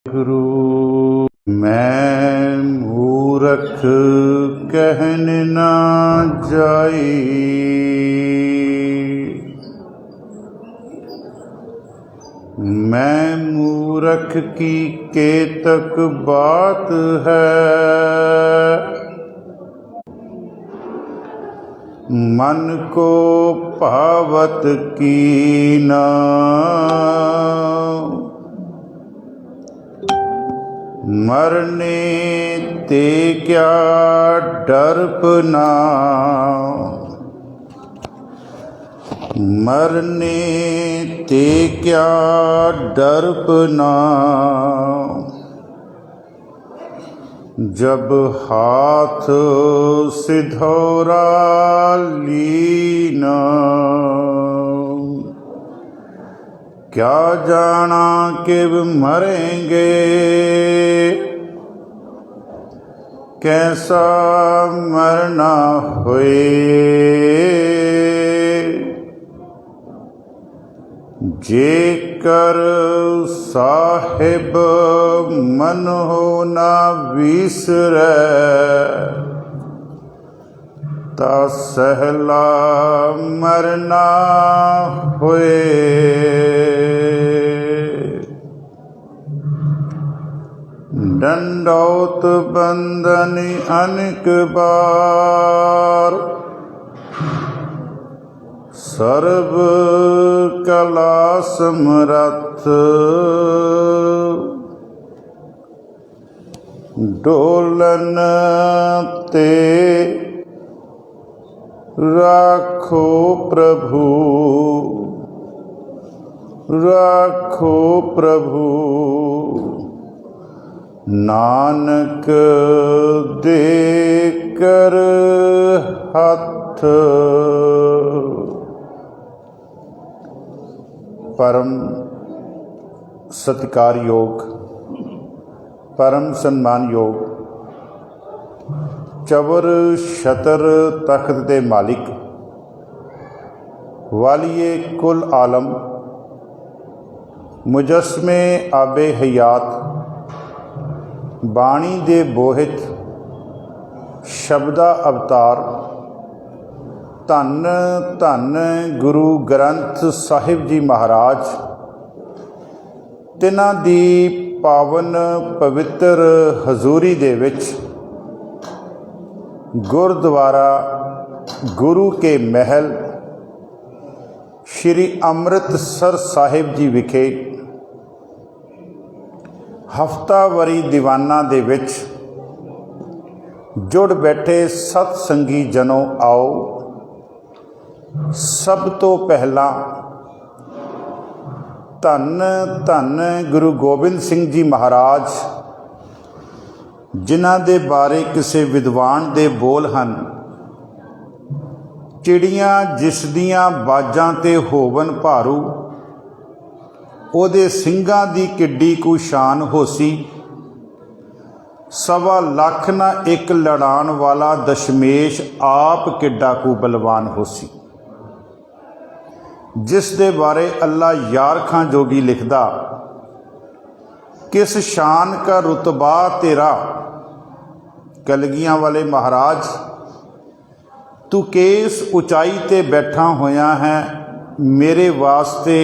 गुरु मैं मूरख कहन ना जाई, मैं मूरख की केतक बात है, मन को भावत कीना, मरने ते क्या डरपना, मरने ते क्या डरपना, जब हाथ सिधौरा लीना, क्या जाना किब मरेंगे, कैसा मरना होए, जेकर साहिब मन हो ना विसरै, ता सहला मरना होए। दंडौत बंदन अनेक बार, सर्व कला समरथ, डोलन ते राखो प्रभु, राखो प्रभु, नानक दे कर हथ। परम सत्कार योग, परम सम्मान योग, चवर छतर तख्त दे मालिक, वालिए कुल आलम, मुजस्मे आबे हयात, बाणी दे बोहित, शब्दा अवतार, धन धन गुरु ग्रंथ साहिब जी महाराज, तिन्हां दी पावन पवित्र हजूरी दे विच गुरुद्वारा गुरु के महल श्री अमृतसर साहिब जी विखे हफ्तावारी दीवाना दे विच जुड़ बैठे सतसंगी जनों, आओ सब तो पहला धन धन गुरु गोबिंद सिंह जी महाराज, जिन्हां दे बारे किसी विद्वान दे बोल हन, चिड़ियां जिस दियां बाजां ते होवन भारू, ओदे ਸਿੰਘਾਂ दी किड्डी कु शान होसी, सवा लख ना एक लड़ान वाला दशमेश आप किड्डा कु बलवान होसी। जिस दे बारे अल्लाह यार खां जोगी लिखदा, किस शान का रुतबा तेरा, कलगियां वाले महाराज तू किस ऊंचाई ते बैठा होया है, मेरे वास्ते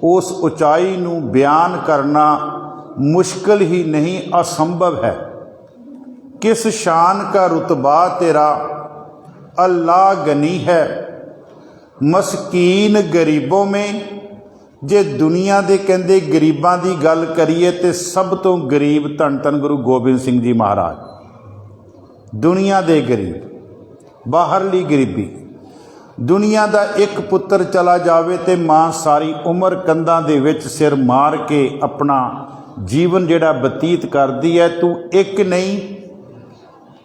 उस ऊंचाई नू बयान करना मुश्किल ही नहीं असंभव है। किस शान का रुतबा तेरा, अल्लाह गनी है, मस्कीन गरीबों में। जे दुनिया दे कहंदे गरीबां दी गल करिए तो सब तो गरीब धन धन गुरु गोबिंद सिंह जी महाराज। दुनिया दे गरीब, बाहरली गरीबी, दुनिया दा एक पुत्र चला जावे तो माँ सारी उम्र कंधां दे विच सिर मार के अपना जीवन जिहड़ा बतीत करदी है। तू एक नहीं,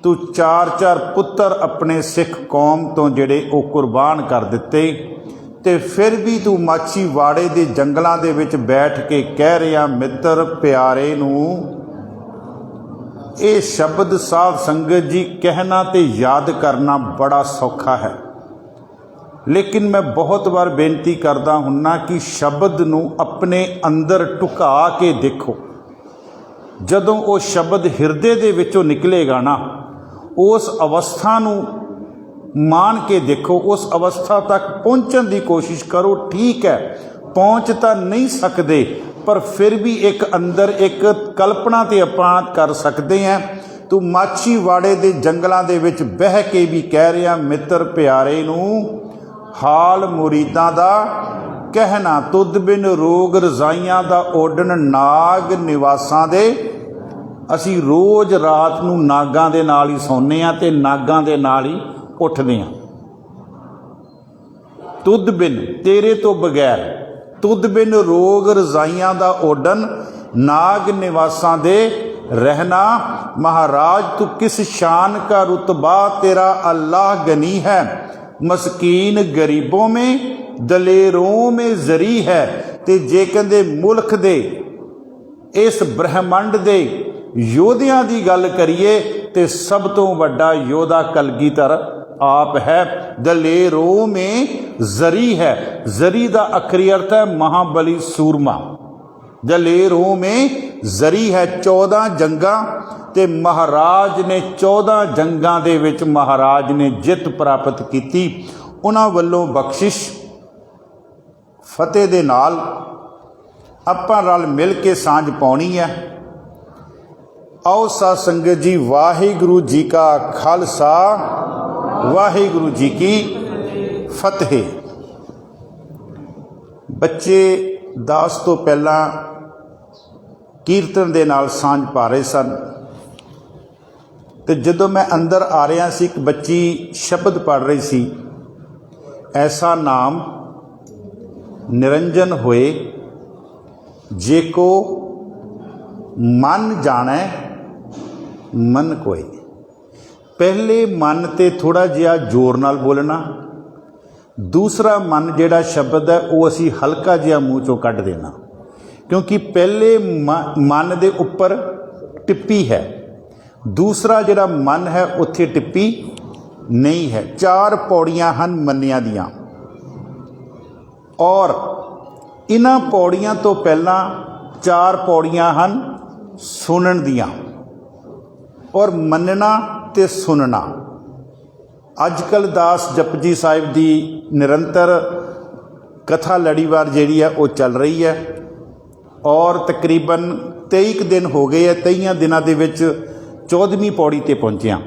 तू चार चार पुत्र अपने सिख कौम तो जिहड़े वो कुर्बान कर दिते, ते फिर भी तू माछीवाड़े दे जंगलों दे विच बैठ के कह रहा मित्र प्यारे नूं, ये शब्द साध संगत जी कहना ते याद करना बड़ा सौखा है, लेकिन मैं बहुत बार बेनती करता हुन्ना कि शब्द नूं अपने अंदर ढुका के देखो। ਜਦੋਂ ਉਹ ਸ਼ਬਦ ਹਿਰਦੇ ਦੇ ਵਿੱਚੋਂ ਨਿਕਲੇਗਾ ਨਾ, ਉਸ ਅਵਸਥਾ ਨੂੰ ਮਾਣ ਕੇ ਦੇਖੋ, ਉਸ ਅਵਸਥਾ ਤੱਕ ਪਹੁੰਚਣ ਦੀ ਕੋਸ਼ਿਸ਼ ਕਰੋ। ਠੀਕ ਹੈ, ਪਹੁੰਚ ਤਾਂ ਨਹੀਂ ਸਕਦੇ, ਪਰ ਫਿਰ ਵੀ ਇੱਕ ਅੰਦਰ ਇੱਕ ਕਲਪਨਾ ਤੇ ਆਪਾਂ ਕਰ ਸਕਦੇ ਹਾਂ। ਤੂੰ ਮਾਛੀਵਾੜੇ ਦੇ ਜੰਗਲਾਂ ਦੇ ਵਿੱਚ ਬਹਿ ਕੇ ਵੀ ਕਹਿ ਰਿਹਾ ਮਿੱਤਰ ਪਿਆਰੇ ਨੂੰ, ਹਾਲ ਮੁਰੀਦਾਂ ਦਾ ਕਹਿਣਾ, ਤੁਧ ਬਿਨ ਰੋਗ ਰਜ਼ਾਈਆਂ ਦਾ ਓਡਣ, ਨਾਗ ਨਿਵਾਸਾਂ ਦੇ। ਅਸੀਂ ਰੋਜ਼ ਰਾਤ ਨੂੰ ਨਾਗਾਂ ਦੇ ਨਾਲ ਹੀ ਸੌਂਦੇ ਹਾਂ ਤੇ ਨਾਗਾਂ ਦੇ ਨਾਲ ਹੀ ਉੱਠਦੇ ਹਾਂ। ਤੁਧ ਬਿਨ, ਤੇਰੇ ਤੋਂ ਬਗੈਰ, ਤੁਧ ਬਿਨ ਰੋਗ ਰਜ਼ਾਈਆਂ ਦਾ ਓਡਣ, ਨਾਗ ਨਿਵਾਸਾਂ ਦੇ रहना। महाराज तू किस शान का रुतबा, तेरा अल्लाह गनी है, मस्कीन गरीबों में दलेरों में जरी है। ते जे कहंदे मुल्क दे इस ब्रह्मंड दे योधियां दी गल करिए ते सब तो वड्डा योधा कलगीधर आप है। दलेरों में जरी है, जरी दा अखरी अर्थ है महाबली सूरमा। दलेरों में जरी है, 14 जंगां ते महाराज ने 14 जंगां दे विच महाराज ने जित प्राप्त की। उन्हां वल्लों बख्शिश फतेह दे नाल आपां रल मिल के सांझ पाउणी है। आओ सा संगत जी, वाहिगुरू जी का खालसा, वाहिगुरू जी की फतेह। बच्चे दास तो पहला कीर्तन दे नाल सांझ पा रहे सन, तो जदों मैं अंदर आ रहा सी, एक बच्ची शब्द पढ़ रही सी, ऐसा नाम निरंजन होए जेको मन जाने मन कोई। पहले मन ते थोड़ा जिहा जोर नाल बोलना, दूसरा मन जिहड़ा शब्द है वो असी हल्का जिहा मूँह चों कढ़ देना, क्योंकि पहले मन दे उपर टिप्पी है, दूसरा जिहड़ा मन है उत्थे टिप्पी नहीं है। 4 पौड़ियां हन मन्निया दियां, और इन्हां पौड़ियां तो पहला 4 पौड़ियां हन सुनन दियां, और मनना ते सुनना। अजकल दास जपजी साहिब दी निरंतर कथा लड़ीवार जिहड़ी है वो चल रही है, और तकरीबन 23 दिन हो गए है। 23 दिनों के विच 14वीं पौड़ी ते पहुंचिया।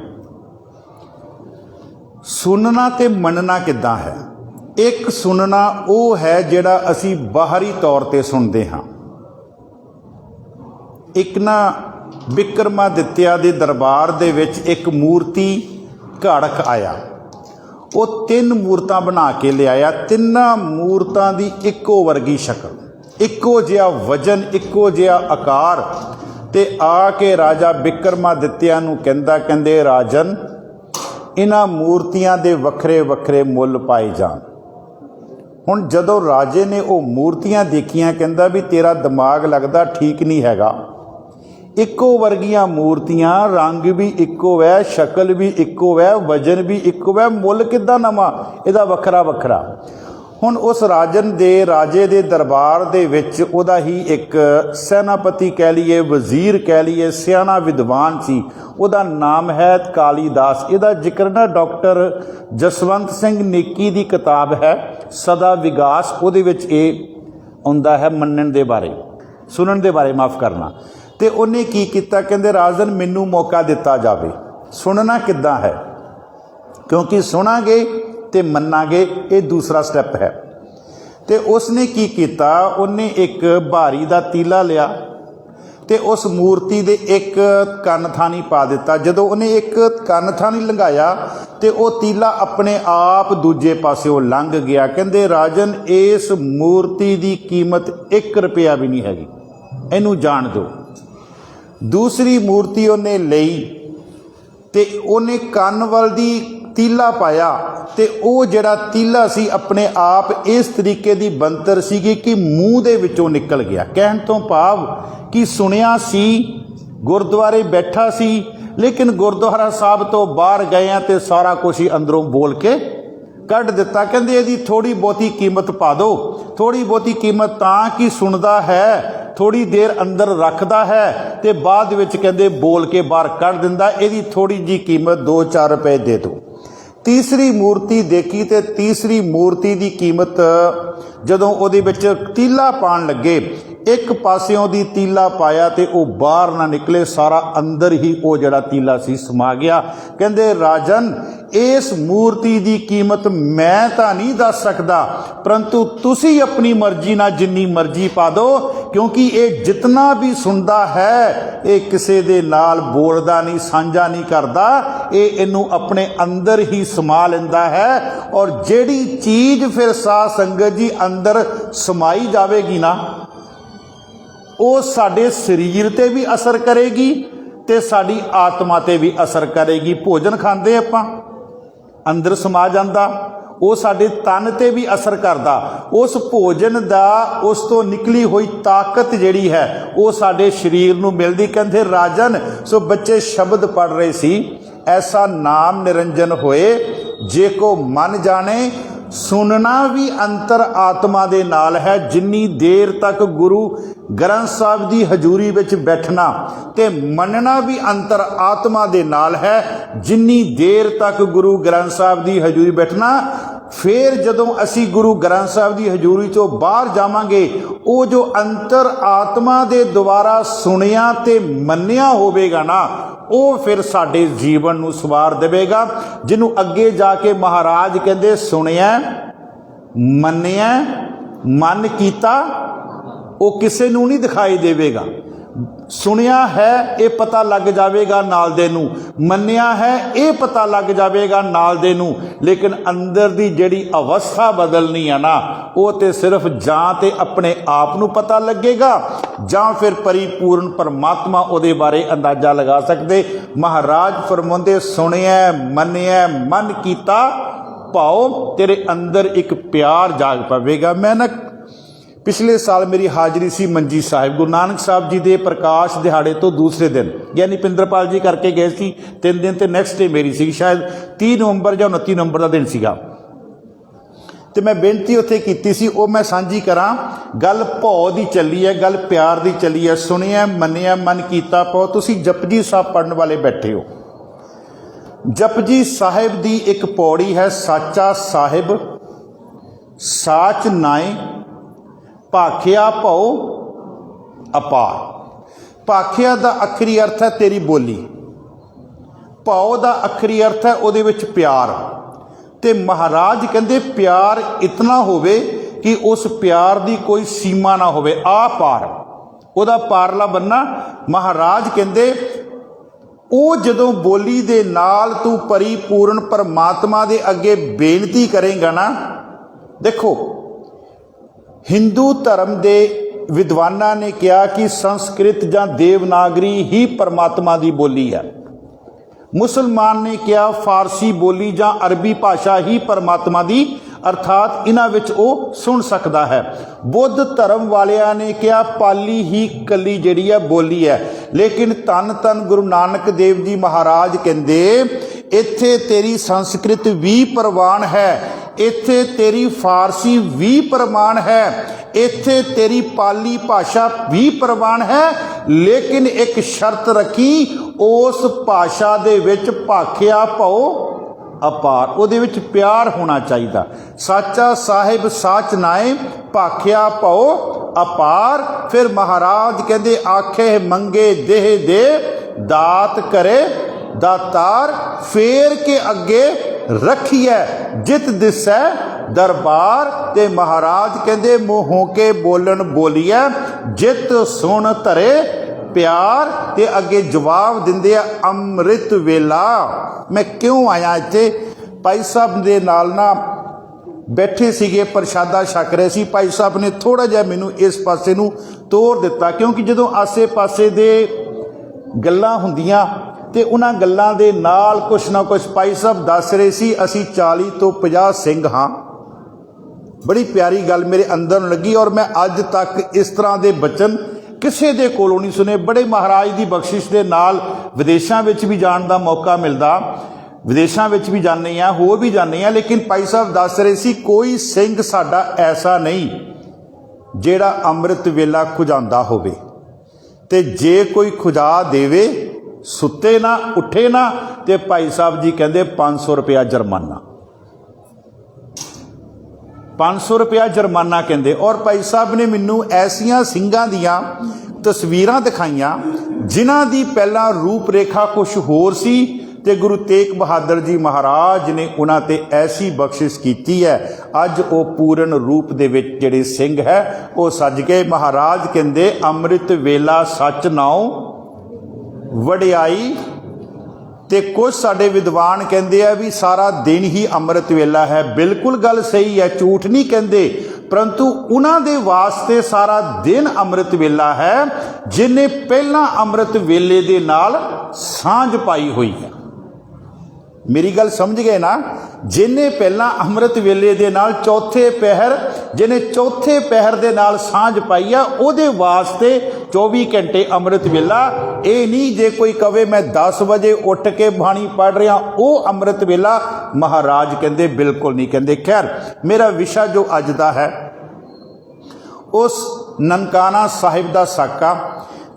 सुनना ते मनना किद्दां है? एक सुनना वो है जिहड़ा असी बाहरी तौर ते सुनते हाँ। एक ना विक्रमादित्य दे दरबार दे विच एक मूर्ति घाड़क आया, वो 3 मूर्तां बना के लियाया। 3 मूर्तां दी इक्को वर्गी शक्ल, इक्को जिहा वजन, इक्को जिहा आकार, ते आके राजा विक्रमादित्य नूं कहंदे राजन, इन्हां मूर्तियां दे वखरे वखरे मुੱਲ पाए जाण। हुण जदों राजे ने वो मूर्तियां देखियां, कहंदा भी तेरा दिमाग लगदा ठीक नहीं हैगा। इक्को वर्गियां मूर्तियां, रंग भी इक्को है, शक्ल भी इक्को है, वजन भी इक्को है, मुੱਲ किद्दां नवां, इहदा वखरा वखरा। हुण उस राजन दे राजे दे दरबार दे विच उहदा ही एक सैनापति कह लीए, वजीर कह लीए, सियाणा विद्वान सी, उहदा नाम है कालीदास। इहदा जिक्र ना डॉक्टर जसवंत सिंह नेकी दी किताब है सदा विगास, उहदे विच इह आउंदा है मनण दे बारे, सुनन दे बारे, माफ़ करना। ते उहने की कीता, कहंदे राजन मैनूं मौका दिता जावे, सुनना किद्दां है, क्योंकि सुनांगे ते मन्नांगे, ये दूसरा स्टैप है। तो उसने की कीता, उन्हें एक भारी दा तीला लिया ते उस मूर्ति दे एक कन थानी पा दिता। जदों उन्हें एक कन थानी लंघाया तो वह तीला अपने आप दूजे पासों लंघ गया। कहंदे राजन, इस मूर्ति की कीमत 1 रुपया भी नहीं हैगी, इनू जान दो। दूसरी मूर्ति उन्हें लई ते उन्हें कन वाल दी तीला पाया, तो वह जिहड़ा तीला सी अपने आप इस तरीके की बनतर सी कि मूँह दे विचों निकल गया। कहण तो भाव कि सुनिया सी, गुरुद्वारे बैठा सी, लेकिन गुरुद्वारा साहब तो बाहर गए हैं तो सारा कुछ ही अंदरों बोल के कढ़ दिता। कहंदे इहदी थोड़ी बहुती कीमत पा दो, थोड़ी बहुती कीमत तां कि सुनदा है, थोड़ी देर अंदर रखदा है, ਤੇ ਬਾਅਦ ਵਿੱਚ ਕਹਿੰਦੇ ਬੋਲ ਕੇ ਬਾਹਰ ਕੱਢ ਦਿੰਦਾ, ਇਹਦੀ ਥੋੜੀ ਜੀ कीमत 2-4 रुपए दे दो। तीसरी मूर्ति देखी तो तीसरी मूर्ति की कीमत जदों उहदे विच तीला पाण लगे, एक पासियों दी तीला पाया तो वह बाहर ना निकले, सारा अंदर ही वो जड़ा तीला सी समा गया। कहंदे राजन इस मूर्ति की कीमत मैं तो नहीं दस सकता, परंतु तुसी अपनी मर्जी ना जिन्नी मर्जी पा दो, क्योंकि ये जितना भी सुनता है ये किसी दे नाल बोलदा नहीं, साझा नहीं करता, ये इनू अपने अंदर ही समा लेंदा है। और जेड़ी चीज फिर साध संगत जी अंदर समाई जाएगी ना, वो साडे शरीर ते भी असर करेगी ते साडी आत्मा ते भी असर करेगी। भोजन खांदे आपां, अंदर समा जांदा, वो साडे तन ते भी असर करदा, उस भोजन दा उस तो निकली हुई ताकत जिहड़ी है वो साडे शरीर नूं मिलदी। कहंदे राजन सो बच्चे शब्द पढ़ रहे सी, ऐसा नाम निरंजन होए जे को मन जाने, सुनना भी अंतर आत्मा दे नाल है। जिन्नी देर तक गुरु ग्रंथ साहिब दी हजूरी विच बैठना ते मनना भी अंतर आत्मा दे नाल है। जिन्नी देर तक गुरु ग्रंथ साहिब दी हजूरी बैठना, फिर जदों असी गुरु ग्रंथ साहिब दी हजूरी चों बाहर जावांगे, वो जो अंतर आत्मा दे द्वारा सुनिया ते मन्निया होवेगा ना, वो फिर साडे जीवन नूं सवार देवेगा। जिन्हों अगे जाके महाराज कहंदे सुनिया मन्निया मन कीता, वो किसी नूं नहीं दिखाई देवेगा। सुनिया है ये पता लग जाएगा नाल दे नूं, मन्निया है ये पता लग जाएगा नाल दे नूं, लेकिन अंदर दी जिहड़ी अवस्था बदलनी है ना, वो तो सिर्फ जां ते अपने आप नूं पता लगेगा, जां फिर परिपूर्ण परमात्मा उहदे बारे अंदाजा लगा सकते। महाराज फरमाउंदे सुनिया मन्निया मन कीता, भाओ तेरे अंदर एक प्यार जाग पवेगा। मैं ना पिछले साल मेरी हाज़री सी मंजी साहिब, गुरु नानक साहब जी के प्रकाश दिहाड़े तो दूसरे दिन, यानी पिंदरपाल जी करके गए सी 3 दिन, तो नैक्सट डे मेरी सी, शायद 30 नवंबर या 29 नवंबर का दिन सीगा। तो मैं बेनती उत्थे कीती सी, वो मैं सांझी करा। गल भौ दी चली है, गल प्यार दी चली है। सुनिया मन्निया मन कीता पाओ। तुसी जपजी साहब पढ़न वाले बैठे हो, जपजी साहिब दी एक पौड़ी है, साचा साहिब साच नाए भाखिया भौ अपार। भाखिया दा अखरी अर्थ है तेरी बोली, भौ दा अखरी अर्थ है उहदे विच प्यार। ते महाराज कहंदे प्यार इतना होवे कि उस प्यार दी कोई सीमा ना होवे, आ पार, उहदा पारला बनना। महाराज कहंदे ਉਹ ਜਦੋਂ ਬੋਲੀ ਦੇ ਨਾਲ ਤੂੰ परिपूर्ण परमात्मा ਦੇ ਅੱਗੇ ਬੇਨਤੀ ਕਰੇਗਾ ਨਾ। देखो हिंदू धर्म के विद्वाना ने कहा कि संस्कृत या देवनागरी ही परमात्मा की बोली है। मुसलमान ने कहा फारसी बोली या अरबी भाषा ही परमात्मा की, अर्थात इन्हां विच वो सुन सकता है। बुद्ध धर्म वालिया ने कहा पाली ही कली जिहड़ी है बोली है। लेकिन धन धन गुरु नानक देव जी महाराज कहंदे इत्थे तेरी संस्कृत भी प्रवान है, इत्थे तेरी फारसी भी प्रवान है, इत्थे तेरी पाली भाषा भी प्रवान है, लेकिन एक शर्त रखी, उस भाषा दे विच भाखिया भौ अपार, उहदे विच प्यार होना चाहिए। साचा साहिब साच नाए भाखिया भौ अपार। फिर महाराज कहंदे आखे मंगे देह दे दात करे दातार, फेर के अगे रखिए जित दिसै दरबार। ते महाराज कहंदे मूहों के बोलन बोलिए जित सुन धरे प्यार। ते अगे जवाब दिंदे अमृत वेला। मैं क्यों आया इत्थे, भाई साहब दे नाल ना बैठे सीगे, प्रशादा छक रहे सी। भाई साहब ने थोड़ा जिहा मैनूं इस पासे नूं तोड़ दिता, क्योंकि जदों आसे पासे दे गल्लां हुंदियां ते उन्हां गल्लां दे नाल कुछ ना कुछ भाई साहब दस रहे सी। असी 40 तो 50 सिंह हाँ। बड़ी प्यारी गल मेरे अंदर लगी, और मैं अज तक इस तरह के बचन किसी दे कोलों नहीं सुने। बड़े महाराज की बख्शिश के नाल विदेशों में भी जाने का मौका मिलता, विदेशों में भी जाने हैं, हो भी जाने हैं। लेकिन भाई साहब दस रहे सी कोई सिंह साडा ऐसा नहीं जिहड़ा अमृत वेला खुजांदा होवे। ਤੇ ਜੇ ਕੋਈ ਖੁਦਾ ਦੇਵੇ ਸੁੱਤੇ ना उठे ना तो भाई साहब जी कहते 500 रुपया जुर्माना, 500 रुपया जुर्माना कहते। और भाई साहब ने मैनू ऐसिया ਸਿੰਘਾਂ ਦੀਆਂ तस्वीरां दिखाइयां जिन्हां दी पहला रूप रेखा कुछ होर सी ते गुरु तेग बहादुर जी महाराज ने उन्हां ते ऐसी बख्शिश कीती है। अज वो पूर्ण रूप दे विच जिहड़े सिंह है वो सज गए। महाराज कहंदे अमृत वेला सच नाओ वडियाई, ते कुछ साडे विद्वान कहते हैं भी सारा दिन ही अमृत वेला है। बिल्कुल गल सही है, झूठ नहीं कहते, परंतु उन्हां दे वास्ते सारा दिन अमृत वेला है जिन्हें पहला अमृत वेले दे नाल सांझ पाई हुई है। मेरी गल समझ गए ना? जिन्हें पहला अमृत वेले दे नाल चौथे पहर, जिन्हें चौथे पहर दे नाल सांझ पाई है, उहदे वास्ते 24 घंटे अमृत वेला। ये नहीं जे कोई कवे मैं 10 बजे उठ के बाणी पढ़ रहा वो अमृत वेला, महाराज कहते बिल्कुल नहीं कहते। खैर मेरा विषय जो अज दा है उस ननकाना साहिब दा साका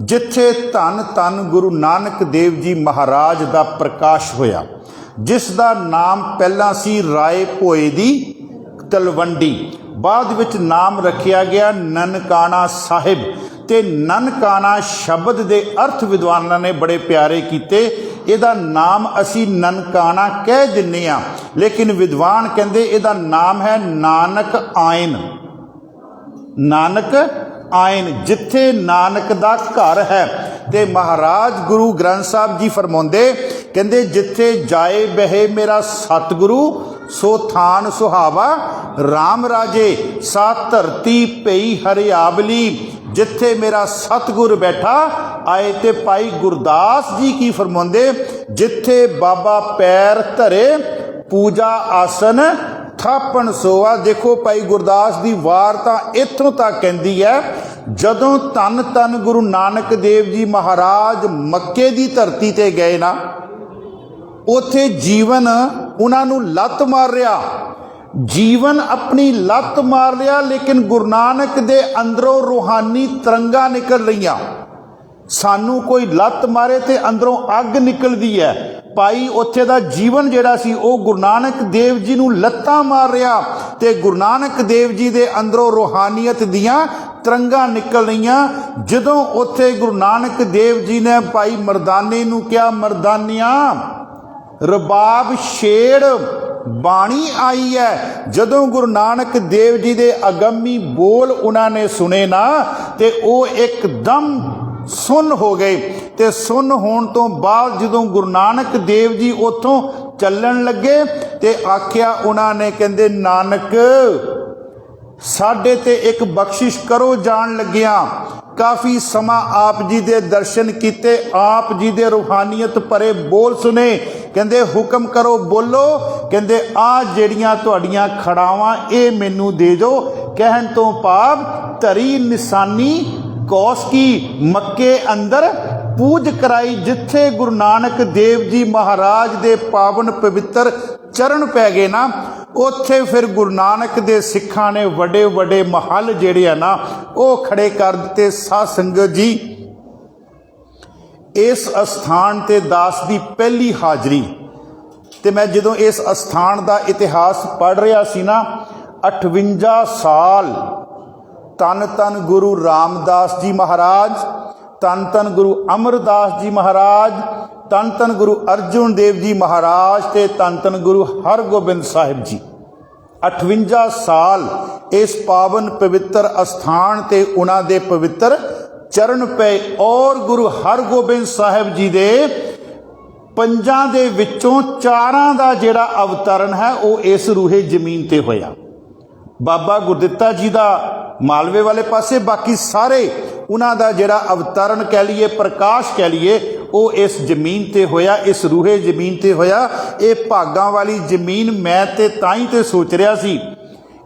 जिथे धन धन गुरु नानक देव जी महाराज दा प्रकाश होया, जिस दा नाम पहला सी राय भोए दी तलवंडी, बाद विच नाम रखिया गया ननकाना साहिब। ते ननकाना शब्द दे अर्थ विद्वानां ने बड़े प्यारे कीते। इहदा नाम असी ननकाना कह दिन्ने आ, लेकिन विद्वान कहंदे इहदा नाम है नानक आयन। नानक आयन जिथे नानक दा घर है। ते महाराज गुरु ग्रंथ साहब जी फरमाउंदे कहंदे जिथे जाए बहे मेरा सतगुरु सो थान सुहावा, राम राजे सा धरती पई हरियावली। जिथे मेरा सतगुर बैठा आए ते भाई गुरदास जी की फरमाउंदे जिथे बाबा पैर धरे पूजा आसन थापन सोआ। देखो भाई गुरदास दी वार तां इत्थों तक कहंदी है जदों धन धन गुरु नानक देव जी महाराज मक्के दी धरती ते गए ना, उथे जीवन उन्हां नूं लत मार रिया, जीवन अपनी लत मार लिया, लेकिन गुरु नानक दे अंदरों रूहानी तरंगा निकल रही। सानू कोई लत मारे ते अंदरों अग निकलदी है। भाई उत्थे दा जीवन जिहड़ा सी वो गुरु नानक देव जी नूं लत्तां मार रिया ते गुरु नानक देव जी दे अंदरों रूहानीयत दियां तरंगा निकल रही। जदों उत्थे गुरु नानक देव जी ने भाई मरदाने नूं कहा मरदानिया रबाब छेड़ बाणी आई है। जदों गुरु नानक देव जी दे अगमी बोल उन्होंने सुने ना ते वो एकदम सुन हो गए। ते सुन होने तो बाद जदों गुरु नानक देव जी उतों चलन लगे ते आख्या उन्होंने कहंदे नानक साडे ते एक बख्शिश करो जान लग्या। काफ़ी समा आप जी दे दर्शन किते, आप जी दे रूहानीयत भरे बोल सुने। कहंदे हुक्म करो बोलो। कहंदे आ जेड़ियां तुहाड़ियां खड़ावां ये मैनू दे दो। कहन तो भाव धरी निशानी कौस की मक्के अंदर पूज कराई, जिथे गुरु नानक देव जी महाराज दे पावन पवित्र चरण पै गए ना, उत्थे फिर गुरु नानक दे सिखां ने वड्डे वड्डे महल जेड़े है ना वो खड़े कर दिते। साध संगत जी इस अस्थान ते दास दी पहली हाजरी ते मैं जदों इस अस्थान दा इतिहास पढ़ रहा सी ना 58 साल तन तन गुरु रामदास जी महाराज, तन तन गुरु अमरदास जी महाराज, तन तन गुरु अर्जुन देव जी महाराज ते तन तन गुरु हरगोबिंद साहिब जी 58 साल इस पावन पवित्र अस्थान ते उन्हां दे पवित्र चरण पे। और गुरु हरगोबिंद साहिब जी दे पंजां दे विचों 4 दा जिहड़ा अवतरण है वो इस रूहे जमीन ते होया। बाबा गुरदित्ता जी दा मालवे वाले पासे, बाकी सारे उन्हां दा जिहड़ा अवतरण कह लीए प्रकाश कह लीए वो इस जमीन ते होया, इस रूहे जमीन ते होया। ये भागां वाली जमीन मैं ते ताई ते सोच रहा सी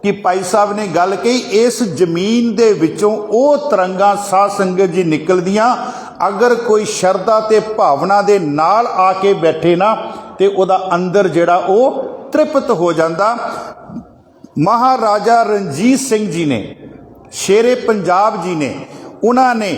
कि भाई साहब ने गल कही इस जमीन दे विचों वो तरंगा साध संगत जी निकलदियां। अगर कोई शरधा ते भावना दे नाल आके बैठे ना ते उहदा अंदर जिहड़ा वो तृप्त हो जाता। महाराजा रणजीत सिंह जी ने, शेरे पंजाब जी ने, उन्होंने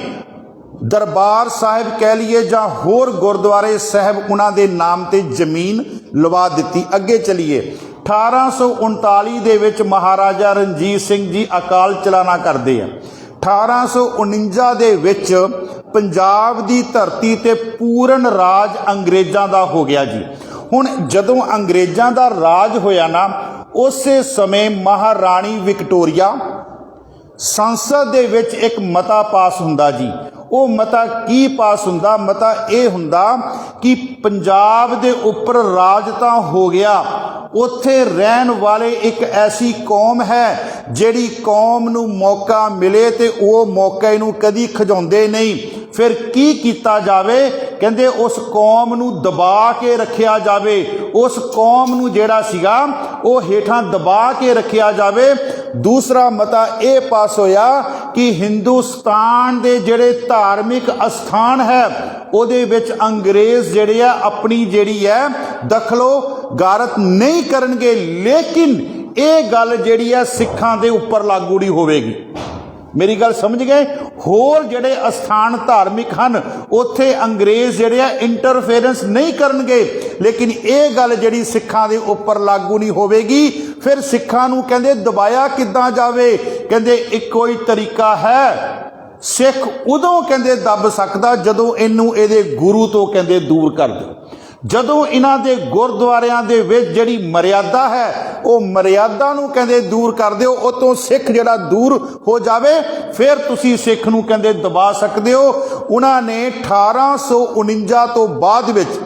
दरबार साहिब कह लीए जां होर गुरुद्वारे साहिब उन्हां दे नाम ते जमीन लवा दित्ती। अगे चलीए 1839 दे विच महाराजा रणजीत सिंह जी अकाल चलाना करते हैं। 1849 दे विच पंजाब दी धरती ते पूर्ण राज अंग्रेज़ां दा हो गया जी। हुण जदों अंग्रेज़ां दा राज होया ना उस समय महाराणी विक्टोरिया संसद दे विच एक मता पास हुंदा जी। वो मता की पास हुंदा? मता यह हुंदा कि पंजाब दे उपर राज तां हो गया, उत्थे रहन वाले एक ऐसी कौम है जिहड़ी कौम नूं मौका मिले ते वो मौके नूं कदी खजाउंदे नहीं। फिर की कीता जावे? कहंदे उस कौम नूं दबा के रखिया जावे, उस कौम नूं जिहड़ा सीगा वो हेठां दबा के रखिया जावे। दूसरा मता यह पास होया कि हिंदुस्तान दे जिहड़े धार्मिक अस्थान है उहदे विच अंग्रेज़ जिहड़े आ अपनी जिहड़ी है दखलो गारत नहीं करनगे, लेकिन ये गल जिहड़ी है सिखां दे उपर लागू नहीं होवेगी। मेरी गल समझ गए? होर जिहड़े अस्थान धार्मिक हैं उत्थे अंग्रेज़ जिहड़े आ इंटरफेरेंस नहीं करनगे, लेकिन ये गल जिहड़ी सिखां दे उपर लागू नहीं होवेगी। फिर सिखां नूं कहंदे दबाया किद्दां जावे? कहंदे इक्को ही तरीका है, सिख उदों कहंदे दब सकदा जदों इनू इहदे गुरु तो कहंदे दूर कर दो। जदों इन्हां दे गुरुद्वारियां दे विच जिहड़ी मर्यादा है वो मर्यादा नूं कहंदे दूर कर दिओ, उतों सिख जिहड़ा दूर हो जावे फिर तुसीं सिख नूं कहंदे दबा सकदे हो। उन्हां ने 1849 तो बाद विच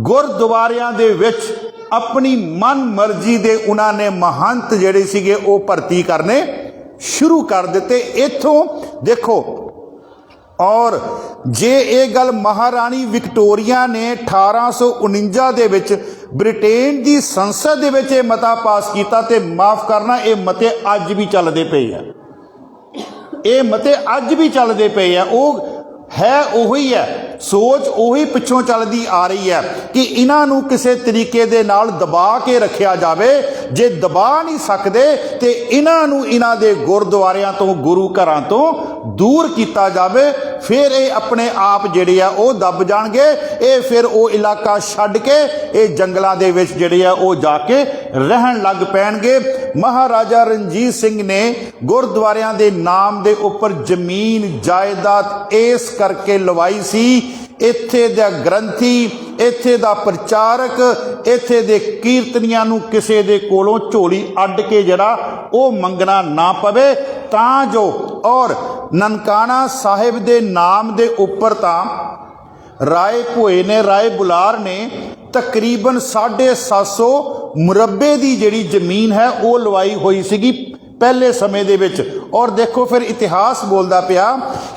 गुरुद्वारियां दे विच अपनी मन मर्जी दे उन्हां ने महंत जिहड़े सीगे वो भर्ती करने शुरू कर दिते। इत्थों देखो, और जे ये गल महाराणी विक्टोरिया ने 1849 दे विच ब्रिटेन की संसद दे विच मता पास किया, तो माफ़ करना ये मते अज भी चलते पे है, ये मते अज भी चलते पे है। वो है उही है, सोच उही पिछों चलती आ रही है कि इन्हां नूं किसी तरीके दे नाल दबा के रखिया जावे। जे दबा नहीं सकते तो इन्हां नूं इन्हां दे गुरुद्वारियां तो गुरु घरां तो दूर किया जावे, फिर ये अपने आप जिहड़े आ वो दब जाणगे। ये फिर वो इलाका छड्ड के ये जंगलों के विच जिहड़े आ वो जाके रहन लग पैणगे। महाराजा रणजीत सिंह ने गुरुद्वारियां दे नाम दे उपर जमीन जायदाद इस करके लवाई सी, इत्थे दा ग्रंथी, इत्थे दा प्रचारक, इत्थे दे कीर्तनियां नूं किसे दे कोलों झोली अड्ड के जड़ा वो मंगना ना पवे तां जो। और ननकाना साहिब दे नाम दे उपर तां राय भोए ने, राय बुलार ने तकरीबन 750 मुरब्बे की जिहड़ी जमीन है वो लवाई हुई सीगी पहले समय दे विच। और देखो फिर इतिहास बोलदा पिया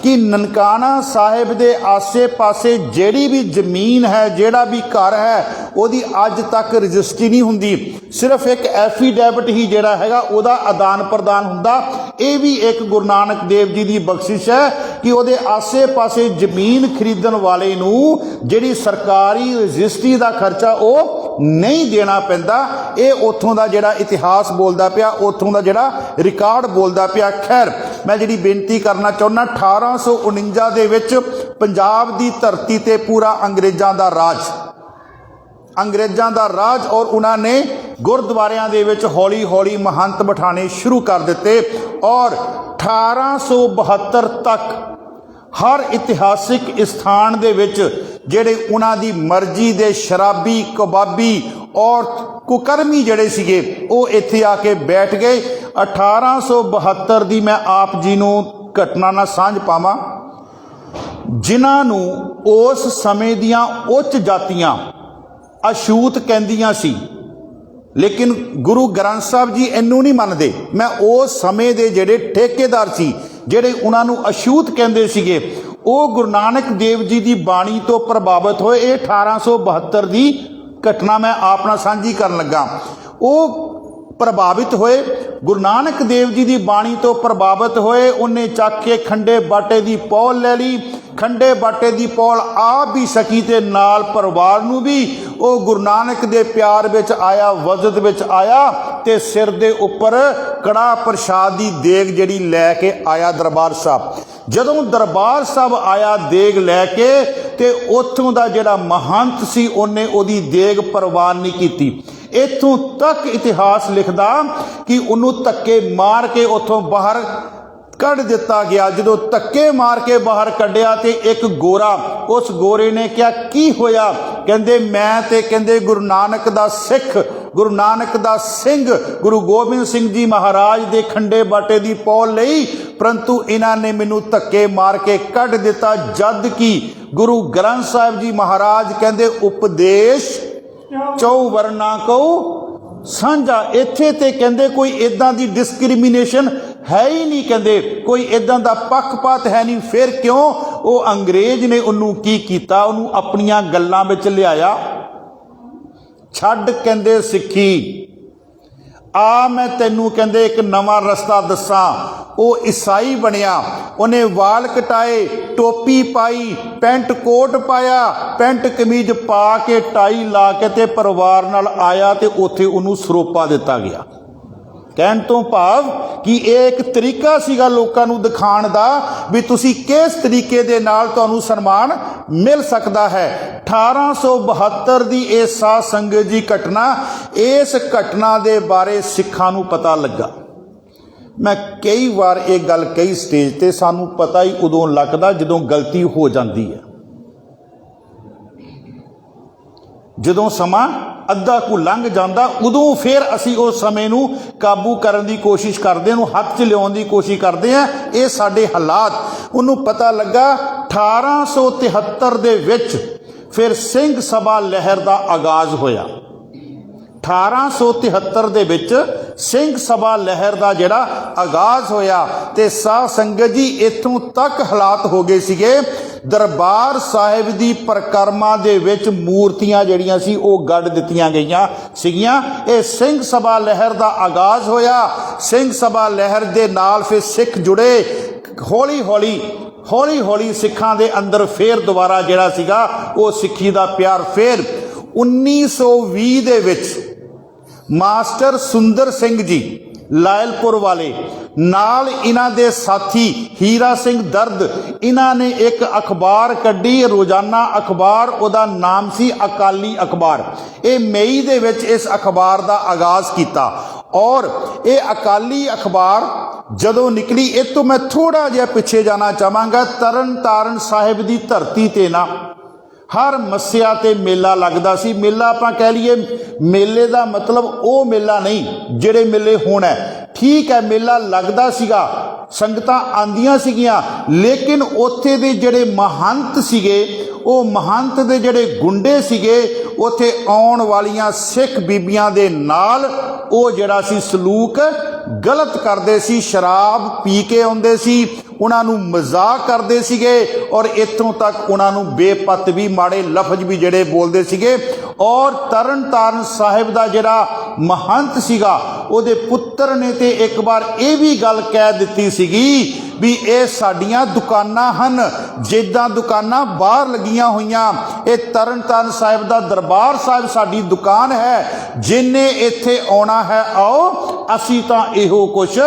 कि ननकाना साहिब दे आसे पासे जिहड़ी भी जमीन है, जिहड़ा भी घर है, उहदी अज तक रजिस्ट्री नहीं हुंदी, सिर्फ एक एफीडेविट ही जिहड़ा हैगा उहदा आदान प्रदान हुंदा। ये भी एक गुरु नानक देव जी की बख्शिश है कि उहदे आसे पासे जमीन खरीदण वाले नूं जिहड़ी सरकारी रजिस्ट्री का खर्चा वो नहीं देना पैंदा। ये उत्थों का जिहड़ा इतिहास बोलदा पिया, उत्थों का जिहड़ा रिकॉर्ड बोलदा पिया। खैर मैं जिहड़ी बेनती करना चाहुंदा, 1849 दे विच पंजाब की धरती ते पूरा अंग्रेज़ां दा राज, अंग्रेज़ां दा राज, और उन्होंने गुरुद्वारियां दे विच हौली हौली महंत बिठाने शुरू कर दिते। और 1872 तक हर इतिहासिक स्थान दे विच जिहड़े उन्हां दी मर्जी दे शराबी, कबाबी और कुकर्मी जिहड़े सीगे वो इत्थे आके बैठ गए। 1872 दी मैं आप जी नूं घटना नाल सांझ पावां, जिन्हां नूं उस समय दियां उच्च जातियां अछूत कहंदियां सी, लेकिन गुरु ग्रंथ साहब जी इनू नहीं मनते। मैं उस समय दे जिहड़े ठेकेदार सी, जिहड़े उन्हां नूं अछूत कहंदे सीगे, वो गुरु नानक देव जी की बाणी तो प्रभावित होए। ये 1872 की घटना मैं आप नाल सांझी करन लगा। वो प्रभावित होए, गुरु नानक देव जी की बाणी तो प्रभावित होए। उन्हें चक के खंडे बाटे की पौल ले ली, खंडे बाटे की पौल आप भी सकी ते नाल परिवार नूं भी वो गुरु नानक दे प्यार विच आया, वजद विच आया, ते सिर दे उपर कड़ा प्रसाद की देग जिहड़ी लैके आया दरबार साहब। ਜਦੋਂ ਦਰਬਾਰ ਸਾਹਿਬ ਆਇਆ ਦੇਗ ਲੈ ਕੇ ਤੇ ਉੱਥੋਂ ਦਾ ਜਿਹੜਾ ਮਹੰਤ ਸੀ ਉਹਨੇ ਉਹਦੀ ਦੇਗ ਪ੍ਰਵਾਨ ਨਹੀਂ ਕੀਤੀ। ਇੱਥੋਂ ਤੱਕ ਇਤਿਹਾਸ ਲਿਖਦਾ ਕਿ ਉਹਨੂੰ ਧੱਕੇ ਮਾਰ ਕੇ ਉੱਥੋਂ ਬਾਹਰ ਕੱਢ ਦਿੱਤਾ ਗਿਆ। ਜਦੋਂ ਧੱਕੇ ਮਾਰ ਕੇ ਬਾਹਰ ਕੱਢਿਆ ਤੇ ਇੱਕ ਗੋਰਾ, ਉਸ ਗੋਰੇ ਨੇ ਕਿਹਾ ਕੀ ਹੋਇਆ? ਕਹਿੰਦੇ ਮੈਂ ਤੇ ਕਹਿੰਦੇ ਗੁਰੂ ਨਾਨਕ ਦਾ ਸਿੱਖ, ਗੁਰੂ ਨਾਨਕ ਦਾ ਸਿੰਘ, ਗੁਰੂ ਗੋਬਿੰਦ ਸਿੰਘ ਜੀ ਮਹਾਰਾਜ ਦੇ ਖੰਡੇ ਬਾਟੇ ਦੀ ਪੌਲ ਲਈ, ਪਰੰਤੂ ਇਹਨਾਂ ਨੇ ਮੈਨੂੰ ਧੱਕੇ ਮਾਰ ਕੇ ਕੱਢ ਦਿੱਤਾ। ਜਦ ਕਿ ਗੁਰੂ ਗ੍ਰੰਥ ਸਾਹਿਬ ਜੀ ਮਹਾਰਾਜ ਕਹਿੰਦੇ ਉਪਦੇਸ਼ ਚੌ ਵਰਨਾ ਕਉ ਸਾਂਝਾ। ਇੱਥੇ ਤੇ ਕਹਿੰਦੇ ਕੋਈ ਇਦਾਂ ਦੀ ਡਿਸਕ੍ਰਿਮੀਨੇਸ਼ਨ ਹੈ ਹੀ ਨਹੀਂ, ਕਹਿੰਦੇ ਕੋਈ ਇਦਾਂ ਦਾ ਪੱਖਪਾਤ ਹੈ ਨਹੀਂ। ਫਿਰ ਕਿਉਂ? ਉਹ ਅੰਗਰੇਜ਼ ਨੇ ਉਹਨੂੰ ਕੀ ਕੀਤਾ? ਉਹਨੂੰ ਆਪਣੀਆਂ ਗੱਲਾਂ ਵਿੱਚ ਲਿਆਇਆ। ਛੱਡ ਕਹਿੰਦੇ ਸਿੱਖੀ, ਆ ਮੈਂ ਤੈਨੂੰ ਕਹਿੰਦੇ ਇੱਕ ਨਵਾਂ ਰਸਤਾ ਦੱਸਾਂ। ਉਹ ਈਸਾਈ ਬਣਿਆ, ਉਹਨੇ ਵਾਲ ਕਟਾਏ, ਟੋਪੀ ਪਾਈ, ਪੈਂਟ ਕੋਟ ਪਾਇਆ, ਪੈਂਟ ਕਮੀਜ਼ ਪਾ ਕੇ, ਟਾਈ ਲਾ ਕੇ ਤੇ ਪਰਿਵਾਰ ਨਾਲ ਆਇਆ ਤੇ ਉੱਥੇ ਉਹਨੂੰ ਸਰੋਪਾ ਦਿੱਤਾ ਗਿਆ। ਕਹਿਣ ਤੋਂ ਭਾਵ ਕਿ ਇਹ ਇੱਕ ਤਰੀਕਾ ਸੀਗਾ ਲੋਕਾਂ ਨੂੰ ਦਿਖਾਉਣ ਦਾ ਵੀ ਤੁਸੀਂ ਕਿਸ ਤਰੀਕੇ ਦੇ ਨਾਲ ਤੁਹਾਨੂੰ ਸਨਮਾਨ ਮਿਲ ਸਕਦਾ ਹੈ। 1872 ਦੀ ਇਹ ਸਾਧ ਸੰਗਤ ਜੀ ਘਟਨਾ, ਇਸ ਘਟਨਾ ਦੇ ਬਾਰੇ ਸਿੱਖਾਂ ਨੂੰ ਪਤਾ ਲੱਗਾ। ਮੈਂ ਕਈ ਵਾਰ ਇਹ ਗੱਲ ਕਹੀ ਸਟੇਜ ਤੇ, ਸਾਨੂੰ ਪਤਾ ਹੀ ਉਦੋਂ ਲੱਗਦਾ ਜਦੋਂ ਗਲਤੀ ਹੋ ਜਾਂਦੀ ਹੈ। ਜਦੋਂ ਸਮਾਂ ਅੱਧਾ ਕੁ ਲੰਘ ਜਾਂਦਾ ਉਦੋਂ ਫਿਰ ਅਸੀਂ ਉਸ ਸਮੇਂ ਨੂੰ ਕਾਬੂ ਕਰਨ ਦੀ ਕੋਸ਼ਿਸ਼ ਕਰਦੇ, ਉਹਨੂੰ ਹੱਥ 'ਚ ਲਿਆਉਣ ਦੀ ਕੋਸ਼ਿਸ਼ ਕਰਦੇ ਹਾਂ। ਇਹ ਸਾਡੇ ਹਾਲਾਤ। ਉਹਨੂੰ ਪਤਾ ਲੱਗਾ 1873 ਦੇ ਵਿੱਚ ਫਿਰ ਸਿੰਘ ਸਭਾ ਲਹਿਰ ਦਾ ਆਗਾਜ਼ ਹੋਇਆ। 1873 ਦੇ ਵਿੱਚ ਸਿੰਘ ਸਭਾ ਲਹਿਰ ਦਾ ਜਿਹੜਾ ਆਗਾਜ਼ ਹੋਇਆ ਤੇ ਸਾਧ ਸੰਗਤ ਜੀ ਇੱਥੋਂ ਤੱਕ ਹਾਲਾਤ ਹੋ ਗਏ ਸੀਗੇ, ਦਰਬਾਰ ਸਾਹਿਬ ਦੀ ਪਰਿਕਰਮਾ ਦੇ ਵਿੱਚ ਮੂਰਤੀਆਂ ਜਿਹੜੀਆਂ ਸੀ ਉਹ ਗੱਡ ਦਿੱਤੀਆਂ ਗਈਆਂ ਸੀਗੀਆਂ। ਇਹ ਸਿੰਘ ਸਭਾ ਲਹਿਰ ਦਾ ਆਗਾਜ਼ ਹੋਇਆ। ਸਿੰਘ ਸਭਾ ਲਹਿਰ ਦੇ ਨਾਲ ਫਿਰ ਸਿੱਖ ਜੁੜੇ। ਹੌਲੀ ਹੌਲੀ ਸਿੱਖਾਂ ਦੇ ਅੰਦਰ ਫੇਰ ਦੁਬਾਰਾ ਜਿਹੜਾ ਸੀਗਾ ਉਹ ਸਿੱਖੀ ਦਾ ਪਿਆਰ ਫੇਰ 1920 ਦੇ ਵਿੱਚ ਮਾਸਟਰ ਸੁੰਦਰ ਸਿੰਘ ਜੀ ਲਾਇਲਪੁਰ ਵਾਲੇ ਨਾਲ ਇਹਨਾਂ ਦੇ ਸਾਥੀ ਹੀਰਾ ਸਿੰਘ ਦਰਦ, ਇਹਨਾਂ ਨੇ ਇੱਕ ਅਖਬਾਰ ਕੱਢੀ, ਰੋਜ਼ਾਨਾ ਅਖਬਾਰ, ਉਹਦਾ ਨਾਮ ਸੀ ਅਕਾਲੀ ਅਖਬਾਰ। ਇਹ ਮਈ ਦੇ ਵਿੱਚ ਇਸ ਅਖਬਾਰ ਦਾ ਆਗਾਜ਼ ਕੀਤਾ ਔਰ ਇਹ ਅਕਾਲੀ ਅਖਬਾਰ ਜਦੋਂ ਨਿਕਲੀ, ਇਹ ਤੋਂ ਮੈਂ ਥੋੜਾ ਜਿਹਾ ਪਿੱਛੇ ਜਾਣਾ ਚਾਹਾਂਗਾ। ਤਰਨ ਤਾਰਨ ਸਾਹਿਬ ਦੀ ਧਰਤੀ ਤੇ ਨਾ ਹਰ ਮੱਸਿਆ ਤੇ ਮੇਲਾ ਲੱਗਦਾ ਸੀ। ਮੇਲਾ ਆਪਾਂ ਕਹਿ ਲਈਏ, ਮੇਲੇ ਦਾ ਮਤਲਬ ਉਹ ਮੇਲਾ ਨਹੀਂ ਜਿਹੜੇ ਮੇਲੇ ਹੁਣ ਹੈ, ਠੀਕ ਹੈ, ਮੇਲਾ ਲੱਗਦਾ ਸੀਗਾ, ਸੰਗਤਾਂ ਆਂਦੀਆਂ ਸੀਗੀਆਂ, ਲੇਕਿਨ ਉੱਥੇ ਦੇ ਜਿਹੜੇ ਮਹੰਤ ਸੀਗੇ, ਉਹ ਮਹੰਤ ਦੇ ਜਿਹੜੇ ਗੁੰਡੇ ਸੀਗੇ, ਉੱਥੇ ਆਉਣ ਵਾਲੀਆਂ ਸਿੱਖ ਬੀਬੀਆਂ ਦੇ ਨਾਲ ਉਹ ਜਿਹੜਾ ਸੀ ਸਲੂਕ ਗਲਤ ਕਰਦੇ ਸੀ। ਸ਼ਰਾਬ ਪੀ ਕੇ ਆਉਂਦੇ ਸੀ, ਉਹਨਾਂ ਨੂੰ ਮਜ਼ਾਕ ਕਰਦੇ ਸੀਗੇ ਔਰ ਇੱਥੋਂ ਤੱਕ ਉਹਨਾਂ ਨੂੰ ਬੇਪਤ ਵੀ ਮਾੜੇ ਲਫ਼ਜ਼ ਵੀ ਜਿਹੜੇ ਬੋਲਦੇ ਸੀਗੇ। ਔਰ ਤਰਨ ਤਾਰਨ ਸਾਹਿਬ ਦਾ ਜਿਹੜਾ ਮਹੰਤ ਸੀਗਾ, ਉਹਦੇ ਪੁੱਤਰ ਨੇ ਤੇ ਇੱਕ ਵਾਰ ਇਹ ਵੀ ਗੱਲ ਕਹਿ ਦਿੱਤੀ ਸੀਗੀ ਵੀ ਇਹ ਸਾਡੀਆਂ ਦੁਕਾਨਾਂ ਹਨ, ਜਿੱਦਾਂ ਦੁਕਾਨਾਂ ਬਾਹਰ ਲੱਗੀਆਂ ਹੋਈਆਂ, ਇਹ ਤਰਨ ਤਾਰਨ ਸਾਹਿਬ ਦਾ ਦਰਬਾਰ ਸਾਹਿਬ ਸਾਡੀ ਦੁਕਾਨ ਹੈ, ਜਿੰਨੇ ਇੱਥੇ ਆਉਣਾ ਹੈ ਆਓ, ਅਸੀਂ ਤਾਂ ਇਹੋ ਕੁਛ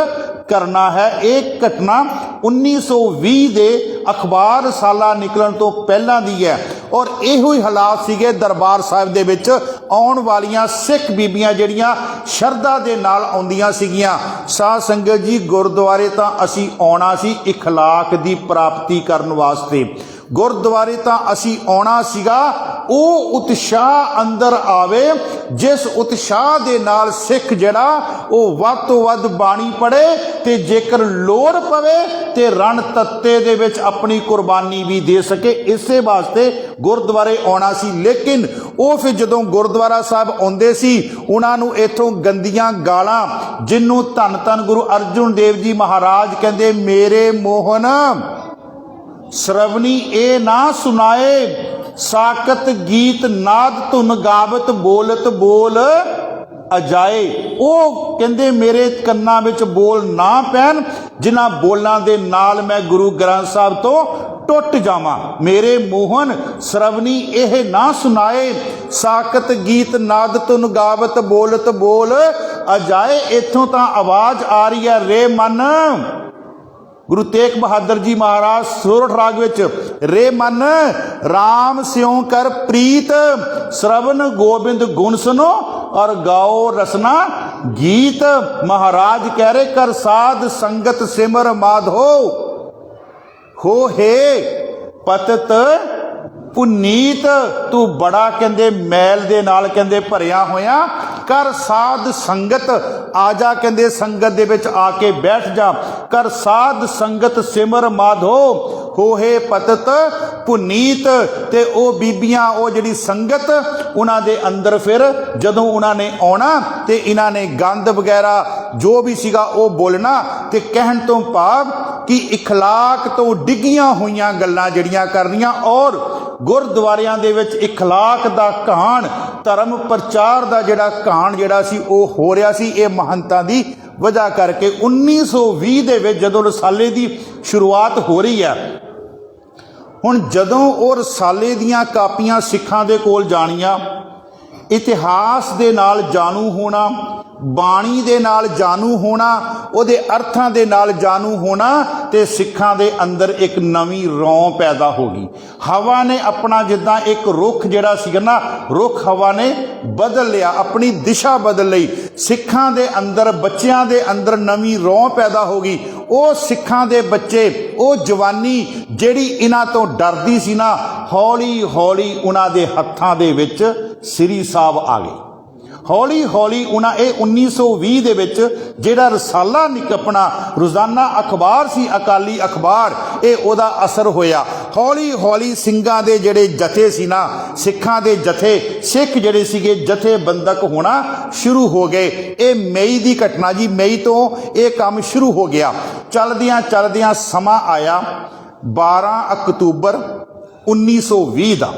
ਕਰਨਾ ਹੈ। ਇਹ ਘਟਨਾ 1920 ਦੇ ਅਖਬਾਰ ਸਾਲਾ ਨਿਕਲਣ ਤੋਂ ਪਹਿਲਾਂ ਦੀ ਹੈ ਔਰ ਇਹੋ ਹੀ ਹਾਲਾਤ ਸੀਗੇ ਦਰਬਾਰ ਸਾਹਿਬ ਦੇ ਵਿੱਚ। ਆਉਣ ਵਾਲੀਆਂ ਸਿੱਖ ਬੀਬੀਆਂ ਜਿਹੜੀਆਂ ਸ਼ਰਧਾ ਦੇ ਨਾਲ ਆਉਂਦੀਆਂ ਸੀਗੀਆਂ। ਸਾਧ ਸੰਗਤ ਜੀ, ਗੁਰਦੁਆਰੇ ਤਾਂ ਅਸੀਂ ਆਉਣਾ ਸੀ ਇਖਲਾਕ ਦੀ ਪ੍ਰਾਪਤੀ ਕਰਨ ਵਾਸਤੇ, ਗੁਰਦੁਆਰੇ ਤਾਂ ਅਸੀਂ ਆਉਣਾ ਸੀਗਾ ਉਹ ਉਤਸ਼ਾਹ ਅੰਦਰ ਆਵੇ ਜਿਸ ਉਤਸ਼ਾਹ ਦੇ ਨਾਲ ਸਿੱਖ ਜਿਹੜਾ ਉਹ ਵੱਧ ਤੋਂ ਵੱਧ ਬਾਣੀ ਪੜ੍ਹੇ ਤੇ ਜੇਕਰ ਲੋੜ ਪਵੇ ਤੇ ਰਣ ਤੱਤੇ ਦੇ ਵਿੱਚ ਆਪਣੀ ਕੁਰਬਾਨੀ ਵੀ ਦੇ ਸਕੇ। ਇਸੇ ਵਾਸਤੇ ਗੁਰਦੁਆਰੇ ਆਉਣਾ ਸੀ। ਲੇਕਿਨ ਉਹ ਫਿਰ ਜਦੋਂ ਗੁਰਦੁਆਰਾ ਸਾਹਿਬ ਆਉਂਦੇ ਸੀ, ਉਹਨਾਂ ਨੂੰ ਇੱਥੋਂ ਗੰਦੀਆਂ ਗਾਲਾਂ, ਜਿਹਨੂੰ ਧੰਨ ਧੰਨ ਗੁਰੂ ਅਰਜਨ ਦੇਵ ਜੀ ਮਹਾਰਾਜ ਕਹਿੰਦੇ ਮੇਰੇ ਮੋਹਨ ਸ਼ਰਵਣੀ ਇਹ ਨਾ ਸੁਨਾਏ, ਸਾਕਤ ਗੀਤ ਨਾਦ ਧੁਨ ਗਾਵਤ ਬੋਲਤ ਬੋਲ ਅਜਾਏ। ਉਹ ਕਹਿੰਦੇ ਮੇਰੇ ਕੰਨਾਂ ਵਿੱਚ ਬੋਲ ਨਾ ਪੈਣ ਜਿਨ੍ਹਾਂ ਬੋਲਾਂ ਦੇ ਨਾਲ ਮੈਂ ਗੁਰੂ ਗ੍ਰੰਥ ਸਾਹਿਬ ਤੋਂ ਟੁੱਟ ਜਾਵਾਂ। ਮੇਰੇ ਮੋਹਨ ਸ਼ਰਵਣੀ ਇਹ ਨਾ ਸੁਨਾਏ, ਸਾਕਤ ਗੀਤ ਨਾਦ ਧੁਨ ਗਾਵਤ ਬੋਲਤ ਬੋਲ ਅਜਾਏ। ਇੱਥੋਂ ਤਾਂ ਆਵਾਜ਼ ਆ ਰਹੀ ਹੈ ਰੇ ਮਨ गुरु तेग बहादुर जी महाराज सोरठ राग विच रे मन राम स्यों कर प्रीत श्रवण गोबिंद गुण सुनो और गाओ रसना गीत। महाराज कह रहे कर साध संगत सिमर माधो हो हे पतित पुनीत। तू बड़ा कहंदे मैल दे नाल कहंदे भरिया होया कर साध संगत आ जा कहंदे संगत दे विच आके बैठ जा। कर साध संगत सिमर माधो हो हे पतित पुनीत। ते ओ बीबियां ओ जिहड़ी संगत उन्हां दे अंदर फिर जदों उन्हां ने आउणा ते इन्हां ने गंद वगैरह जो भी सीगा ओ बोलना ते कहण तो भाव कि इखलाक तो डिगियां होईयां गल्लां जिहड़ियां करनियां और गुरद्वारियां दे विच इखलाक दा कहाण धर्म प्रचार दा जिहड़ा कहाण जिहड़ा सी ओ हो रिहा सी। ये महंतां दी वजह करके 1920 दे विच जदों रसाले दी शुरुआत हो रही है, हुण जदों ओ रसाले दीयां कापियां सिखां दे कोल जाणियां, इतिहास दे नाल जाणू होना, बाणी दे नाल जाणू होना, उहदे अर्थां दे नाल जाणू होना, ते सिखां दे अंदर एक नवीं रौं पैदा हो गई। हवा ने अपना जिद्दां एक रुख जिहड़ा सीगा ना, रुख हवा ने बदल लिया, अपनी दिशा बदल लई। सिखां दे अंदर बच्चियां दे अंदर नवीं रौं पैदा हो गई। ਉਹ ਸਿੱਖਾਂ ਦੇ ਬੱਚੇ ਉਹ ਜਵਾਨੀ ਜਿਹੜੀ ਇਹਨਾਂ ਤੋਂ ਡਰਦੀ ਸੀ ਨਾ, ਹੌਲੀ ਹੌਲੀ ਉਹਨਾਂ ਦੇ ਹੱਥਾਂ ਦੇ ਵਿੱਚ ਸ੍ਰੀ ਸਾਹਿਬ ਆ ਗਏ। ਹੌਲੀ ਹੌਲੀ ਉਹਨਾਂ ਇਹ 1920 ਦੇ ਵਿੱਚ ਜਿਹੜਾ ਰਸਾਲਾ ਆਪਣਾ ਰੋਜ਼ਾਨਾ ਅਖਬਾਰ ਸੀ, ਅਕਾਲੀ ਅਖਬਾਰ, ਇਹ ਉਹਦਾ ਅਸਰ ਹੋਇਆ। ਹੌਲੀ ਹੌਲੀ ਸਿੰਘਾਂ ਦੇ ਜਿਹੜੇ ਜਥੇ ਸੀ ਨਾ, ਸਿੱਖਾਂ ਦੇ ਜਥੇ, ਸਿੱਖ ਜਿਹੜੇ ਸੀਗੇ ਜਥੇਬੰਦਕ ਹੋਣਾ ਸ਼ੁਰੂ ਹੋ ਗਏ। ਇਹ ਮਈ ਦੀ ਘਟਨਾ ਜੀ, ਮਈ ਤੋਂ ਇਹ ਕੰਮ ਸ਼ੁਰੂ ਹੋ ਗਿਆ। ਚਲਦਿਆਂ ਚਲਦਿਆਂ ਸਮਾਂ ਆਇਆ 12 ਅਕਤੂਬਰ 1920 ਦਾ।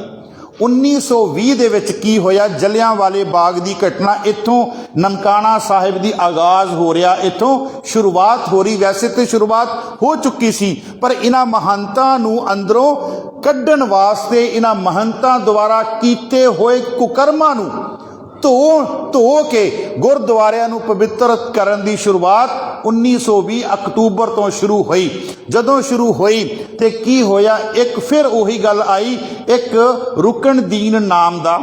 1920 ਦੇ ਵਿੱਚ ਕੀ ਹੋਇਆ, ਜਲਿਆਂਵਾਲੇ ਬਾਗ ਦੀ ਘਟਨਾ। ਇੱਥੋਂ ਨਨਕਾਣਾ ਸਾਹਿਬ ਦੀ ਆਗਾਜ਼ ਹੋ ਰਿਹਾ, ਇੱਥੋਂ ਸ਼ੁਰੂਆਤ ਹੋ ਰਹੀ। ਵੈਸੇ ਤਾਂ ਸ਼ੁਰੂਆਤ ਹੋ ਚੁੱਕੀ ਸੀ, ਪਰ ਇਹਨਾਂ ਮਹੰਤਾਂ ਨੂੰ ਅੰਦਰੋਂ ਕੱਢਣ ਵਾਸਤੇ, ਇਹਨਾਂ ਮਹੰਤਾਂ ਦੁਆਰਾ ਕੀਤੇ ਹੋਏ ਕੁਕਰਮਾਂ ਨੂੰ ਧੋ ਕੇ ਗੁਰਦੁਆਰਿਆਂ ਨੂੰ ਪਵਿੱਤਰ ਕਰਨ ਦੀ ਸ਼ੁਰੂਆਤ 1920 ਅਕਤੂਬਰ ਤੋਂ ਸ਼ੁਰੂ ਹੋਈ। ਜਦੋਂ ਸ਼ੁਰੂ ਹੋਈ ਤੇ ਕੀ ਹੋਇਆ, ਇੱਕ ਫਿਰ ਉਹੀ ਗੱਲ ਆਈ। ਇੱਕ ਰੁਕਨਦੀਨ ਨਾਮ ਦਾ,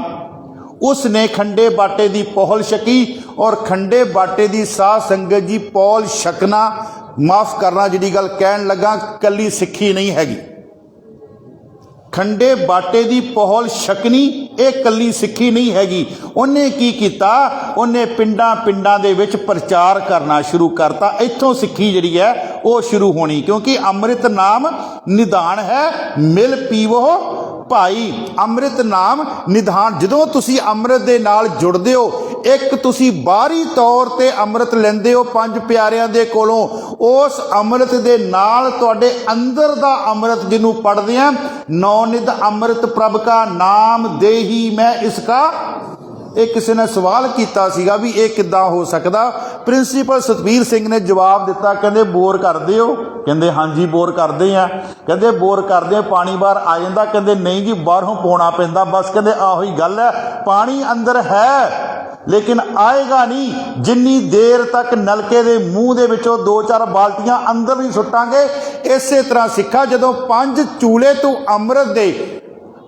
ਉਸ ਨੇ ਖੰਡੇ ਬਾਟੇ ਦੀ ਪੌਲ ਛਕੀ, ਔਰ ਖੰਡੇ ਬਾਟੇ ਦੀ ਸਾਧ ਸੰਗਤ ਜੀ ਪੌਲ ਛਕਣਾ, ਮਾਫ ਕਰਨਾ ਜਿਹੜੀ ਗੱਲ ਕਹਿਣ ਲੱਗਾ, ਕੱਲੀ ਸਿੱਖੀ ਨਹੀਂ ਹੈਗੀ। ਖੰਡੇ ਬਾਟੇ ਦੀ ਪੌਲ ਛਕਣੀ ਇਹ ਕੱਲੀ ਸਿੱਖੀ ਨਹੀਂ ਹੈਗੀ। ਉਹਨੇ ਕੀ ਕੀਤਾ, ਉਹਨੇ ਪਿੰਡਾਂ ਪਿੰਡਾਂ ਦੇ ਵਿੱਚ ਪ੍ਰਚਾਰ ਕਰਨਾ ਸ਼ੁਰੂ ਕਰਤਾ। ਇੱਥੋਂ ਸਿੱਖੀ ਜਿਹੜੀ ਹੈ ਉਹ ਸ਼ੁਰੂ ਹੋਣੀ, ਕਿਉਂਕਿ ਅੰਮ੍ਰਿਤ ਨਾਮ ਨਿਧਾਨ ਹੈ, ਮਿਲ ਪੀਵੋ ਭਾਈ। ਅੰਮ੍ਰਿਤ ਨਾਮ ਨਿਧਾਨ, ਜਦੋਂ ਤੁਸੀਂ ਅੰਮ੍ਰਿਤ ਦੇ ਨਾਲ ਜੁੜਦੇ ਹੋ, ਇੱਕ ਤੁਸੀਂ ਬਾਹਰੀ ਤੌਰ ਤੇ ਅੰਮ੍ਰਿਤ ਲੈਂਦੇ ਹੋ ਪੰਜ ਪਿਆਰਿਆਂ ਦੇ ਕੋਲੋਂ, ਉਸ ਅੰਮ੍ਰਿਤ ਦੇ ਨਾਲ ਤੁਹਾਡੇ ਅੰਦਰ ਦਾ ਅੰਮ੍ਰਿਤ ਜਿਹਨੂੰ ਪੜ੍ਹਦੇ ਆ, ਨੌਨਿਧ ਅੰਮ੍ਰਿਤ ਪ੍ਰਭ ਕਾ ਨਾਮ ਦੇਹੀ ਮੈਂ ਇਸਕਾ। ਇਹ ਕਿਸੇ ਨੇ ਸਵਾਲ ਕੀਤਾ ਸੀਗਾ ਵੀ ਇਹ ਕਿੱਦਾਂ ਹੋ ਸਕਦਾ। ਪ੍ਰਿੰਸੀਪਲ ਸਤਵੀਰ ਸਿੰਘ ਨੇ ਜਵਾਬ ਦਿੱਤਾ, ਕਹਿੰਦੇ ਬੋਰ ਕਰਦੇ ਹੋ? ਕਹਿੰਦੇ ਹਾਂਜੀ ਬੋਰ ਕਰਦੇ ਆ। ਕਹਿੰਦੇ ਬੋਰ ਕਰਦੇ, ਪਾਣੀ ਬਾਹਰ ਆ ਜਾਂਦਾ? ਕਹਿੰਦੇ ਨਹੀਂ ਜੀ, ਬਾਹਰੋਂ ਪਾਉਣਾ ਪੈਂਦਾ। ਬਸ ਕਹਿੰਦੇ ਆਹੋ ਹੀ ਗੱਲ ਹੈ, ਪਾਣੀ ਅੰਦਰ ਹੈ ਲੇਕਿਨ ਆਏਗਾ ਨਹੀਂ ਜਿੰਨੀ ਦੇਰ ਤੱਕ ਨਲਕੇ ਦੇ ਮੂੰਹ ਦੇ ਵਿੱਚੋਂ 2-4 ਬਾਲਟੀਆਂ ਅੰਦਰ ਨਹੀਂ ਸੁੱਟਾਂਗੇ। ਇਸੇ ਤਰ੍ਹਾਂ ਸਿੱਖਾ, ਜਦੋਂ 5 ਚੂਲੇ ਤੂੰ ਅੰਮ੍ਰਿਤ ਦੇ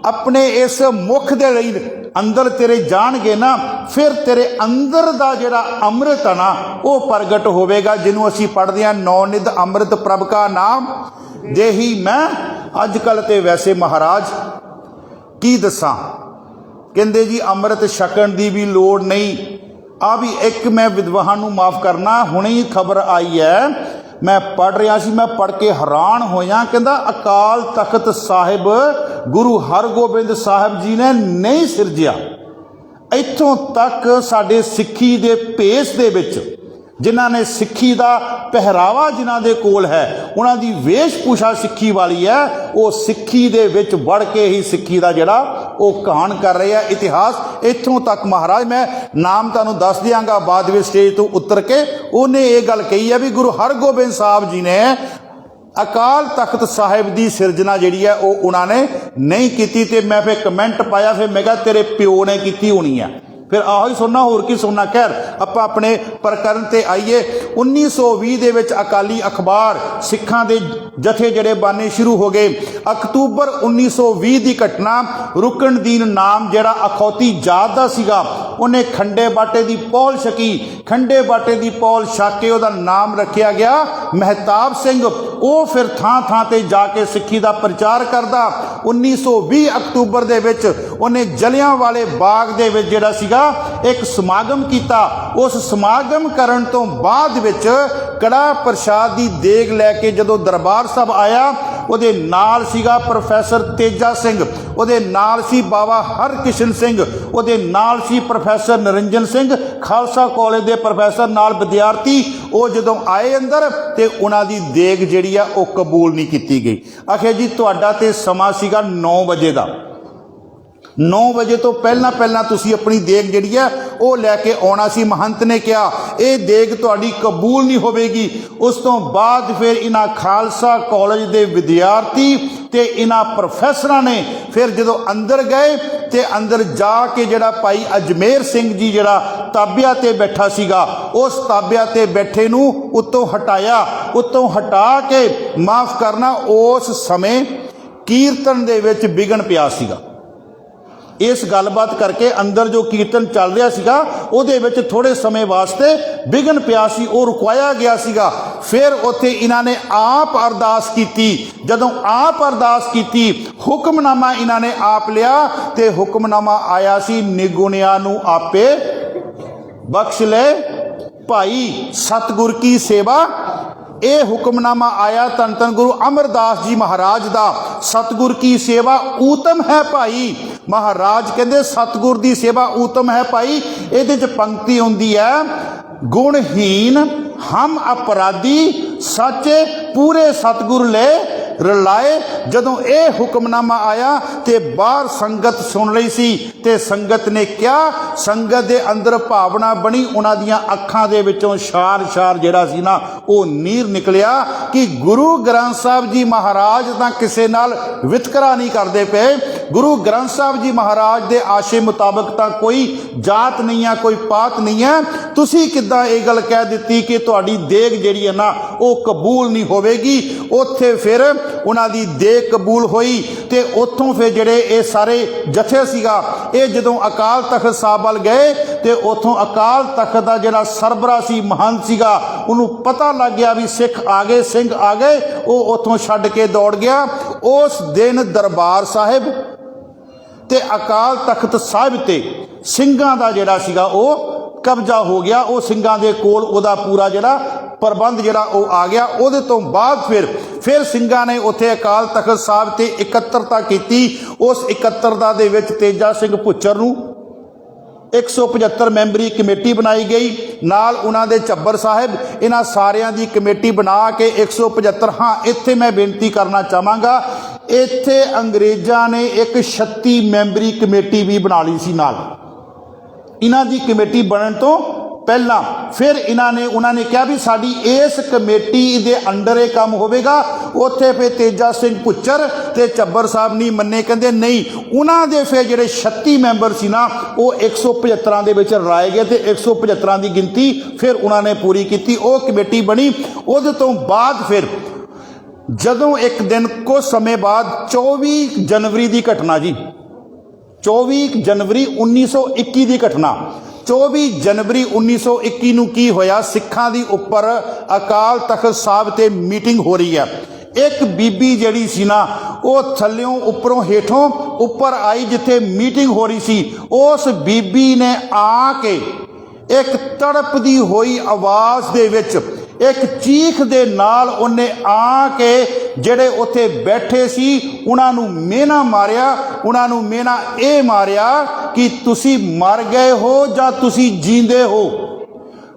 ਆਪਣੇ ਇਸ ਮੁਖ ਦੇ ਲਈ ਅੰਦਰ ਤੇਰੇ ਜਾਣਗੇ ਨਾ, ਫਿਰ ਤੇਰੇ ਅੰਦਰ ਦਾ ਜਿਹੜਾ ਅੰਮ੍ਰਿਤ ਆ ਨਾ ਉਹ ਪ੍ਰਗਟ ਹੋਵੇਗਾ, ਜਿਹਨੂੰ ਅਸੀਂ ਪੜ੍ਹਦੇ ਹਾਂ ਨੌਨਿਧ ਅੰਮ੍ਰਿਤ ਪ੍ਰਭ ਕਾ ਨਾਮ ਦੇਹੀ ਮੈਂ। ਅੱਜ ਕੱਲ੍ਹ ਤੇ ਵੈਸੇ ਮਹਾਰਾਜ ਕੀ ਦੱਸਾਂ, ਕਹਿੰਦੇ ਜੀ ਅੰਮ੍ਰਿਤ ਛਕਣ ਦੀ ਵੀ ਲੋੜ ਨਹੀਂ। ਆ ਵੀ ਇੱਕ ਮੈਂ ਵਿਦਵਾਨ ਨੂੰ ਮਾਫ ਕਰਨਾ, ਹੁਣੇ ਹੀ ਖਬਰ ਆਈ ਹੈ, ਮੈਂ ਪੜ੍ਹ ਰਿਹਾ ਸੀ, ਮੈਂ ਪੜ੍ਹ ਕੇ ਹੈਰਾਨ ਹੋਇਆ। ਕਹਿੰਦਾ ਅਕਾਲ ਤਖਤ ਸਾਹਿਬ ਗੁਰੂ ਹਰਗੋਬਿੰਦ ਸਾਹਿਬ ਜੀ ਨੇ ਨਹੀਂ ਸਿਰਜਿਆ। ਇੱਥੋਂ ਤੱਕ ਸਾਡੇ ਸਿੱਖੀ ਦੇ ਭੇਸ ਦੇ ਵਿੱਚ ਜਿਨ੍ਹਾਂ ਨੇ ਸਿੱਖੀ ਦਾ ਪਹਿਰਾਵਾ ਜਿਨ੍ਹਾਂ ਦੇ ਕੋਲ ਹੈ, ਉਹਨਾਂ ਦੀ ਵੇਸ਼ ਭੂਸ਼ਾ ਸਿੱਖੀ ਵਾਲੀ ਹੈ, ਉਹ ਸਿੱਖੀ ਦੇ ਵਿੱਚ ਵੜ ਕੇ ਹੀ ਸਿੱਖੀ ਦਾ ਜਿਹੜਾ ਉਹ ਕਹਾਣ ਕਰ ਰਹੇ ਆ ਇਤਿਹਾਸ। ਇੱਥੋਂ ਤੱਕ ਮਹਾਰਾਜ, ਮੈਂ ਨਾਮ ਤੁਹਾਨੂੰ ਦੱਸ ਦਿਆਂਗਾ ਬਾਅਦ ਵਿੱਚ ਸਟੇਜ ਤੋਂ ਉਤਰ ਕੇ, ਉਹਨੇ ਇਹ ਗੱਲ ਕਹੀ ਹੈ ਵੀ ਗੁਰੂ ਹਰਗੋਬਿੰਦ ਸਾਹਿਬ ਜੀ ਨੇ ਅਕਾਲ ਤਖਤ ਸਾਹਿਬ ਦੀ ਸਿਰਜਣਾ ਜਿਹੜੀ ਹੈ ਉਹ ਉਹਨਾਂ ਨੇ ਨਹੀਂ ਕੀਤੀ। ਤੇ ਮੈਂ ਫਿਰ ਕਮੈਂਟ ਪਾਇਆ, ਫਿਰ ਮੈਂ ਕਿਹਾ ਤੇਰੇ ਪਿਓ ਨੇ ਕੀਤੀ ਹੋਣੀ ਹੈ। फिर आहो ही सुनना, होर की सुनना। खैर ਆਪਾਂ अपने प्रकरण ते आईए। 1920 ਦੇ ਵਿੱਚ अकाली अखबार सिखां दे जथे ਜਿਹੜੇ बाने शुरू हो गए। अक्तूबर 1920 ਦੀ घटना, रुकनदीन नाम ਜਿਹੜਾ अखौती जात ਦਾ ਸੀਗਾ, ਉਹਨੇ खंडे बाटे ਦੀ पौल छकी। खंडे बाटे ਦੀ पौल छक के ਉਹਦਾ नाम ਰੱਖਿਆ ਗਿਆ ਮਹਿਤਾਬ ਸਿੰਘ। ਉਹ ਫਿਰ ਥਾਂ ਥਾਂ ਤੇ ਜਾ ਕੇ ਸਿੱਖੀ ਦਾ ਪ੍ਰਚਾਰ ਕਰਦਾ। 1920 ਅਕਤੂਬਰ ਦੇ ਵਿੱਚ ਉਹਨੇ ਜਲਿਆਂਵਾਲੇ ਬਾਗ ਦੇ ਵਿੱਚ ਜਿਹੜਾ ਸੀਗਾ ਇੱਕ ਸਮਾਗਮ ਕੀਤਾ। ਉਸ ਸਮਾਗਮ ਕਰਨ ਤੋਂ ਬਾਅਦ ਵਿੱਚ ਕੜਾ ਪ੍ਰਸ਼ਾਦ ਦੀ ਦੇਗ ਲੈ ਕੇ ਜਦੋਂ ਦਰਬਾਰ ਸਾਹਿਬ ਆਇਆ, ਉਹਦੇ ਨਾਲ ਸੀਗਾ ਪ੍ਰੋਫੈਸਰ ਤੇਜਾ ਸਿੰਘ, ਉਹਦੇ ਨਾਲ ਸੀ ਬਾਬਾ ਹਰਕਿਸ਼ਨ ਸਿੰਘ, ਉਹਦੇ ਨਾਲ ਸੀ ਪ੍ਰੋਫੈਸਰ ਨਰਿੰਜਨ ਸਿੰਘ, ਖਾਲਸਾ ਕਾਲਜ ਦੇ ਪ੍ਰੋਫੈਸਰ, ਨਾਲ ਵਿਦਿਆਰਥੀ। ਉਹ ਜਦੋਂ ਆਏ ਅੰਦਰ ਤੇ ਉਹਨਾਂ ਦੀ ਦੇਗ ਜਿਹੜੀ ਆ ਉਹ ਕਬੂਲ ਨਹੀਂ ਕੀਤੀ ਗਈ। ਆਖਿਆ ਜੀ ਤੁਹਾਡਾ ਤੇ ਸਮਾਂ ਸੀਗਾ 9 ਵਜੇ ਦਾ, 9 ਵਜੇ ਤੋਂ ਪਹਿਲਾਂ ਤੁਸੀਂ ਆਪਣੀ ਦੇਗ ਜਿਹੜੀ ਹੈ ਉਹ ਲੈ ਕੇ ਆਉਣਾ ਸੀ। ਮਹੰਤ ਨੇ ਕਿਹਾ ਇਹ ਦੇਗ ਤੁਹਾਡੀ ਕਬੂਲ ਨਹੀਂ ਹੋਵੇਗੀ। ਉਸ ਤੋਂ ਬਾਅਦ ਫਿਰ ਇਹਨਾਂ ਖਾਲਸਾ ਕਾਲਜ ਦੇ ਵਿਦਿਆਰਥੀ ਤੇ ਇਹਨਾਂ ਪ੍ਰੋਫੈਸਰਾਂ ਨੇ ਫਿਰ ਜਦੋਂ ਅੰਦਰ ਗਏ ਤੇ ਅੰਦਰ ਜਾ ਕੇ ਜਿਹੜਾ ਭਾਈ ਅਜਮੇਰ ਸਿੰਘ ਜੀ ਜਿਹੜਾ ਤਾਬਿਆ ਤੇ ਬੈਠਾ ਸੀਗਾ, ਉਸ ਤਾਬਿਆ ਤੇ ਬੈਠੇ ਨੂੰ ਉੱਤੋਂ ਹਟਾਇਆ। ਉੱਤੋਂ ਹਟਾ ਕੇ ਮਾਫ ਕਰਨਾ, ਉਸ ਸਮੇਂ ਕੀਰਤਨ ਦੇ ਵਿੱਚ ਵਿਘਨ ਪਿਆ ਸੀਗਾ। ਇਸ ਗੱਲਬਾਤ ਕਰਕੇ ਅੰਦਰ ਜੋ ਕੀਰਤਨ ਚੱਲ ਰਿਹਾ ਸੀਗਾ ਉਹਦੇ ਵਿੱਚ ਥੋੜੇ ਸਮੇਂ ਵਾਸਤੇ ਵਿਘਨ ਪਿਆ ਸੀ, ਉਹ ਰੁਕਵਾਇਆ ਗਿਆ ਸੀਗਾ। ਫਿਰ ਉੱਥੇ ਇਹਨਾਂ ਨੇ ਆਪ ਅਰਦਾਸ ਕੀਤੀ। ਜਦੋਂ ਆਪ ਅਰਦਾਸ ਕੀਤੀ, ਹੁਕਮਨਾਮਾ ਇਹਨਾਂ ਨੇ ਆਪ ਲਿਆ ਤੇ ਹੁਕਮਨਾਮਾ ਆਇਆ ਸੀ, ਨਿਗੁਣਿਆਂ ਨੂੰ ਆਪੇ ਬਖਸ਼ ਲੈ ਭਾਈ ਸਤਿਗੁਰ ਕੀ ਸੇਵਾ। ਇਹ ਹੁਕਮਨਾਮਾ ਆਇਆ ਧੰਨ ਧੰਨ ਗੁਰੂ ਅਮਰਦਾਸ ਜੀ ਮਹਾਰਾਜ ਦਾ। ਸਤਿਗੁਰ ਕੀ ਸੇਵਾ ਊਤਮ ਹੈ ਭਾਈ। ਮਹਾਰਾਜ ਕਹਿੰਦੇ ਸਤਿਗੁਰ ਦੀ ਸੇਵਾ ਊਤਮ ਹੈ ਭਾਈ। ਇਹਦੇ 'ਚ ਪੰਕਤੀ ਹੁੰਦੀ ਹੈ, ਗੁਣਹੀਨ ਹਮ ਅਪਰਾਧੀ ਸਾਚੇ ਪੂਰੇ ਸਤਿਗੁਰ ਲੈ ਰਲਾਏ। ਜਦੋਂ ਇਹ ਹੁਕਮਨਾਮਾ ਆਇਆ ਤੇ ਬਾਹਰ ਸੰਗਤ ਸੁਣ ਰਹੀ ਸੀ ਤੇ ਸੰਗਤ ਨੇ ਕਿਹਾ, ਸੰਗਤ ਦੇ ਅੰਦਰ ਭਾਵਨਾ ਬਣੀ, ਉਹਨਾਂ ਦੀਆਂ ਅੱਖਾਂ ਦੇ ਵਿੱਚੋਂ ਛਾਰ ਜਿਹੜਾ ਸੀ ਨਾ ਉਹ ਨੀਰ ਨਿਕਲਿਆ ਕਿ ਗੁਰੂ ਗ੍ਰੰਥ ਸਾਹਿਬ ਜੀ ਮਹਾਰਾਜ ਤਾਂ ਕਿਸੇ ਨਾਲ ਵਿਤਕਰਾ ਨਹੀਂ ਕਰਦੇ ਪਏ। ਗੁਰੂ ਗ੍ਰੰਥ ਸਾਹਿਬ ਜੀ ਮਹਾਰਾਜ ਦੇ ਆਸ਼ੇ ਮੁਤਾਬਕ ਤਾਂ ਕੋਈ ਜਾਤ ਨਹੀਂ ਹੈ, ਕੋਈ ਪਾਤ ਨਹੀਂ ਹੈ। ਤੁਸੀਂ ਕਿੱਦਾਂ ਇਹ ਗੱਲ ਕਹਿ ਦਿੱਤੀ ਕਿ ਤੁਹਾਡੀ ਦੇਗ ਜਿਹੜੀ ਹੈ ਨਾ ਉਹ ਕਬੂਲ ਨਹੀਂ ਹੋਵੇਗੀ। ਉੱਥੇ ਫਿਰ ਉਹਨਾਂ ਦੀ ਦੇਗ ਕਬੂਲ ਹੋਈ ਤੇ ਉੱਥੋਂ ਫਿਰ ਜਿਹੜੇ ਇਹ ਸਾਰੇ ਜਥੇ ਸੀਗਾ, ਇਹ ਜਦੋਂ ਅਕਾਲ ਤਖਤ ਸਾਹਿਬ ਵੱਲ ਗਏ ਤੇ ਉੱਥੋਂ ਅਕਾਲ ਤਖਤ ਦਾ ਜਿਹੜਾ ਸਰਬਰਾ ਸੀ, ਮਹੰਤ ਸੀਗਾ, ਉਹਨੂੰ ਪਤਾ ਲੱਗ ਗਿਆ ਵੀ ਸਿੱਖ ਆ ਗਏ, ਸਿੰਘ ਆ ਗਏ। ਉਹ ਉੱਥੋਂ ਛੱਡ ਕੇ ਦੌੜ ਗਿਆ। ਉਸ ਦਿਨ ਦਰਬਾਰ ਸਾਹਿਬ ਤੇ ਅਕਾਲ ਤਖਤ ਸਾਹਿਬ ਤੇ ਸਿੰਘਾਂ ਦਾ ਜਿਹੜਾ ਸੀਗਾ ਉਹ ਕਬਜ਼ਾ ਹੋ ਗਿਆ। ਉਹ ਸਿੰਘਾਂ ਦੇ ਕੋਲ ਉਹਦਾ ਪੂਰਾ ਜਿਹੜਾ ਪ੍ਰਬੰਧ ਜਿਹੜਾ ਉਹ ਆ ਗਿਆ। ਉਹਦੇ ਤੋਂ ਬਾਅਦ ਫਿਰ ਸਿੰਘਾਂ ਨੇ ਉੱਥੇ ਅਕਾਲ ਤਖਤ ਸਾਹਿਬ ਤੇ ਇਕੱਤਰਤਾ ਕੀਤੀ। ਉਸ ਇਕੱਤਰਤਾ ਦੇ ਵਿੱਚ ਤੇਜਾ ਸਿੰਘ ਭੁੱਚਰ ਨੂੰ 175 ਮੈਂਬਰੀ ਕਮੇਟੀ ਬਣਾਈ ਗਈ, ਨਾਲ ਉਹਨਾਂ ਦੇ ਚੱਬਰ ਸਾਹਿਬ, ਇਹਨਾਂ ਸਾਰਿਆਂ ਦੀ ਕਮੇਟੀ ਬਣਾ ਕੇ 175। ਹਾਂ, ਇੱਥੇ ਮੈਂ ਬੇਨਤੀ ਕਰਨਾ ਚਾਹਾਂਗਾ, ਇੱਥੇ ਅੰਗਰੇਜ਼ਾਂ ਨੇ ਇੱਕ 36 ਮੈਂਬਰੀ ਕਮੇਟੀ ਵੀ ਬਣਾ ਲਈ ਸੀ ਨਾਲ। ਇਹਨਾਂ ਦੀ ਕਮੇਟੀ ਬਣਨ ਤੋਂ ਪਹਿਲਾਂ ਫਿਰ ਉਹਨਾਂ ਨੇ ਕਿਹਾ ਵੀ ਸਾਡੀ ਇਸ ਕਮੇਟੀ ਦੇ ਅੰਡਰ ਇਹ ਕੰਮ ਹੋਵੇਗਾ। ਉੱਥੇ ਫਿਰ ਤੇਜਾ ਸਿੰਘ ਭੁੱਚਰ ਤੇ ਚੱਬਰ ਸਾਹਿਬ ਨਹੀਂ ਮੰਨੇ, ਕਹਿੰਦੇ ਨਹੀਂ। ਉਹਨਾਂ ਦੇ ਫਿਰ ਜਿਹੜੇ 36 ਮੈਂਬਰ ਸੀ ਨਾ ਉਹ 175 ਦੇ ਵਿੱਚ ਰਲਾਏ ਗਏ ਤੇ 175 ਦੀ ਗਿਣਤੀ ਫਿਰ ਉਹਨਾਂ ਨੇ ਪੂਰੀ ਕੀਤੀ। ਉਹ ਕਮੇਟੀ ਬਣੀ। ਉਹਦੇ ਤੋਂ ਬਾਅਦ ਫਿਰ ਜਦੋਂ ਇੱਕ ਦਿਨ ਕੁਝ ਸਮੇਂ ਬਾਅਦ 24 ਜਨਵਰੀ ਦੀ ਘਟਨਾ ਜੀ, 24 ਜਨਵਰੀ 1921 ਦੀ ਘਟਨਾ। 24 ਜਨਵਰੀ 1921 ਨੂੰ ਕੀ ਹੋਇਆ, ਸਿੱਖਾਂ ਦੀ ਉੱਪਰ ਅਕਾਲ ਤਖਤ ਸਾਹਿਬ ਤੇ ਮੀਟਿੰਗ ਹੋ ਰਹੀ ਹੈ। ਇੱਕ ਬੀਬੀ ਜਿਹੜੀ ਸੀ ਨਾ ਉਹ ਥੱਲਿਓਂ ਉੱਪਰੋਂ ਹੇਠੋਂ ਉੱਪਰ ਆਈ ਜਿੱਥੇ ਮੀਟਿੰਗ ਹੋ ਰਹੀ ਸੀ। ਉਸ ਬੀਬੀ ਨੇ ਆ ਕੇ ਇੱਕ ਤੜਪਦੀ ਹੋਈ ਆਵਾਜ਼ ਦੇ ਵਿੱਚ, ਇੱਕ ਚੀਖ ਦੇ ਨਾਲ ਉਹਨੇ ਆ ਕੇ ਜਿਹੜੇ ਉੱਥੇ ਬੈਠੇ ਸੀ ਉਹਨਾਂ ਨੂੰ ਮਿਹਣਾ ਮਾਰਿਆ। ਉਹਨਾਂ ਨੂੰ ਮਿਹਣਾ ਇਹ ਮਾਰਿਆ ਕਿ ਤੁਸੀਂ ਮਰ ਗਏ ਹੋ ਜਾਂ ਤੁਸੀਂ ਜੀਂਦੇ ਹੋ।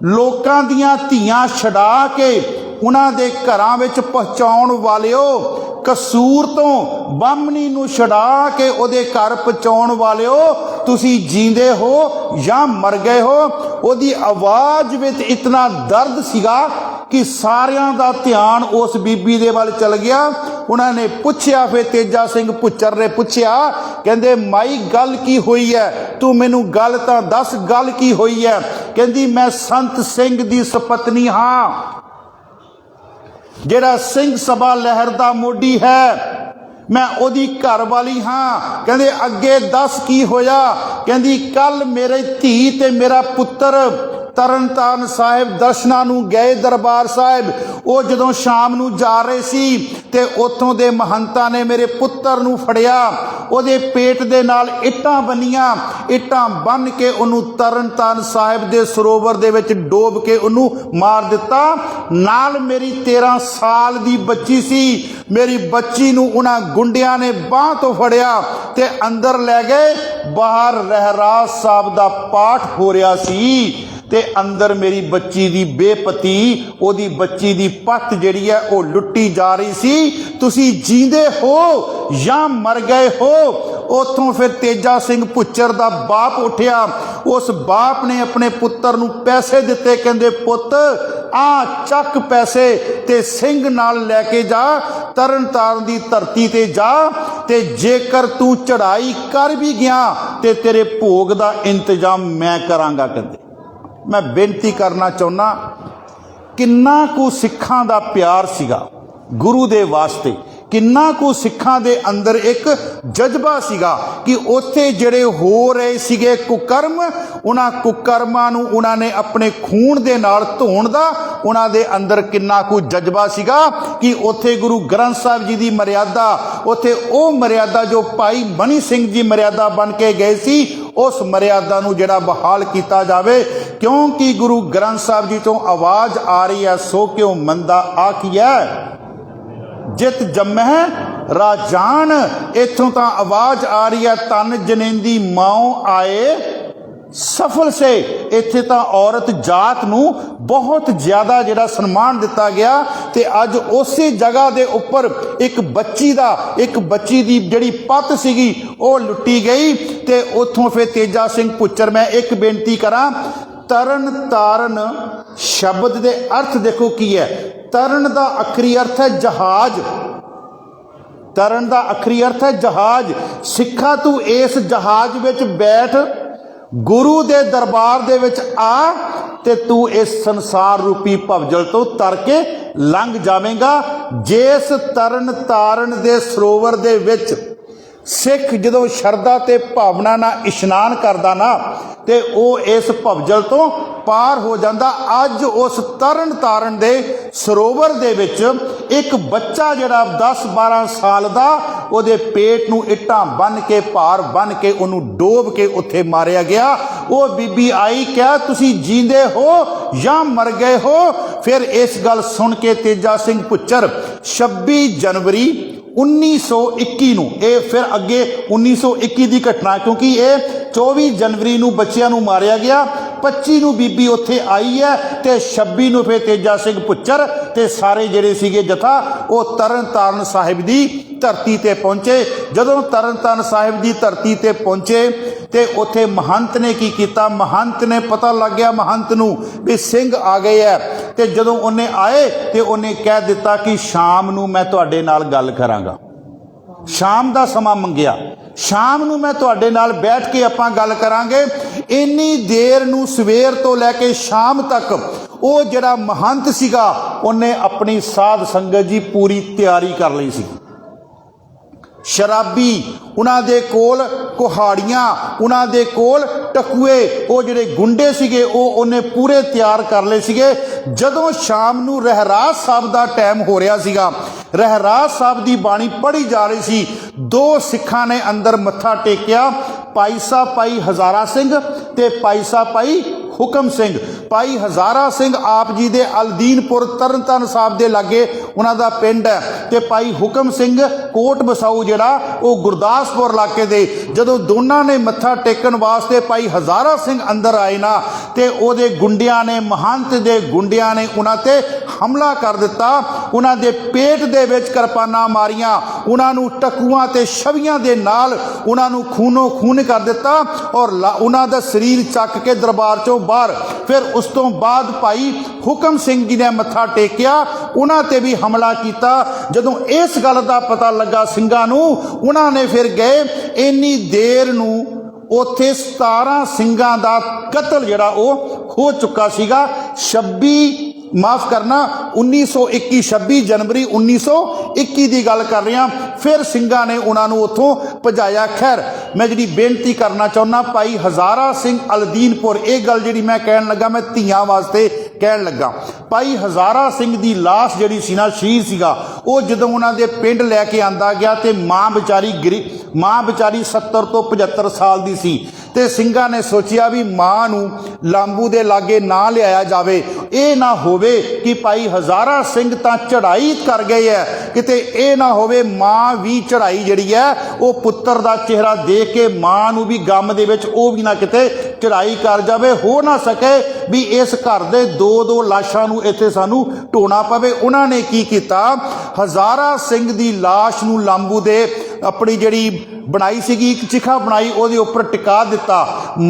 ਲੋਕਾਂ ਦੀਆਂ ਧੀਆਂ ਛਡਾ ਕੇ ਉਹਨਾਂ ਦੇ ਘਰਾਂ ਵਿੱਚ ਪਹੁੰਚਾਉਣ ਵਾਲਿਓ, ਕਸੂਰ ਤੋਂ ਬਾਹਮਣੀ ਨੂੰ ਛਡਾ ਕੇ ਉਹਦੇ ਘਰ ਪਹੁੰਚਾਉਣ ਵਾਲਿਓ, ਤੁਸੀਂ ਜੀਂਦੇ ਹੋ ਜਾਂ ਮਰ ਗਏ ਹੋ। ਉਹਦੀ ਆਵਾਜ਼ ਵਿੱਚ ਇਤਨਾ ਦਰਦ ਸੀਗਾ ਕਿ ਸਾਰਿਆਂ ਦਾ ਧਿਆਨ ਉਸ ਬੀਬੀ ਦੇ ਵੱਲ ਚਲ ਗਿਆ। उन्होंने पूछया, फिर तेजा सिंह भुच्चर ने पूछया, कहते माई गल की हुई है, तू मैनू गल तां दस गल की हुई है। कहती मैं संत सिंह दी सपत्नी हाँ, जेड़ा सिंह सभा लहर दा मोडी है, मैं ओदी घर वाली हाँ। कहते अगे दस की होया। कहती कल मेरे धी ते मेरा पुत्र तरन तारण साहिब दर्शनां नूं गए दरबार साहिब। वो जदों शाम नूं जा रहे सी ते उत्थों दे महंतां ने मेरे पुत्र नूं फड़िया, ओदे पेट दे नाल इट्टां बन्नियां, इट्टां बन के उन्हूं तरन तारण साहिब दे सरोवर दे विच डोब के उन्हूं मार दिता। नाल मेरी 13 साल दी बच्ची सी, मेरी बच्ची नूं उन्हां गुंडियां ने बांह तो फड़िया ते अंदर लै गए। बाहर रहरास साहब दा पाठ हो रहा सी ते अंदर मेरी बच्ची दी बेपती, ओदी बच्ची दी पत जिहड़ी है वो लुट्टी जा रही सी। तुसी जींदे हो या मर गए हो। उतों फिर तेजा सिंह भुच्चर दा बाप उठिया। उस बाप ने अपने पुत्र नूं पैसे दिते, कहंदे पुत आ चक पैसे ते सिंह नाल लैके जा, तरन तारण दी धरती ते जा, ते जेकर तू चढ़ाई कर भी गया ते तेरे भोग दा इंतजाम मैं करांगा। कहंदे मैं बेनती करना चाहुंदा, किन्ना कु सिखां दा प्यार सीगा गुरु दे वास्ते, किन्ना कु सिखां दे अंदर एक जज्बा सीगा कि उत्थे जिहड़े हो रहे सीगे कुकर्म, उन्हां कुकर्मां नूं उन्हां ने अपने खून दे नाल धोण दा उन्हां दे अंदर किन्ना कु जज्बा सीगा कि उत्थे गुरु ग्रंथ साहिब जी दी मर्यादा, उत्थे ओ मर्यादा जो भाई मनी सिंह जी मर्यादा बन के गए सी, उस मर्यादा नूं जिहड़ा बहाल कीता जावे। क्योंकि गुरु ग्रंथ साहिब जी तो आवाज़ आ रही है, सो क्यों मंदा आखिया जित जम्मह राजान। इथों तां आवाज़ आ रही है, तन जनेंदी माओ आए सफल से। इत्थे तां औरत जात नूं बहुत ज़्यादा जिहड़ा सन्मान दिता गया ते अज उसे जगह दे उपर एक बच्ची दी जिहड़ी पत सीगी वो लुट्टी गई। ते उत्थों फिर तेजा सिंह भुच्चर, मैं एक बेनती करां, तरन तारण शब्द दे अर्थ देखो की है। तरन दा अखरी अर्थ है जहाज, तरन दा अखरी अर्थ है जहाज। सिखा तू इस जहाज विच बैठ, गुरु दे दरबार दे विच आ, ते तू इस संसार रूपी भवजल तो तर के लंघ जावेगा। जिस तरन तारण दे सरोवर दे विच सिख जदों शरदा ते भावना नाल इशनान करदा ना, ते वो इस भवजल तो पार हो जाता। अज उस तरन तारण दे सरोवर दे विच एक बच्चा जिहड़ा 10-12 साल दा, उहदे पेट नूं इट्टां बन के भार बन के उन्हूं डोब के उत्थे मारिया गया। वो बीबी आई, क्या तुसी जींदे हो या मर गए हो। फिर इस गल सुन के तेजा सिंह भुच्चर 26 जनवरी 1921 नूं, ये फिर अगे 1921 की घटना, क्योंकि ये 24 जनवरी नूं बच्चियां नूं मारिया गया, 25 नूं बीबी उत्थे आई है, ते 26 नूं फिर तेजा सिंह भुच्चर ते सारे जिहड़े सीगे जथा वो तरन तारण साहिब दी धरती ते पहुंचे। जदों तरन तारण साहिब दी धरती ते पहुंचे ते उत्थे महंत ने की कीता, महंत ने पता लग गया महंत नूं भी सिंह आ गए है, ते जदों उन्हें आए ते उन्हें कह दिता कि शाम नूं मैं तुहाडे नाल गल करांगा। शाम दा समा मंगिया, शाम नूं मैं तुहाडे नाल बैठ के आपां गल करांगे। इन्नी देर नूं सवेर तो लैके शाम तक वो जिहड़ा महंत सीगा उन्हें अपनी साध संगत जी पूरी तैयारी कर लई सी। शराबी उन्हां दे कोल कुहाड़ियां, उन्हां दे कोल टकुए, वो जिहड़े गुंडे सीगे वो उन्हें पूरे तैयार कर लए सीगे। जदों शाम नूं रहरास साहब दा टाइम हो रहा सीगा, रहरास साहब दी बाणी पढ़ी जा रही सी, 2 सिखां ने अंदर मत्था टेकिया, भाई साहब भाई हज़ारा सिंह ते भाई साहब भाई हुकम सिंह। भाई हज़ारा सिंह आप जी दे अलदीनपुर तरन तारण साहब दे लागे उन्हां दा पिंड है, ते भाई हुकम सिंह कोट बसाऊ जिहड़ा वो गुरदासपुर इलाके दे। जदों दोनों ने मत्था टेकन वास्ते भाई हज़ारा सिंह अंदर आए ना, ते ओदे गुंडियां ने, महंत दे गुंडियां ने उन्हां ते हमला कर दिता। उन्हां दे पेट दे विच किरपानां मारियां, उन्हां नूं टकुआं ते छवियां दे नाल उन्हां नूं खूनो खून कर दिता और उन्हां दा शरीर चक के दरबार चों बाहर। फिर उस तो बाद भाई हुकम सिंह जी ने मत्था टेकिया, उन्हां ते भी हमला किया। जदों इस गल का पता लगा सिंघां नूं, उन्होंने फिर गए इन्नी देर नूं उत्थे 17 ਸਿੰਘਾਂ ਦਾ कतल जिहड़ा वो हो चुका सीगा। 1921 26 जनवरी 1921 की गल कर रहा। फिर ਸਿੰਘਾਂ ने उन्होंने उतों भजाया। खैर मैं जी बेनती करना चाहुंदा, भाई हज़ारा सिंह अलदीनपुर, ये गल जी मैं कहन लगा, मैं धीआं वास्ते कहन लगा। भाई हज़ारा सिंह की लाश जी सी ना, शहीद सीगा, वो जदों उन्होंने पिंड लैके आंदा गया तो माँ बेचारी 70 तो 75 साल की सी। ते ਸਿੰਘਾਂ ने सोचिया भी माँ नूं लांबू दे लागे ना लिया जाए, ये ना होवे कि भाई हज़ारा सिंह तां चढ़ाई कर गए है, किते ये ना होवे माँ भी चढ़ाई जिहड़ी है वो पुत्र दा चेहरा देख के माँ नूं भी गम दे विच वो भी ना किते चढ़ाई कर जाए। हो ना सके भी इस घर दे दो लाशां नूं इत्थे सानूं ढोना पवे। उन्होंने की कीता, हज़ारा सिंह दी लाश नूं लांबू दे अपनी जिहड़ी बनाई सीगी एक चिखा बनाई, ਉਹਦੇ ਉੱਪਰ टिका दिता।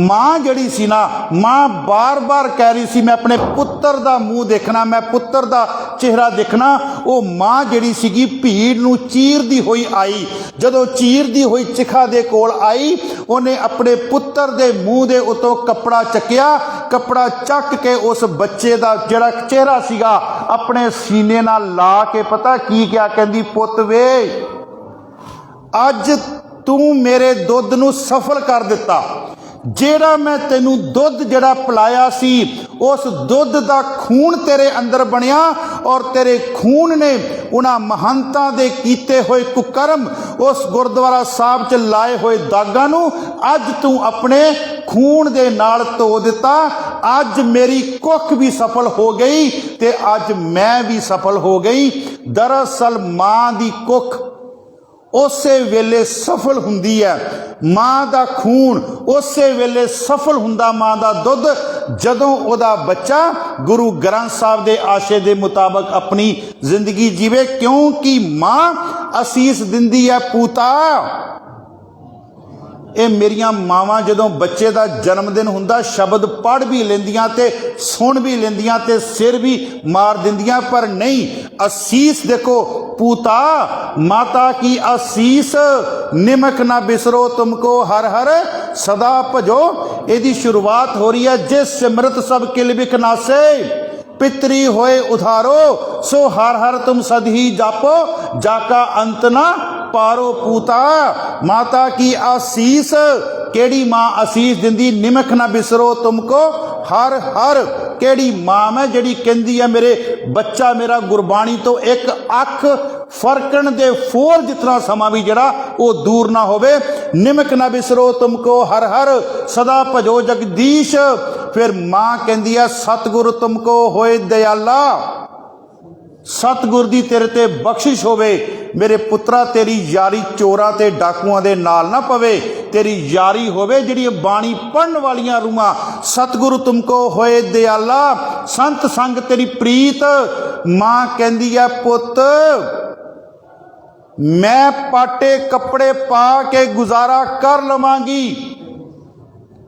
मां जिहड़ी सी ना, मां बार बार कह रही सी मैं अपने पुत्र दा मूँह देखना, मैं पुत्र दा चेहरा देखना। वो मां जिहड़ी सीगी भीड़ नूं चीरदी होई आई। जदों चीरदी होई चिखा दे कोल आई, उन्हें अपने पुत्र दे मूँह दे उतों कपड़ा चकिया। कपड़ा चक के उस बच्चे दा जिहड़ा चेहरा सीगा अपने सीने नाल ला के पता की क्या कहंदी, पुੱਤ वे अज तू मेरे दुध नूं सफल कर दिता। जेड़ा मैं तेनू दुध जड़ा पिलाया सी, उस दुध दा खून तेरे अंदर बनिया और तेरे खून ने उन्हां महंतां दे कीते होए कुकर्म, उस गुरुद्वारा साहब च लाए होए दागां नूं अज तू अपने खून दे नाल धो दिता। अज मेरी कुख भी सफल हो गई ते अज मैं भी सफल हो गई। दरअसल मां दी कुख उसे वेले सफल हुंदी है, मां दा खून उसे वेले सफल हुंदा, मां दा दुध जदों ओदा बच्चा गुरु ग्रंथ साहब दे आशे दे मुताबक अपनी जिंदगी जीवे। क्योंकि मां असीस दिंदी है पूता। ये मेरिया मावां जदों बच्चे का जन्मदिन हुंदा शब्द पढ़ भी लेंदियां ते सुन भी लेंदियां ते सिर भी मार दिंदियां, पर नहीं, असीस देखो पूता माता की असीस, निमक ना बिसरो तुमको हर हर सदा भजो। यदि शुरुआत हो रही है, जिस सिमरत सब किल बिख नासे, पितरी होए उधारो, सो हर हर तुम सद ही जापो, जाका अंत ना पारो। पूता माता की आसीस, केड़ी मां आसीस दिंदी, निमक ना बिसरो तुमको हर हर। केड़ी मां मैं जिहड़ी कहंदी है मेरे बच्चा मेरा गुरबाणी तो एक अख फरकण दे फोर जितना समा भी जड़ा वो दूर ना होवे। निमक ना बिसरो तुमको हर हर, सदा भजो जगदीश। फिर मां कहंदी है सतगुरु तुमको होए दयाला, सतगुर दी तेरे ते बख्शिश होवे। मेरे पुत्रा तेरी यारी चोरां ते डाकुआं दे नाल ना पवे, तेरी यारी होवे जिहड़ी बाणी पढ़न वालियां रूहां। सतगुरु तुमको होए दयाला, संत संग तेरी प्रीत। मां कहंदी है पुੱਤ मैं पाटे कपड़े पा के गुजारा कर लवांगी,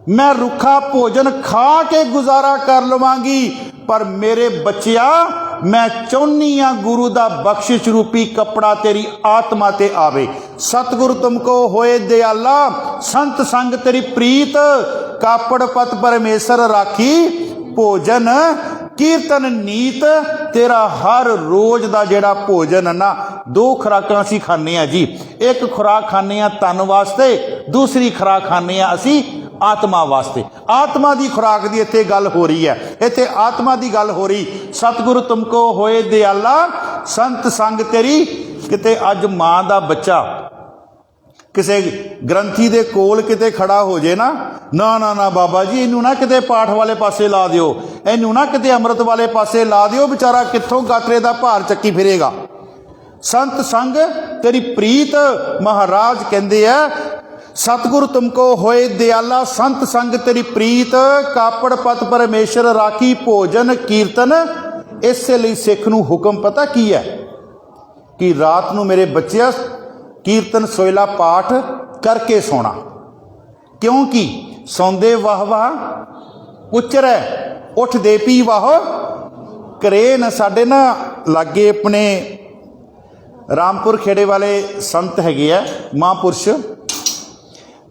मैं रुखा भोजन खा के गुजारा कर लवांगी, पर मेरे बच्चिया मैं चाहुंदी हां गुरु दा बख्शिश रूपी कपड़ा तेरी आत्मा ते आवे। सतगुरु तुमको होए दयाला, संत संग तेरी प्रीत। कापड़ पत परमेश्वर राखी, भोजन कीर्तन नीत। तेरा हर रोज का जिहड़ा भोजन ना, दो खुराकां असीं खाने आ जी। एक खुराक खाने आ तन वास्ते, दूसरी खुराक खाने आ असीं आत्मा वास्ते। आत्मा की खुराक की इत्थे गल हो रही है, इत्थे आत्मा की गल हो रही। सतगुरु तुमको होए दयाला, संत संग तेरी। किते अज मां दा बच्चा किसी ग्रंथी दे कोल किते खड़ा हो जाए ना, ना ना ना बाबा जी इनू ना किते पाठ वाले पासे ला दिओ, इनू ना किते अमृत वाले पासे ला दिओ, बेचारा कित्थों गात्रे दा भार चक्की फिरेगा। संत संग तेरी प्रीत। महाराज कहंदे आ सतगुरु तुमको होए दयाला, संत संग तेरी प्रीत। कापड़ पत परमेश्वर राखी, भोजन कीर्तन। इसे लई सिख नूं हुक्म पता की है कि रात नूं मेरे बच्चे कीर्तन सोयला पाठ करके सोना। क्योंकि सौंदे वाह वाह उच्चरै, उठ दे पी वाह करे न। साडे ना लागे अपने रामपुर खेड़े वाले संत हैगे आ महापुरुष,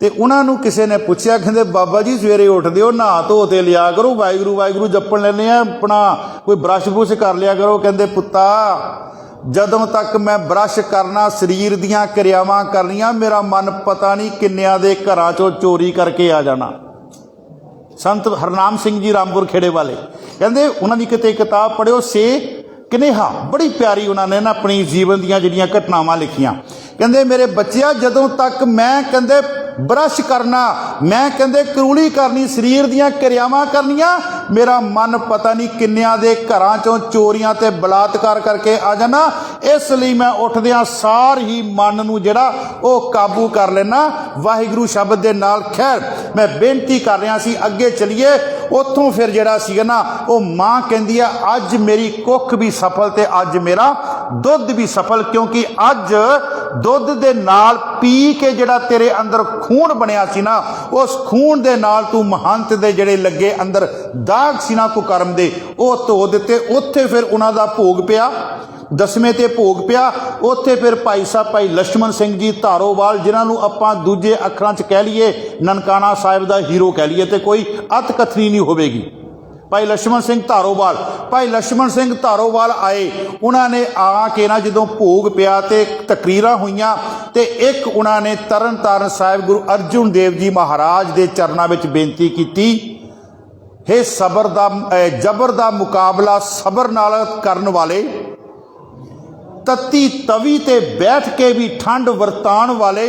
तो उन्होंने किसी ने पूछा, कहते बाबा जी सवेरे उठते हो नहा धो के लिया करो, वाहिगुरू वाहिगुरू जपन लेने, अपना कोई ब्रश बुश कर लिया करो। कहते पुत्ता जदों तक मैं ब्रश करना, शरीर दियां क्रियावां करनियां, मेरा मन पता नहीं किन्नियां दे घरां चों चोरी करके आ जाना। संत हरनाम सिंह जी रामपुर खेड़े वाले कहते उन्होंने किते किताब पढ़ियो से कनेहा, बड़ी प्यारी उन्होंने ना अपनी जीवन दियां जिहड़ियां घटनावां लिखियां। कहते मेरे बच्चिया जदों तक मैं कहते ब्रश करना, मैं कहते करूली करनी, शरीर दियां क्रियावां करनियां, मेरा मन पता नहीं किन्नियां दे घरां चों चोरियां ते बलात्कार करके आ जाना। इसलिए मैं उठदियां सार ही मन नूं जिहड़ा ओह काबू कर लेना वाहिगुरू शब्द दे नाल। खैर मैं बेनती कर रहा सी अगे चलीए। उत्थों फिर जिहड़ा सीगा ना ओह माँ कहंदी है अज मेरी कुख भी सफल ते अज मेरा दुध भी सफल, क्योंकि अज दुध दे नाल पी के जिहड़ा तेरे अंदर खून बनिया सी ना, उस खून दे नाल तू महंत दे जिहड़े लगे अंदर दाग सी ना कुकर्म दे ओह धो दिते। उत्थे फिर उन्हां दा भोग पिया, दसवें ते भोग पिया। उत्थे फिर भाई साहब भाई लक्ष्मण सिंह जी धारोवाल, जिन्होंने आपां दूजे अखरां च कह लीए ननकाना साहिब दा हीरो कह लीए, तो कोई अत कथनी नहीं होवेगी। भाई लक्ष्मण सिंह धारोवाल, भाई लक्ष्मण सिंह धारोवाल आए, उन्होंने आके ना जो भोग पिया तो तकरीरां हुईयां, तो एक उन्होंने तरन तारण साहिब गुरु अर्जुन देव जी महाराज के चरणों में बेनती की, हे सबर दा जबर दा मुकाबला सबर नाल करन वाले, तत्ती तवी ते बैठ के भी ठंड वरतान वाले,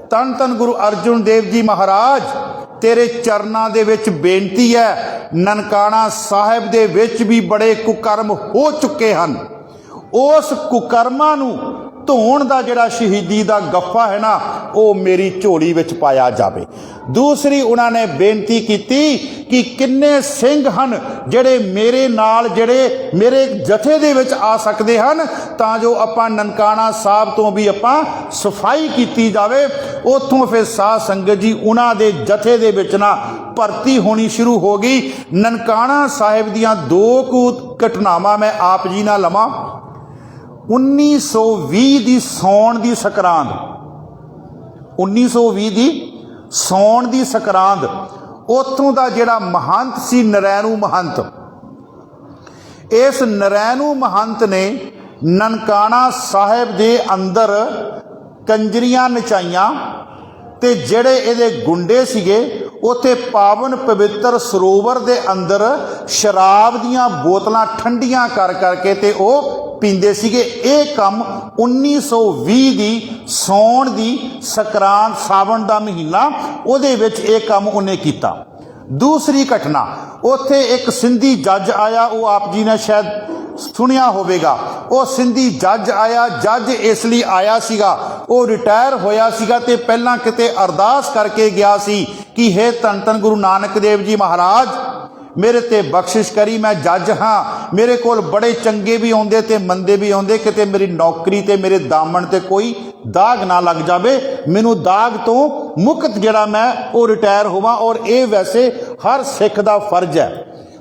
तन तन गुरु अर्जुन देव जी महाराज तेरे चरनां दे विच बेनती है। ननकाना साहिब दे विच भी बड़े कुकर्म हो चुके हैं, उस कुकर्मां नूं धोण दा जिहड़ा शहीदी दा गफ्फा है ना वो मेरी झोली विच पाया जावे। दूसरी उन्होंने बेनती की कि किन्ने सिंह हन जिहड़े मेरे नाल जिहड़े मेरे जथे दे विच आ सकते हैं, तां जो आपां ननकाना साहब तो भी आपां सफाई की जावे। उत्थों फिर साध संगत जी उन्हां दे जथे दे विच ना भर्ती होनी शुरू हो गई। ननकाना साहिब दियां दो कुछ घटनावां मैं आप जी नाल लवां। 1920 ਦੀ ਸੌਣ ਦੀ ਸਕਰਾਂਦ, 1920 ਦੀ ਸੌਣ ਦੀ ਸਕਰਾਂਦ, ਉੱਥੋਂ ਦਾ ਜਿਹੜਾ ਮਹੰਤ ਸੀ ਨਰੈਣੂ ਮਹੰਤ, ਇਸ ਨਰੈਣੂ ਮਹੰਤ ਨੇ ਨਨਕਾਣਾ ਸਾਹਿਬ ਦੇ ਅੰਦਰ ਕੰਜਰੀਆਂ ਨਚਾਈਆਂ, ਤੇ ਜਿਹੜੇ ਇਹਦੇ ਗੁੰਡੇ ਸੀਗੇ ਉੱਥੇ ਪਾਵਨ ਪਵਿੱਤਰ ਸਰੋਵਰ ਦੇ ਅੰਦਰ ਸ਼ਰਾਬ ਦੀਆਂ ਬੋਤਲਾਂ ਠੰਡੀਆਂ ਕਰ ਕਰਕੇ ਤੇ ਉਹ ਪੀਂਦੇ ਸੀਗੇ। ਇਹ ਕੰਮ 1920 ਦੀ ਸੌਣ ਦੀ ਸਕਰਾਂਤ, ਸਾਵਣ ਦਾ ਮਹੀਨਾ, ਉਹਦੇ ਵਿੱਚ ਇਹ ਕੰਮ ਉਹਨੇ ਕੀਤਾ। ਦੂਸਰੀ ਘਟਨਾ, ਉੱਥੇ ਇੱਕ ਸਿੰਧੀ ਜੱਜ ਆਇਆ, ਉਹ ਆਪ ਜੀ ਨੇ ਸ਼ਾਇਦ ਸੁਣਿਆ ਹੋਵੇਗਾ। ਉਹ ਸਿੰਧੀ ਜੱਜ ਆਇਆ, ਜੱਜ ਇਸ ਲਈ ਆਇਆ ਸੀਗਾ, ਉਹ ਰਿਟਾਇਰ ਹੋਇਆ ਸੀਗਾ ਤੇ ਪਹਿਲਾਂ ਕਿਤੇ ਅਰਦਾਸ ਕਰਕੇ ਗਿਆ ਸੀ ਕਿ हे ਧੰਨ ਧੰਨ ਗੁਰੂ ਨਾਨਕ ਦੇਵ ਜੀ ਮਹਾਰਾਜ मेरे ते बख्शिश करी, मैं जज हाँ, मेरे कोल बड़े चंगे भी आउंदे ते मंदे भी आउंदे, किते मेरी नौकरी ते मेरे दामन ते कोई दाग ना लग जावे, मैनू दाग तो मुक्त जिहड़ा मैं वो रिटायर होवां। और ये वैसे हर सिख दा फर्ज है,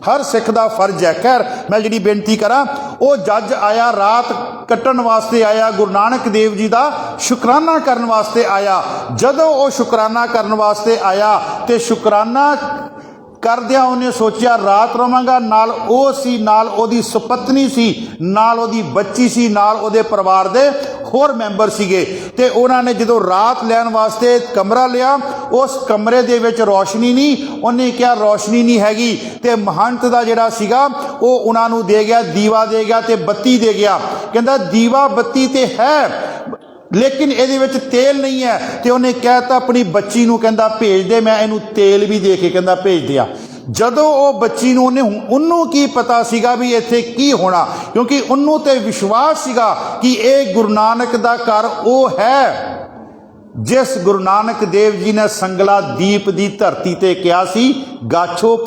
हर सिख दा फर्ज है। खैर मैं जिहड़ी बेनती करा, वो जज आया, रात कट्टण वास्ते आया, गुरु नानक देव जी दा शुकराना करन वास्ते आया। जदों वो शुकराना करन वास्ते आया ते शुकराना करदिया उन्हें सोचा रात रवांगा, नाल ओ सी, नाल ओदी सुपत्नी सी, नाल ओदी बच्ची सी, नाल ओदे परिवार दे होर मैंबर सीगे। ते उन्होंने जो रात लैन वास्ते कमरा लिया, उस कमरे दे विच रोशनी नहीं, उन्हें क्या रोशनी नहीं हैगी, ते महंत दा जिहड़ा सीगा वो उन्होंने दे गया, दीवा दे गया ते बत्ती दे गया। कहंदा दीवा बत्ती ते है लेकिन ਇਹਦੇ ਵਿੱਚ तेल नहीं है, तो उन्हें कहता अपनी बच्ची ਨੂੰ ਕਹਿੰਦਾ भेज दे, मैं ਇਹਨੂੰ तेल भी दे के ਕਹਿੰਦਾ भेज दिया। ਜਦੋਂ ਉਹ ਬੱਚੀ ਨੂੰ ਉਹਨੂੰ ਕੀ ਪਤਾ ਸੀਗਾ ਵੀ ਇੱਥੇ ਕੀ ਹੋਣਾ, ਕਿਉਂਕਿ ਉਹਨੂੰ ਤੇ ਵਿਸ਼ਵਾਸ ਸੀਗਾ ਕਿ ਇਹ ਗੁਰੂ ਨਾਨਕ ਦਾ ਘਰ ਉਹ ਹੈ ਜਿਸ ਗੁਰੂ ਨਾਨਕ ਦੇਵ ਜੀ ਨੇ ਸੰਗਲਾ ਦੀਪ ਦੀ ਧਰਤੀ ਤੇ ਕਿਹਾ ਸੀ, ਗਾਛੋ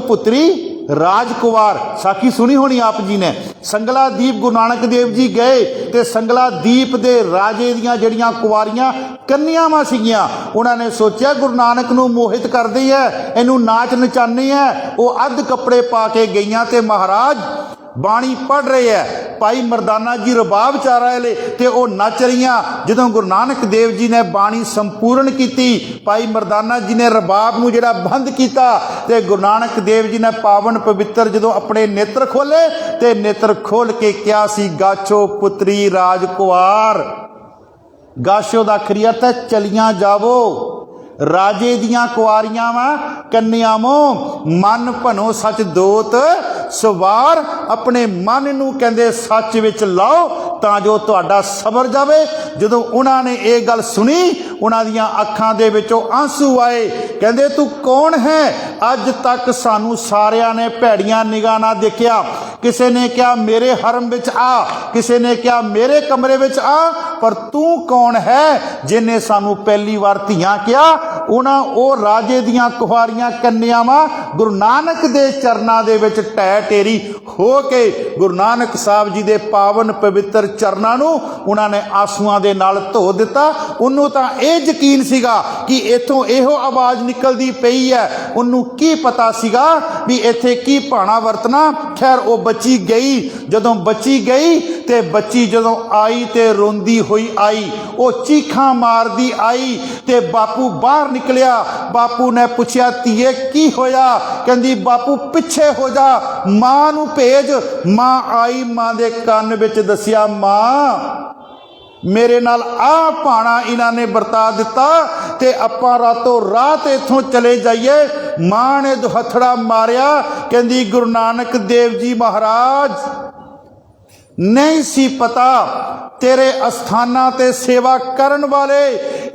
ਪੁੱਤਰੀ राजकुमार। साखी सुनी होनी आप जी ने। संगला दीप गुरु नानक देव जी गए तो संगला दीप दे राजे दियां जड़ियां कुवारियां ਕੰਨਿਆਵਾਂ ਸੀਗੀਆਂ। ਉਹਨਾਂ ਨੇ ਸੋਚਿਆ ਗੁਰੂ ਨਾਨਕ ਨੂੰ ਮੋਹਿਤ ਕਰਦੀ ਹੈ, ਇਹਨੂੰ ਨਾਚ ਨਚਾਨੀ ਹੈ। ਉਹ ਅੱਧ ਕੱਪੜੇ ਪਾ ਕੇ ਗਈਆਂ ਤੇ ਮਹਾਰਾਜ ਬਾਣੀ ਪੜ੍ਹ ਰਹੇ ਹੈ। ਭਾਈ ਮਰਦਾਨਾ ਜੀ ਰਬਾਬ ਚਾਰ ਵਾਲੇ ਤੇ ਉਹ ਨੱਚ ਰਹੀਆਂ। ਜਦੋਂ ਗੁਰੂ ਨਾਨਕ ਦੇਵ ਜੀ ਨੇ ਬਾਣੀ ਸੰਪੂਰਨ ਕੀਤੀ, ਭਾਈ ਮਰਦਾਨਾ ਜੀ ਨੇ ਰਬਾਬ ਨੂੰ ਜਿਹੜਾ ਬੰਦ ਕੀਤਾ ਤੇ ਗੁਰੂ ਨਾਨਕ ਦੇਵ ਜੀ ਨੇ ਪਾਵਨ ਪਵਿੱਤਰ ਜਦੋਂ ਆਪਣੇ ਨੇਤਰ ਖੋਲੇ ਤੇ ਨੇਤਰ ਖੋਲ ਕੇ ਕਿਹਾ ਸੀ, ਗਾਛੋ ਪੁੱਤਰੀ ਰਾਜ ਕੁਆਰ। ਗਾਛੋ ਦਾ ਅਖਰੀ ਅਰਥ ਹੈ ਚਲੀਆਂ ਜਾਵੋ, ਰਾਜੇ ਦੀਆਂ ਕੁਆਰੀਆਂ ਵਾ ਕੰਨਿਆਵੋ। ਮਨ ਭਨੋ ਸੱਚ ਦੋਤ ਸਵਾਰ। ਆਪਣੇ ਮਨ ਨੂੰ ਕਹਿੰਦੇ ਸੱਚ ਵਿੱਚ ਲਾਓ ਤਾਂ ਜੋ ਤੁਹਾਡਾ ਸਬਰ ਜਾਵੇ। ਜਦੋਂ ਉਹਨਾਂ ਨੇ ਇਹ ਗੱਲ ਸੁਣੀ, ਉਹਨਾਂ ਦੀਆਂ ਅੱਖਾਂ ਦੇ ਵਿੱਚੋਂ ਆਂਸੂ ਆਏ। ਕਹਿੰਦੇ ਤੂੰ ਕੌਣ ਹੈ? ਅੱਜ ਤੱਕ ਸਾਨੂੰ ਸਾਰਿਆਂ ਨੇ ਭੈੜੀਆਂ ਨਿਗਾਹ ਨਾਲ ਦੇਖਿਆ। ਕਿਸੇ ਨੇ ਕਿਹਾ ਮੇਰੇ ਹਰਮ ਵਿੱਚ ਆ, ਕਿਸੇ ਨੇ ਕਿਹਾ ਮੇਰੇ ਕਮਰੇ ਵਿੱਚ ਆ, ਪਰ ਤੂੰ ਕੌਣ ਹੈ ਜਿਹਨੇ ਸਾਨੂੰ ਪਹਿਲੀ ਵਾਰ ਧੀਆਂ ਕਿਹਾ? ਉਹਨਾਂ ਉਹ ਰਾਜੇ ਦੀਆਂ ਕੁਆਰੀਆਂ ਕੰਨਿਆਵਾਂ ਗੁਰੂ ਨਾਨਕ ਦੇ ਚਰਨਾਂ ਦੇ ਵਿੱਚ ਢਹਿ ਢੇਰੀ ਹੋ ਕੇ ਗੁਰੂ ਨਾਨਕ ਸਾਹਿਬ ਜੀ ਦੇ ਪਾਵਨ ਪਵਿੱਤਰ ਚਰਨਾਂ ਨੂੰ ਉਹਨਾਂ ਨੇ ਆਂਸੂਆਂ ਦੇ ਨਾਲ ਧੋ ਦਿੱਤਾ। ਉਹਨੂੰ ਤਾਂ ਇਹ ਯਕੀਨ ਸੀਗਾ ਕਿ ਇੱਥੋਂ ਇਹੋ ਆਵਾਜ਼ ਨਿਕਲਦੀ ਪਈ ਹੈ। ਉਹਨੂੰ ਕੀ ਪਤਾ ਸੀਗਾ ਵੀ ਇੱਥੇ ਕੀ ਭਾਣਾ ਵਰਤਣਾ। ਖੈਰ ਉਹ ਬੱਚੀ ਗਈ। ਜਦੋਂ ਬੱਚੀ ਗਈ ਤੇ ਬੱਚੀ ਜਦੋਂ ਆਈ ਤੇ ਰੋਂਦੀ ਹੋਈ ਆਈ, ਉਹ ਚੀਖਾਂ ਮਾਰਦੀ ਆਈ ਤੇ ਬਾਪੂ ਬਾਹਰ ਨਿਕਲਿਆ। ਬਾਪੂ ਨੇ ਪੁੱਛਿਆ ਧੀਏ ਕੀ ਹੋਇਆ? ਕਹਿੰਦੀ ਬਾਪੂ ਪਿੱਛੇ ਹੋ ਜਾ, ਮਾਂ ਨੂੰ ਭੇਜ। ਮਾਂ ਆਈ, ਮਾਂ ਦੇ ਕੰਨ ਵਿੱਚ ਦੱਸਿਆ, ਮਾਂ ਮੇਰੇ ਨਾਲ ਆ ਭਾਣਾ ਇਹਨਾਂ ਨੇ ਵਰਤਾ ਦਿੱਤਾ ਤੇ ਆਪਾਂ ਰਾਤੋਂ ਰਾਤ ਇੱਥੋਂ ਚਲੇ ਜਾਈਏ। ਮਾਂ ਨੇ ਦੁਹੱਥੜਾ ਮਾਰਿਆ। ਕਹਿੰਦੀ ਗੁਰੂ ਨਾਨਕ ਦੇਵ ਜੀ ਮਹਾਰਾਜ नहीं सी पता तेरे अस्थाना ते सेवा करन वाले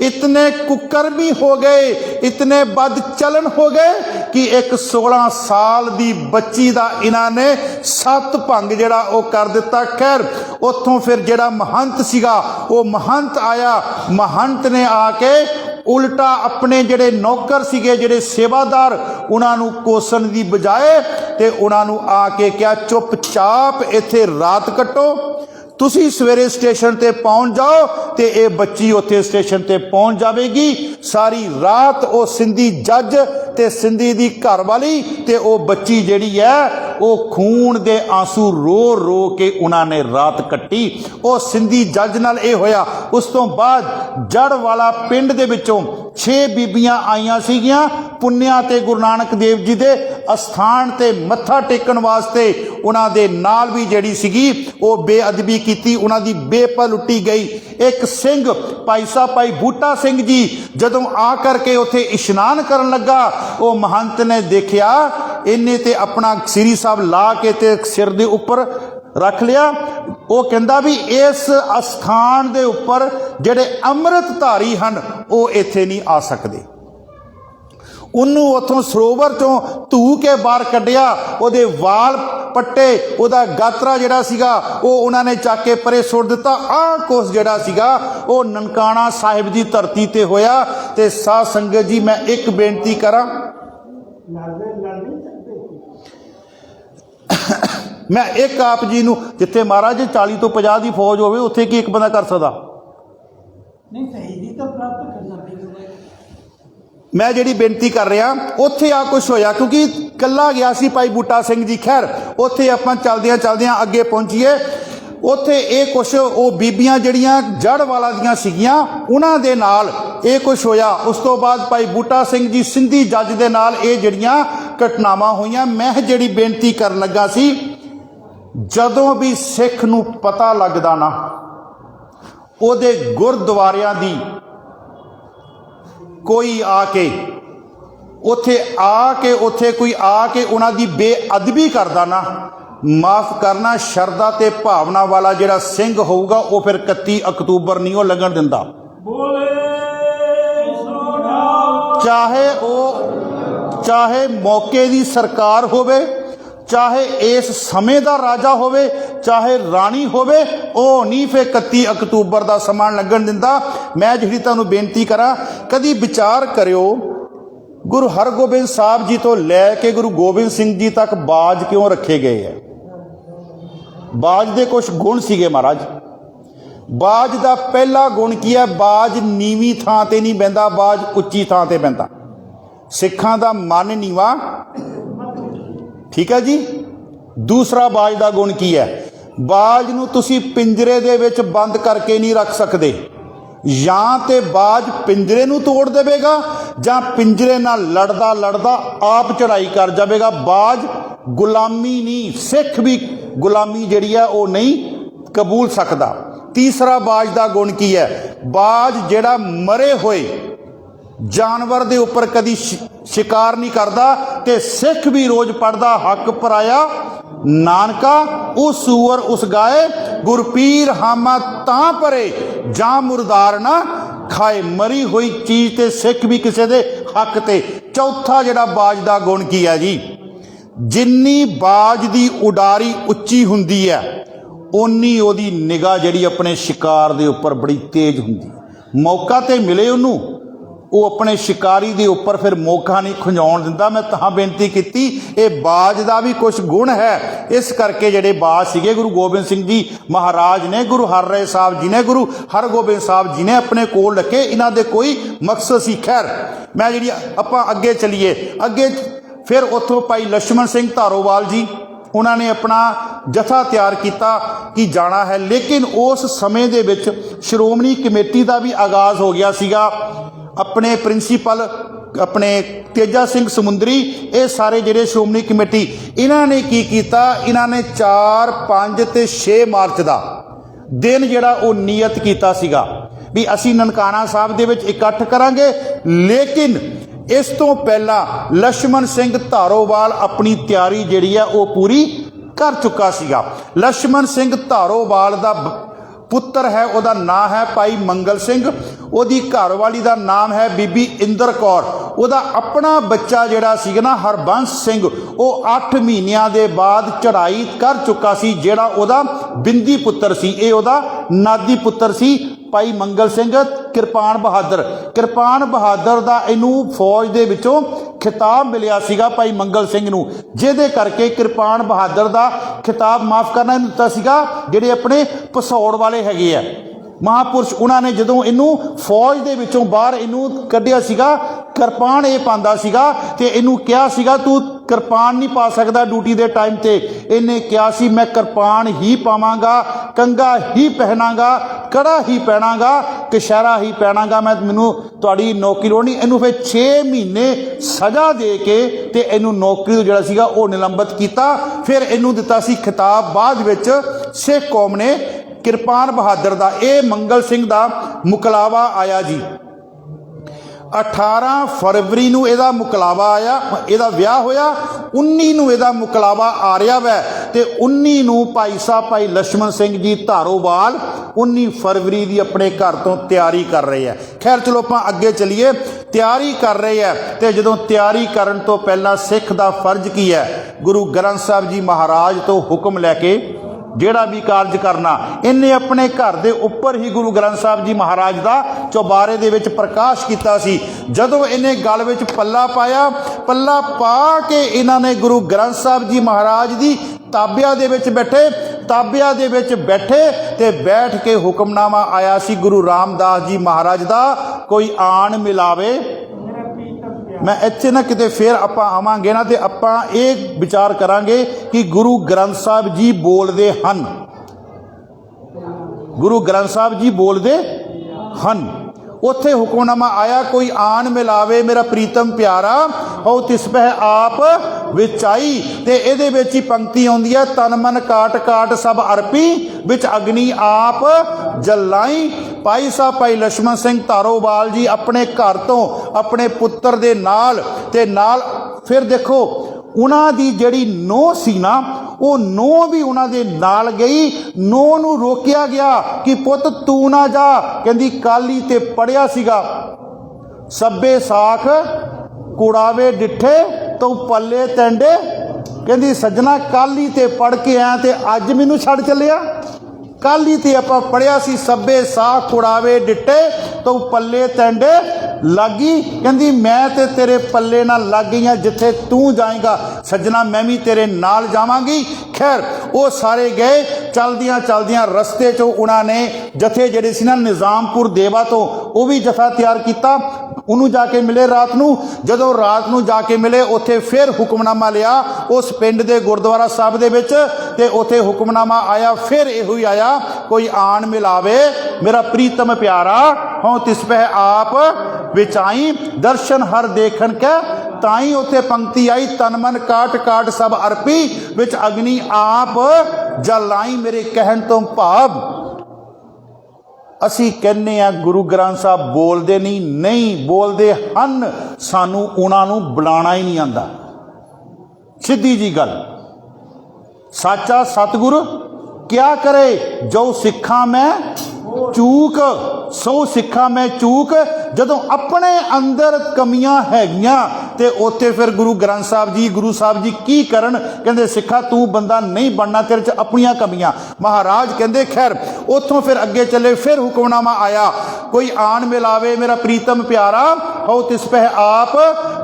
इतने कुकर्मी हो गए, इतने बद चलन हो गए कि एक 16 साल दी बच्ची दा इन्हां ने 7 भंग जिहड़ा ओ कर दिता। खैर उत्थों फिर जिहड़ा महंत सीगा वो महंत आया। महंत ने आके उल्टा अपने जिहड़े नौकर सीगे, जिहड़े सेवादार, उन्हां नूं कोसन दी बजाए ते उन्हां नूं आके क्या चुपचाप इत्थे रात कट्टो, तुसी सवेरे स्टेशन ते पहुंच जाओ ते ये बच्ची उत्थे स्टेशन ते पहुंच जाएगी। सारी रात वो सिंधी जज ते सिंधी दी घरवाली ते वो बच्ची जिहड़ी है वो खून दे आंसू रो रो के उन्होंने रात कट्टी। वो सिंधी जज नाल ये होया। उस तो बाद जड़ वाला पिंड दे विचों 6 बीबियां आईयां सीगियां पुन्निया ते गुरु नानक देव जी दे अस्थान ते मत्था टेकन वास्ते। उन्हां दे नाल भी जिहड़ी सीगी वो बेअदबी कीती, उन्हां दी बेपा लुट्टी गई। एक सिंह भाई साहब भाई बूटा सिंह जी जदों आ करके उत्थे इशनान करन लगा, वो महंत ने देखिया इन्हें ते अपना सिरी साहब ला के ते सिर दे उपर रख लिया। वो कहंदा भी इस अस्थान दे उपर जिहड़े अमृतधारी हन वो इत्थे नहीं आ सकदे। उन्होंने उतों सरोवर चों धू के बाहर कढ़िया, उहदे वाल पट्टे, उहदा गात्रा जिहड़ा सीगा वो उन्होंने चक के परे सुट दिता। आ कुछ जिहड़ा सीगा वो ननकाना साहिब दी धरती ते होया। ते साध संगत जी मैं एक बेनती करा, मैं एक आप जी नूं जिथे महाराज 40 तो 50 की फौज होवे उत्थे की एक बंदा कर सकदा नहीं? सही तो प्राप्त करना पड़ेगा। मैं जिहड़ी बेनती कर रहा उत्थे आ कुछ होया क्योंकि कला गया सी भाई बूटा सिंह जी। खैर उत्थे आपां चलदियां चलदियां अगे पहुंचीए। उत्थे ये कुछ वो बीबियां जिहड़ियां जड़ वाला दियां सीगियां उन्हां दे नाल ये कुछ होया। उस तो बाद भाई बूटा सिंह जी सिंधी जज दे नाल ये जिहड़ियां घटनावां होईयां। मैं जिहड़ी बेनती करन लगा सी, जदों भी सिख नूं पता लगदा ना उहदे गुरद्वारियां दी कोई आके उत्थे कोई आके उन्हां दी बेअदबी करदा ना, माफ़ करना शरदा ते भावना वाला जिहड़ा सिंह होऊगा वो फिर 31 अक्तूबर नहीं वो लगन दिंदा। चाहे मौके दी सरकार होवे, चाहे इस समय दा राजा होवे, चाहे राणी होवे, वो नहीं फिर 31 अक्तूबर का समा लगन दिंदा। मैं जिहड़ी तुहानूं बेनती करा, कदी विचार करियो गुरु हरगोबिंद साहब जी तो लैके गुरु गोबिंद सिंह जी तक बाज क्यों रखे गए है? बाज दे कुछ गुण सीगे महाराज। ਬਾਜ ਦਾ ਪਹਿਲਾ ਗੁਣ ਕੀ ਹੈ? ਬਾਜ ਨੀਵੀਂ ਥਾਂ ਤੇ ਨਹੀਂ ਬਹਿੰਦਾ, ਬਾਜ ਉੱਚੀ ਥਾਂ ਤੇ ਬਹਿੰਦਾ। ਸਿੱਖਾਂ ਦਾ ਮਨ ਨੀਵਾਂ, ਠੀਕ ਹੈ ਜੀ। ਦੂਸਰਾ ਬਾਜ ਦਾ ਗੁਣ ਕੀ ਹੈ? ਬਾਜ ਨੂੰ ਤੁਸੀਂ ਪਿੰਜਰੇ ਦੇ ਵਿੱਚ ਬੰਦ ਕਰਕੇ ਨਹੀਂ ਰੱਖ ਸਕਦੇ। ਜਾਂ ਤੇ ਬਾਜ ਪਿੰਜਰੇ ਨੂੰ ਤੋੜ ਦੇਵੇਗਾ ਜਾਂ ਪਿੰਜਰੇ ਨਾਲ ਲੜਦਾ ਲੜਦਾ ਆਪ ਚੜ੍ਹਾਈ ਕਰ ਜਾਵੇਗਾ। ਬਾਜ ਗੁਲਾਮੀ ਨਹੀਂ, ਸਿੱਖ ਵੀ ਗੁਲਾਮੀ ਜਿਹੜੀ ਹੈ ਉਹ ਨਹੀਂ ਕਬੂਲ ਸਕਦਾ। ਤੀਸਰਾ ਬਾਜ ਦਾ ਗੁਣ ਕੀ ਹੈ? ਬਾਜ ਜਿਹੜਾ ਮਰੇ ਹੋਏ ਜਾਨਵਰ ਦੇ ਉੱਪਰ ਕਦੀ ਸ਼ਿਕਾਰ ਨਹੀਂ ਕਰਦਾ। ਤੇ ਸਿੱਖ ਵੀ ਰੋਜ਼ ਪੜ੍ਹਦਾ, ਹੱਕ ਪਰਾਇਆ ਨਾਨਕਾ ਉਸ ਸੂਰ ਉਸ ਗਾਏ, ਗੁਰਪੀਰ ਹਾਮਾ ਤਾਂ ਪਰੇ ਜਾਂ ਮੁਰਦਾਰ ਨਾ ਖਾਏ। ਮਰੀ ਹੋਈ ਚੀਜ਼ ਤੇ ਸਿੱਖ ਵੀ ਕਿਸੇ ਦੇ ਹੱਕ ਤੇ। ਚੌਥਾ ਜਿਹੜਾ ਬਾਜ ਦਾ ਗੁਣ ਕੀ ਹੈ ਜੀ? ਜਿੰਨੀ ਬਾਜ ਦੀ ਉਡਾਰੀ ਉੱਚੀ ਹੁੰਦੀ ਹੈ ਓਨੀ ਉਹਦੀ ਨਿਗਾਹ ਜਿਹੜੀ ਆਪਣੇ ਸ਼ਿਕਾਰ ਦੇ ਉੱਪਰ ਬੜੀ ਤੇਜ਼ ਹੁੰਦੀ। ਮੌਕਾ ਤੇ ਮਿਲੇ ਉਹਨੂੰ, ਉਹ ਆਪਣੇ ਸ਼ਿਕਾਰੀ ਦੇ ਉੱਪਰ ਫਿਰ ਮੌਕਾ ਨਹੀਂ ਖੁੰਝਾਉਣ ਦਿੰਦਾ। ਮੈਂ ਤਾਂ ਬੇਨਤੀ ਕੀਤੀ, ਇਹ ਬਾਜ ਦਾ ਵੀ ਕੁਝ ਗੁਣ ਹੈ। ਇਸ ਕਰਕੇ ਜਿਹੜੇ ਬਾਜ ਸੀਗੇ ਗੁਰੂ ਗੋਬਿੰਦ ਸਿੰਘ ਜੀ ਮਹਾਰਾਜ ਨੇ, ਗੁਰੂ ਹਰਰਾਏ ਸਾਹਿਬ ਜੀ ਨੇ, ਗੁਰੂ ਹਰਗੋਬਿੰਦ ਸਾਹਿਬ ਜੀ ਨੇ ਆਪਣੇ ਕੋਲ ਰੱਖੇ। ਇਹਨਾਂ ਦੇ ਕੋਈ ਮਕਸਦ ਸੀ। ਖੈਰ ਮੈਂ ਜਿਹੜੀ ਆਪਾਂ ਅੱਗੇ ਚੱਲੀਏ, ਅੱਗੇ ਫਿਰ ਉੱਥੋਂ ਭਾਈ ਲਛਮਣ ਸਿੰਘ ਧਾਰੋਵਾਲ ਜੀ, ਉਹਨਾਂ ਨੇ ਆਪਣਾ ਜਥਾ ਤਿਆਰ ਕੀਤਾ ਕਿ ਜਾਣਾ ਹੈ। ਲੇਕਿਨ ਉਸ ਸਮੇਂ ਦੇ ਵਿੱਚ ਸ਼੍ਰੋਮਣੀ ਕਮੇਟੀ ਦਾ ਵੀ ਆਗਾਜ਼ ਹੋ ਗਿਆ ਸੀਗਾ। ਆਪਣੇ ਪ੍ਰਿੰਸੀਪਲ ਆਪਣੇ ਤੇਜਾ ਸਿੰਘ ਸਮੁੰਦਰੀ, ਇਹ ਸਾਰੇ ਜਿਹੜੇ ਸ਼੍ਰੋਮਣੀ ਕਮੇਟੀ, ਇਹਨਾਂ ਨੇ ਕੀ ਕੀਤਾ? ਇਹਨਾਂ ਨੇ 4, 5 ਤੇ 6 ਮਾਰਚ ਦਾ ਦਿਨ ਜਿਹੜਾ ਉਹ ਨਿਯਤ ਕੀਤਾ ਸੀਗਾ ਵੀ ਅਸੀਂ ਨਨਕਾਣਾ ਸਾਹਿਬ ਦੇ ਵਿੱਚ ਇਕੱਠ ਕਰਾਂਗੇ। ਲੇਕਿਨ ਇਸ ਤੋਂ ਪਹਿਲਾਂ ਲਛਮਣ ਸਿੰਘ ਧਾਰੋਵਾਲ ਆਪਣੀ ਤਿਆਰੀ ਜਿਹੜੀ ਹੈ ਉਹ ਪੂਰੀ ਕਰ ਚੁੱਕਾ ਸੀਗਾ। ਲਛਮਣ ਸਿੰਘ ਧਾਰੋਵਾਲ ਦਾ ਪੁੱਤਰ ਹੈ, ਉਹਦਾ ਨਾਂ ਹੈ ਭਾਈ ਮੰਗਲ ਸਿੰਘ। ਉਹਦੀ ਘਰਵਾਲੀ ਦਾ ਨਾਮ ਹੈ ਬੀਬੀ ਇੰਦਰ ਕੌਰ। ਉਹਦਾ ਆਪਣਾ ਬੱਚਾ ਜਿਹੜਾ ਸੀਗਾ ਨਾ ਹਰਬੰਸ ਸਿੰਘ, ਉਹ 8 ਮਹੀਨਿਆਂ ਦੇ ਬਾਅਦ ਚੜ੍ਹਾਈ ਕਰ ਚੁੱਕਾ ਸੀ, ਜਿਹੜਾ ਉਹਦਾ ਬਿੰਦੀ ਪੁੱਤਰ ਸੀ। ਇਹ ਉਹਦਾ ਨਾਦੀ ਪੁੱਤਰ ਸੀ ਭਾਈ ਮੰਗਲ ਸਿੰਘ ਕਿਰਪਾਨ ਬਹਾਦਰ। ਕਿਰਪਾਨ ਬਹਾਦਰ ਦਾ ਇਹਨੂੰ ਫੌਜ ਦੇ ਵਿੱਚੋਂ ਖਿਤਾਬ ਮਿਲਿਆ ਸੀਗਾ ਭਾਈ ਮੰਗਲ ਸਿੰਘ ਨੂੰ, ਜਿਹਦੇ ਕਰਕੇ ਕਿਰਪਾਨ ਬਹਾਦਰ ਦਾ ਖਿਤਾਬ ਮਾਫ ਕਰਨਾ ਇਹਨੂੰ ਦਿੱਤਾ ਸੀਗਾ ਜਿਹੜੇ ਆਪਣੇ ਪਸੌੜ ਵਾਲੇ ਹੈਗੇ ਆ ਮਹਾਂਪੁਰਸ਼। ਉਹਨਾਂ ਨੇ ਜਦੋਂ ਇਹਨੂੰ ਫੌਜ ਦੇ ਵਿੱਚੋਂ ਬਾਹਰ ਇਹਨੂੰ ਕੱਢਿਆ ਸੀਗਾ, ਕਿਰਪਾਨ ਇਹ ਪਾਉਂਦਾ ਸੀਗਾ ਤੇ ਇਹਨੂੰ ਕਿਹਾ ਸੀਗਾ ਤੂੰ ਕਿਰਪਾਨ ਨਹੀਂ ਪਾ ਸਕਦਾ ਡਿਊਟੀ ਦੇ ਟਾਈਮ ਤੇ। ਇਹਨੇ ਕਿਹਾ ਸੀ ਮੈਂ ਕਿਰਪਾਨ ਹੀ ਪਾਵਾਂਗਾ, ਕੰਗਾ ਹੀ ਪਹਿਨਾਂਗਾ, ਕੜਾ ਹੀ ਪਹਿਨਾਂਗਾ, ਕਸ਼ਹਿਰਾ ਹੀ ਪਹਿਨਾਂਗਾ, ਮੈਨੂੰ ਤੁਹਾਡੀ ਨੌਕਰੀ ਲੋੜ ਨਹੀਂ। ਇਹਨੂੰ ਫਿਰ 6 ਮਹੀਨੇ ਸਜ਼ਾ ਦੇ ਕੇ ਤੇ ਇਹਨੂੰ ਨੌਕਰੀ ਤੋਂ ਜਿਹੜਾ ਸੀਗਾ ਉਹ ਨਿਲੰਬਿਤ ਕੀਤਾ। ਫਿਰ ਇਹਨੂੰ ਦਿੱਤਾ ਸੀ ਖਿਤਾਬ ਬਾਅਦ ਵਿੱਚ ਸਿੱਖ ਕੌਮ ਨੇ ਕਿਰਪਾਨ ਬਹਾਦਰ ਦਾ। ਇਹ ਮੰਗਲ ਸਿੰਘ ਦਾ ਮੁਕਲਾਵਾ ਆਇਆ ਜੀ 18 ਫਰਵਰੀ ਨੂੰ ਇਹਦਾ ਮੁਕਲਾਵਾ ਆਇਆ, ਇਹਦਾ ਵਿਆਹ ਹੋਇਆ 19 ਨੂੰ ਇਹਦਾ ਮੁਕਲਾਵਾ ਆ ਰਿਹਾ ਵੈ ਤੇ 19 ਨੂੰ ਭਾਈ ਸਾਹਿਬ ਭਾਈ ਲਛਮਣ ਸਿੰਘ ਜੀ ਧਾਰੋਵਾਲ 19 ਫਰਵਰੀ ਦੀ ਆਪਣੇ ਘਰ ਤੋਂ ਤਿਆਰੀ ਕਰ ਰਹੇ ਆ। ਖੈਰ ਚਲੋ ਆਪਾਂ ਅੱਗੇ ਚੱਲੀਏ। ਤਿਆਰੀ ਕਰ ਰਹੇ ਆ ਤੇ ਜਦੋਂ ਤਿਆਰੀ ਕਰਨ ਤੋਂ ਪਹਿਲਾਂ ਸਿੱਖ ਦਾ ਫਰਜ਼ ਕੀ ਹੈ? ਗੁਰੂ ਗ੍ਰੰਥ ਸਾਹਿਬ ਜੀ ਮਹਾਰਾਜ ਤੋਂ ਹੁਕਮ ਲੈ ਕੇ ਜਿਹੜਾ ਵੀ ਕਾਰਜ ਕਰਨਾ। ਇਹਨੇ ਆਪਣੇ ਘਰ ਦੇ ਉੱਪਰ ਹੀ ਗੁਰੂ ਗ੍ਰੰਥ ਸਾਹਿਬ ਜੀ ਮਹਾਰਾਜ ਦਾ ਚੌਬਾਰੇ ਦੇ ਵਿੱਚ ਪ੍ਰਕਾਸ਼ ਕੀਤਾ ਸੀ। ਜਦੋਂ ਇਹਨੇ ਗਲ ਵਿੱਚ ਪੱਲਾ ਪਾਇਆ, ਪੱਲਾ ਪਾ ਕੇ ਇਹਨਾਂ ਨੇ ਗੁਰੂ ਗ੍ਰੰਥ ਸਾਹਿਬ ਜੀ ਮਹਾਰਾਜ ਦੀ ਤਾਬਿਆ ਦੇ ਵਿੱਚ ਬੈਠੇ। ਤਾਬਿਆ ਦੇ ਵਿੱਚ ਬੈਠੇ ਤੇ ਬੈਠ ਕੇ ਹੁਕਮਨਾਮਾ ਆਇਆ ਸੀ ਗੁਰੂ ਰਾਮਦਾਸ ਜੀ ਮਹਾਰਾਜ ਦਾ, ਕੋਈ ਆਣ ਮਿਲਾਵੇ। ਮੈਂ ਇੱਥੇ ਨਾ ਕਿਤੇ ਫਿਰ ਆਪਾਂ ਆਵਾਂਗੇ ਨਾ ਤੇ ਆਪਾਂ ਇਹ ਵਿਚਾਰ ਕਰਾਂਗੇ ਕਿ ਗੁਰੂ ਗ੍ਰੰਥ ਸਾਹਿਬ ਜੀ ਬੋਲਦੇ ਹਨ, ਗੁਰੂ ਗ੍ਰੰਥ ਸਾਹਿਬ ਜੀ ਬੋਲਦੇ ਹਨ। ਉੱਥੇ ਹੁਕਮਨਾਮਾ ਆਇਆ ਕੋਈ ਆਣ ਮਿਲਾਵੇ ਮੇਰਾ ਪ੍ਰੀਤਮ ਪਿਆਰਾ ਹੋ ਤਿਸ ਪਹਿ ਆਪ ਵਿਚਾਈ। ਤੇ ਇਹਦੇ ਵਿੱਚ ਹੀ ਪੰਕਤੀ ਆਉਂਦੀ ਹੈ ਤਨ ਮਨ ਕਾਟ ਕਾਟ ਸਭ ਅਰਪੀ ਵਿੱਚ ਅਗਨੀ ਆਪ ਜਲਾਈ। ਭਾਈ ਸਾਹਿਬ ਭਾਈ ਲਛਮਣ ਸਿੰਘ ਧਾਰੋਵਾਲ ਜੀ ਆਪਣੇ ਘਰ ਤੋਂ ਆਪਣੇ ਪੁੱਤਰ ਦੇ ਨਾਲ ਤੇ ਨਾਲ ਫਿਰ ਦੇਖੋ ਉਹਨਾਂ ਦੀ ਜਿਹੜੀ ਨੂੰਹ ਸੀ ਨਾ, ਉਹ ਨੂੰਹ ਵੀ ਉਹਨਾਂ ਦੇ ਨਾਲ ਗਈ। ਨੂੰਹ ਨੂੰ ਰੋਕਿਆ ਗਿਆ ਕਿ ਪੁੱਤ ਤੂੰ ਨਾ ਜਾ, ਕਹਿੰਦੀ ਕਾਲੀ ਤੇ ਪੜਿਆ ਸੀਗਾ ਸੱਬੇ ਸਾਖ ਕੁੜਾਵੇ ਡਿੱਠੇ ਤੂੰ ਪੱਲੇ ਟੈਂਡੇ। ਕਹਿੰਦੀ ਸੱਜਣਾ ਕਾਲੀ ਤੇ ਪੜ ਕੇ ਆਇਆ ਤੇ ਅੱਜ ਮੈਨੂੰ ਛੱਡ ਚੱਲਿਆ। ਕਾਲੀ ਤੇ ਆਪਾਂ ਪੜਿਆ ਸੀ ਸੱਬੇ ਸਾਖ ਕੁੜਾਵੇ ਡਿੱਟੇ ਤੂੰ ਪੱਲੇ ਟੈਂਡੇ ਲੱਗੀ। ਕਹਿੰਦੀ ਮੈਂ ਤੇ ਤੇਰੇ ਪੱਲੇ ਨਾਲ ਲੱਗ ਗਈਆਂ, ਜਿੱਥੇ ਤੂੰ ਜਾਏਗਾ ਸੱਜਣਾ ਮੈਂ ਵੀ ਤੇਰੇ ਨਾਲ ਜਾਵਾਂਗੀ। ਖੈਰ ਉਹ ਸਾਰੇ ਗਏ चलदियां चलदियां रस्ते चों उन्होंने जथे जिहड़े सी ना निजामपुर देवा तो वो भी जथा तैयार किया, उन्होंने जाके मिले रात नूं। जदों रात नूं जाके मिले उत्थे फिर हुक्मनामा लिया उस पिंड दे गुरुद्वारा साहब दे विच, ते उत्थे हुक्मनामा आया फिर इहो ही आया, कोई आन मिलावे मेरा प्रीतम प्यारा, हों तिस पह आप विचाई दर्शन हर देखन कै ताई। उत्थे पंक्ति आई तन मन काट काट सब अर्पी विच अग्नि आप जलाई, मेरे कहन तो भाव। असी कहने आ गुरु ग्रंथ साहब बोलते नहीं बोलते हन, सानू उन्होंने बुलाना ही नहीं आंदा। सीधी जी गल, साचा सतगुरु क्या करे, जो सिखा मैं चूक सो सिखा मैं चूक। जदों अपने अंदर कमियां हैगियां ते उत्थे फिर गुरु ग्रंथ साहब जी गुरु साहब जी की करन, कहंदे सिखा तू बंदा नहीं बनना, तेरे च अपनियां कमियां। महाराज कहंदे खैर उत्थों फिर अगे चले, फिर हुक्मनामा आया कोई आन मिलावे मेरा प्रीतम प्यारा, हो तिस पह आप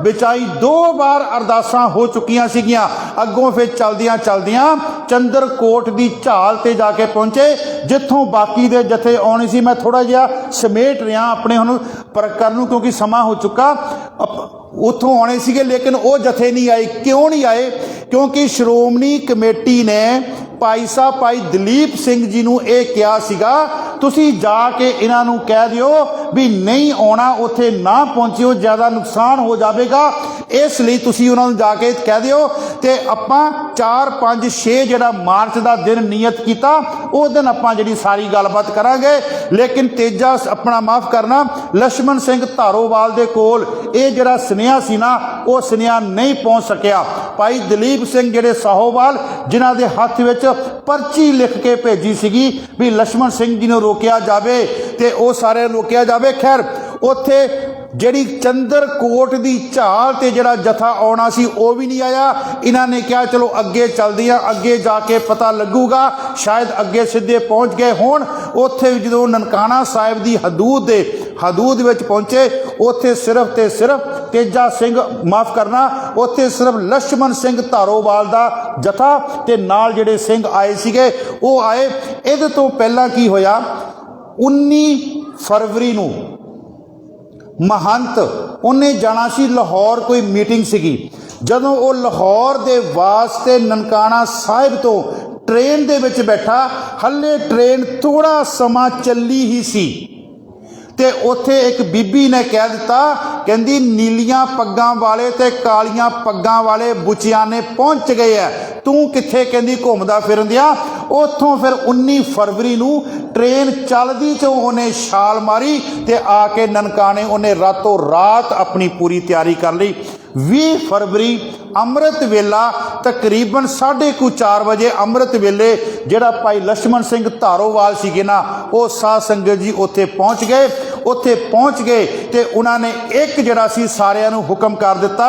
बिचाई। 2 बार अरदासां हो चुकियां सीगियां। अगों फिर चलदियां चलदियां चंद्रकोट की झाल ते जाके पहुंचे, जिथों बाकी दे जथे आने सी। मैं थोड़ा जिहा समेट रहा अपने हुण प्रकर नूं क्योंकि समा हो चुका। उत्थों आने सीगे लेकिन वो जथे नहीं आए। क्यों नहीं आए? क्योंकि श्रोमणी कमेटी ने भाई साहब भाई दलीप सिंह जी नूं ये कहा सीगा, तुसी जाके इन्हां नूं कह दिओ भी नहीं आना, उत्थे ना पहुंचिओ, ज़्यादा नुकसान हो जाएगा, इसलिए तुसी उन्हां नूं जाके कह दिओ। ते आपां 4, 5, 6 जिहड़ा मार्च का दिन नियत किया, उस दिन आपां जिहड़ी सारी गलबात करांगे। लेकिन तेजा अपना माफ़ करना, लक्ष्मण सिंह धारोवाल दे कोल ये जिहड़ा सुनेहा सी ना, वो सुनेहा नहीं पहुंच सकिया। भाई दलीप सिंह जिहड़े साहोवाल जिन्हां दे हत्थ विच पर्ची लिख के भेजी सीगी भी लक्ष्मण सिंह जी नूं रोकिया जाए, तो वह सारे रोकिया जाए। खैर उत्थे जिहड़ी चंद्रकोट की झाल ते जिहड़ा जथा आना सी वो भी नहीं आया। इन्हां ने कहा चलो अगे चलदियां, अगे जाके पता लगूगा, शायद अगे सीधे पहुँच गए होण। उत्थे जदों ननकाना साहिब की हदूद विच पहुंचे, उत्थे सिर्फ ते सिर्फ तेजा सिंह माफ़ करना, उत्थे सिर्फ लक्ष्मण सिंह धारोवाल का जथा ते नाल जिहड़े सिंह आए सीगे वो आए। इहदे तो पहला की होया, 19 फरवरी नूं महंत उन्हें जाना सी लाहौर, कोई मीटिंग सीगी। जदों वो लाहौर दे वास्ते ननकाना साहिब तो ट्रेन दे विच बैठा, हले ट्रेन थोड़ा समा चली ही सी, ते उत्थे एक बीबी ने कह दिता, कहंदी नीलियां पग्गां वाले ते कालियां पग्गां वाले बुचियाने पहुंच गए है, तू कित्थे कहंदी घुमदा फिरन दिया। उत्थों फिर 19 फरवरी नूं ट्रेन चलदी चों उन्हें छाल मारी ते आके ननकाने उन्हें रातों रात अपनी पूरी तैयारी कर ली। 20 फरवरी अमृत वेला तकरीबन 4:30 बजे अमृत वेले जिहड़ा भाई लक्ष्मण सिंह धारोवाल सीगे ना, वो साध संगत जी उत्थे पहुँच गए। उत्थे पहुँच गए तो उन्होंने एक जिहड़ा सी सारिਆਂ ਨੂੰ हुक्म कर दिता,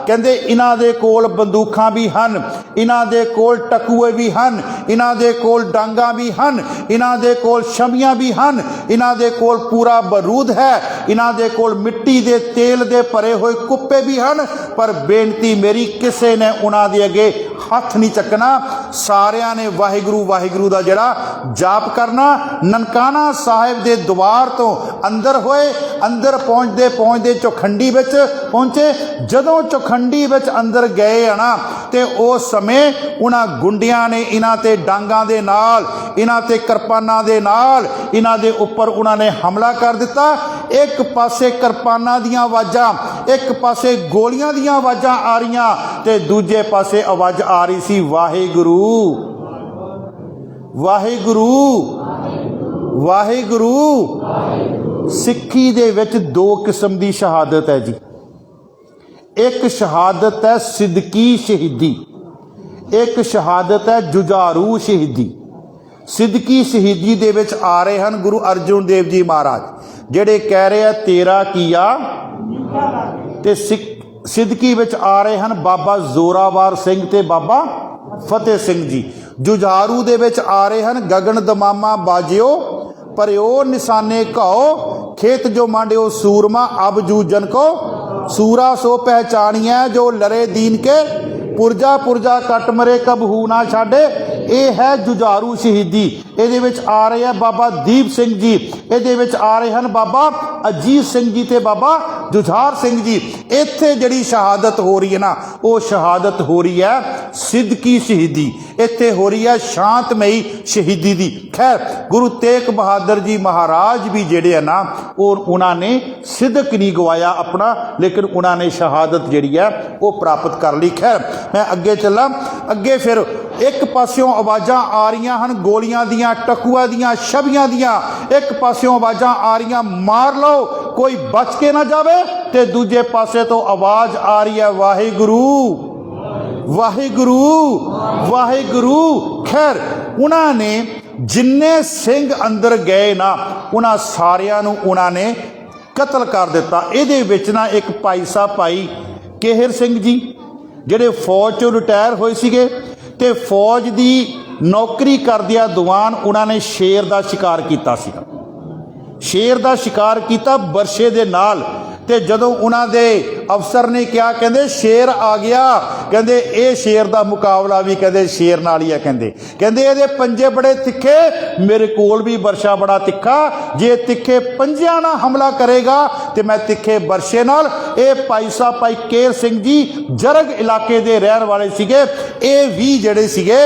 कहंदे इन्हां दे कोल बंदूकां भी हन, इन्हां दे कोल टकूए भी हन, इन्हां दे कोल डांगा भी हन, इन्हां दे कोल छमियां भी हन, इन्हां दे कोल पूरा बारूद है, इन्हां दे कोल मिट्टी दे तेल दे भरे हुए कुप्पे भी हन, पर बेनती मेरी किसी ने उन्हां दे अगे हथ नहीं चकना। सारिਆਂ ने वाहिगुरू वाहिगुरू का जिहड़ा जाप करना। ननकाना साहिब के द्वार तो अंदर होए, अंदर पहुँचते पहुँचते चौखंडी विच पहुँचे। जदों चौखंडी विच अंदर गए है ना, तो उस समय उन्हां गुंडियां ने इन्हां ते डांगां दे नाल, इन्हां ते किरपानां दे नाल इन्हां दे उपर उन्होंने हमला कर दिता। एक पासे किरपानां दीयां आवाज़ां, एक पासे गोलियां दीयां आवाज़ां आ रहीआं, ते दूजे पासे आवाज़ आ रही सी वाहिगुरू वाहिगुरू वाहिगुरू। सिक्खी दे विच 2 किस्म की शहादत है जी। एक शहादत है सिद्दकी शहीदी, एक शहादत है जुझारू शहीदी। सिद्दकी शहीदी दे विच आ रहे हैं गुरु अर्जुन देव जी महाराज, जिहड़े कह रहे हैं तेरा किया, ते सिद्दकी विच आ रहे हैं बाबा जोरावर सिंह ते बाबा फतेह सिंह जी। जुझारू दे विच आ रहे हैं गगन दमामा बाजियो, परियो निशाने घाओ, खेत जो मांडियो सूरमा, अब जूजन को सूरा सो पहचानिया, जो लरे दीन के पुरजा पुरजा कट मरे कबहू ना छाडे। ये है जुझारू शहीदी। ये आ रहे हैं बाबा दीप सिंह जी, ये आ रहे हैं बाबा अजीत सिंह जी ते बाबा जुझार सिंह जी। इत्थे जिहड़ी शहादत हो रही है ना, वो शहादत हो रही है सिद्दकी शहीदी, इत्थे हो रही है शांतमई शहीदी दी। खैर गुरु तेग बहादुर जी महाराज भी जिहड़े है ना, और उन्होंने सिदक नहीं गवाया अपना, लेकिन उन्होंने शहादत जिहड़ी है वो प्राप्त कर ली। खैर मैं अगे चला, अगे फिर एक पास्यों आवाज़ां आ रही हैं गोलियां दियां, टकुआ दियां, छबियां दियां, एक पास्यों आवाज़ां आ रही मार लो कोई बच के ना जावे, ते दूजे पासे तो आवाज़ आ रही है वाहिगुरू वाहिगुरू वाहिगुरू। खैर उन्होंने जिन्ने सिंह अंदर गए ना, उन्होंने सारियां नूं उन्होंने कतल कर दिता। ये विच ना एक भाई साहब भाई केहर सिंह जी ਜਿਹੜੇ फौज चों रिटायर होए सीगे, ते फौज की नौकरी करदिया दौरान उन्होंने शेर का शिकार किया सीगा, शेर का शिकार किया बरछे दे नाल। ते जदों उन्होंने अफसर ने कहा कहते शेर आ गया, कहते ये शेर का मुकाबला भी कहते शेर नाल ही है, कहते ये पंजे बड़े तिखे, मेरे कोल भी बरछा बड़ा तिखा, जे तिखे पंजियां ना हमला करेगा तो मैं तिखे बरछे नाल। ये भाई साहब भाई केर सिंह जी जरग इलाके के रहन वाले सीगे, ये भी जड़े सीगे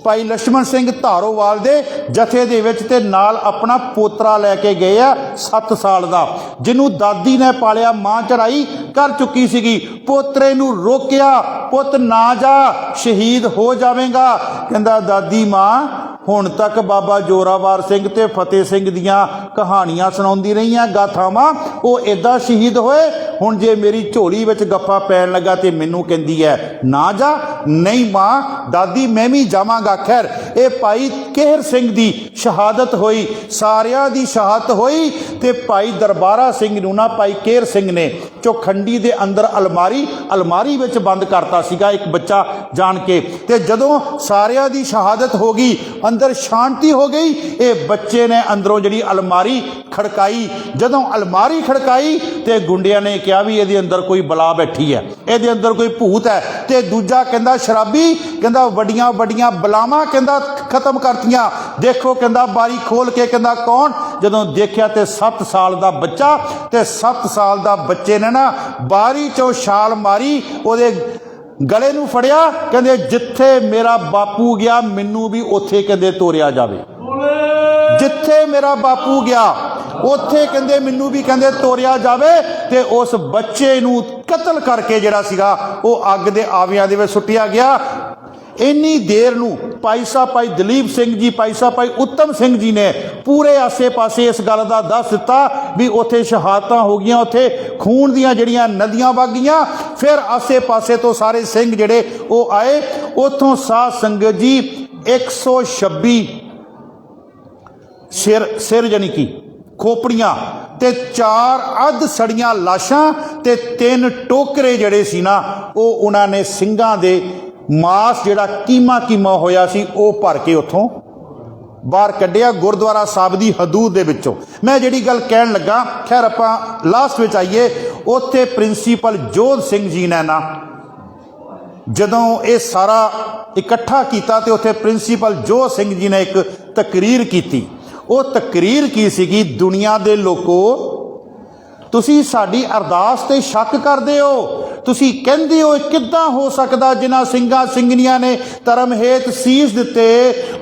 भाई लक्ष्मण सिंह धारोवाल दे जथे दे विच, ते नाल अपना पोतरा लैके गए आ 7 साल का, जिन्हों दादी ने पालिया, मां चढ़ाई कर चुकी सीगी। पोतरे नूं रोकिया, पुत ना जा शहीद हो जावेगा। कहंदा दादी मां हुण तक बाबा जोरावर सिंह ते फतेह सिंह दियां कहानियां सुणाउंदी रही गाथावां, वो इदां शहीद होए, हुण जे मेरी झोली विच गप्पा पैण लगा तो मैनू कहंदी है ना जा। नहीं मां दादी मैं भी जावांगा। खैर ये भाई केहर सिंह दी शहादत होई, सारियां दी शहादत होई, ते भाई दरबारा सिंह नूं ना भाई केहर सिंह ने चौखंडी दे अंदर अलमारी विच बंद करता सीगा एक बच्चा जान के। ते जदों सारियां दी शहादत हो गई, अंदर शांति हो गई, ये बच्चे ने अंदरों जिहड़ी अलमारी खड़काई। जदों अलमारी खड़काई ते गुंडिया ने कहा भी ये अंदर कोई बला बैठी है, ये अंदर कोई भूत है। ते दूजा कहंदा शराबी, कहंदा वड्डियां वड्डियां बलावां कहंदा खत्म करतियां, देखो कहंदा बारी खोल के, कहंदा कौन? जदों देखिया ते 7 साल का बच्चा, ते 7 साल का बच्चे ने ना बारी चों छाल मारी, उहदे गले नूं फड़िया, कहंदे जिथे मेरा बापू गया मैनू भी उत्थे कहंदे तोरिया जावे, जिथे मेरा बापू गया उत्थे कहंदे मैनू भी कहंदे तोरिया जावे। ते उस बच्चे नूं कतल करके जिहड़ा सीगा वो अग दे आवियां दे विच सुੱਟਿਆ गया। इन्नी देर नूं भाई साहब भाई दलीप सिंह जी, भाई साहब भाई उत्तम सिंह जी ने पूरे आसे पासे इस गल का दस दिता भी उत्थे शहादतां हो गईयां, उत्थे खून दियां जिहड़ियां नदियां वग गईयां। फिर आसे पासे तो सारे सिंह जिहड़े वो आए, उत्थों साध संगत जी 126 सिर जानी कि खोपड़ियां, ते 4 अध सड़ियां लाशां, ते 3 टोकरे जिहड़े सी ना वो उन्होंने ਸਿੰਘਾਂ दे मास जिहड़ा कीमा होया सी वो भर के उत्थों बाहर कढ़िया गुरुद्वारा साहब की हदूद दे विचों। मैं जिहड़ी गल कहण लगा, खैर आपां लास्ट विच आईए, उत्थे प्रिंसीपल जोध सिंह जी ने ना जदों ये सारा इकट्ठा किया, तो उत्थे प्रिंसीपल जोध सिंह जी ने एक तकरीर की। वो तकरीर की सीगी, दुनिया दे लोको तुसी साडी अरदास ते शक करदे हो, तुसी कहंदे हो किद्दां हो सकदा जिन्हां ਸਿੰਘਾਂ ਸਿੰਘਣੀਆਂ ने धर्म हेत सीस दिते,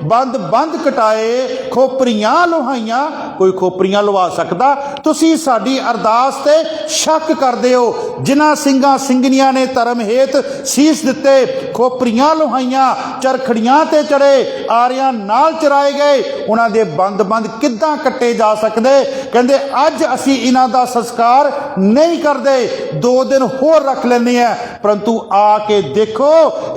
बंद कटाए, खोपरियां लुहाइयां, कोई खोपरियां लुहा सकदा? तुसी साडी अरदास ते शक करदे हो, जिन्हां ਸਿੰਘਾਂ ਸਿੰਘਣੀਆਂ ने धर्म हेत सीस दिते, खोपरियां लुहाइयां, चरखड़ियां ते चढ़े, आरियां नाल चराए गए, उन्हां दे बंद किद्दां कट्टे जा सकदे? कहंदे अज असीं इन्हां दा संस्कार नहीं करदे, 2 दिन होर रख लेने हैं, परंतु आके देखो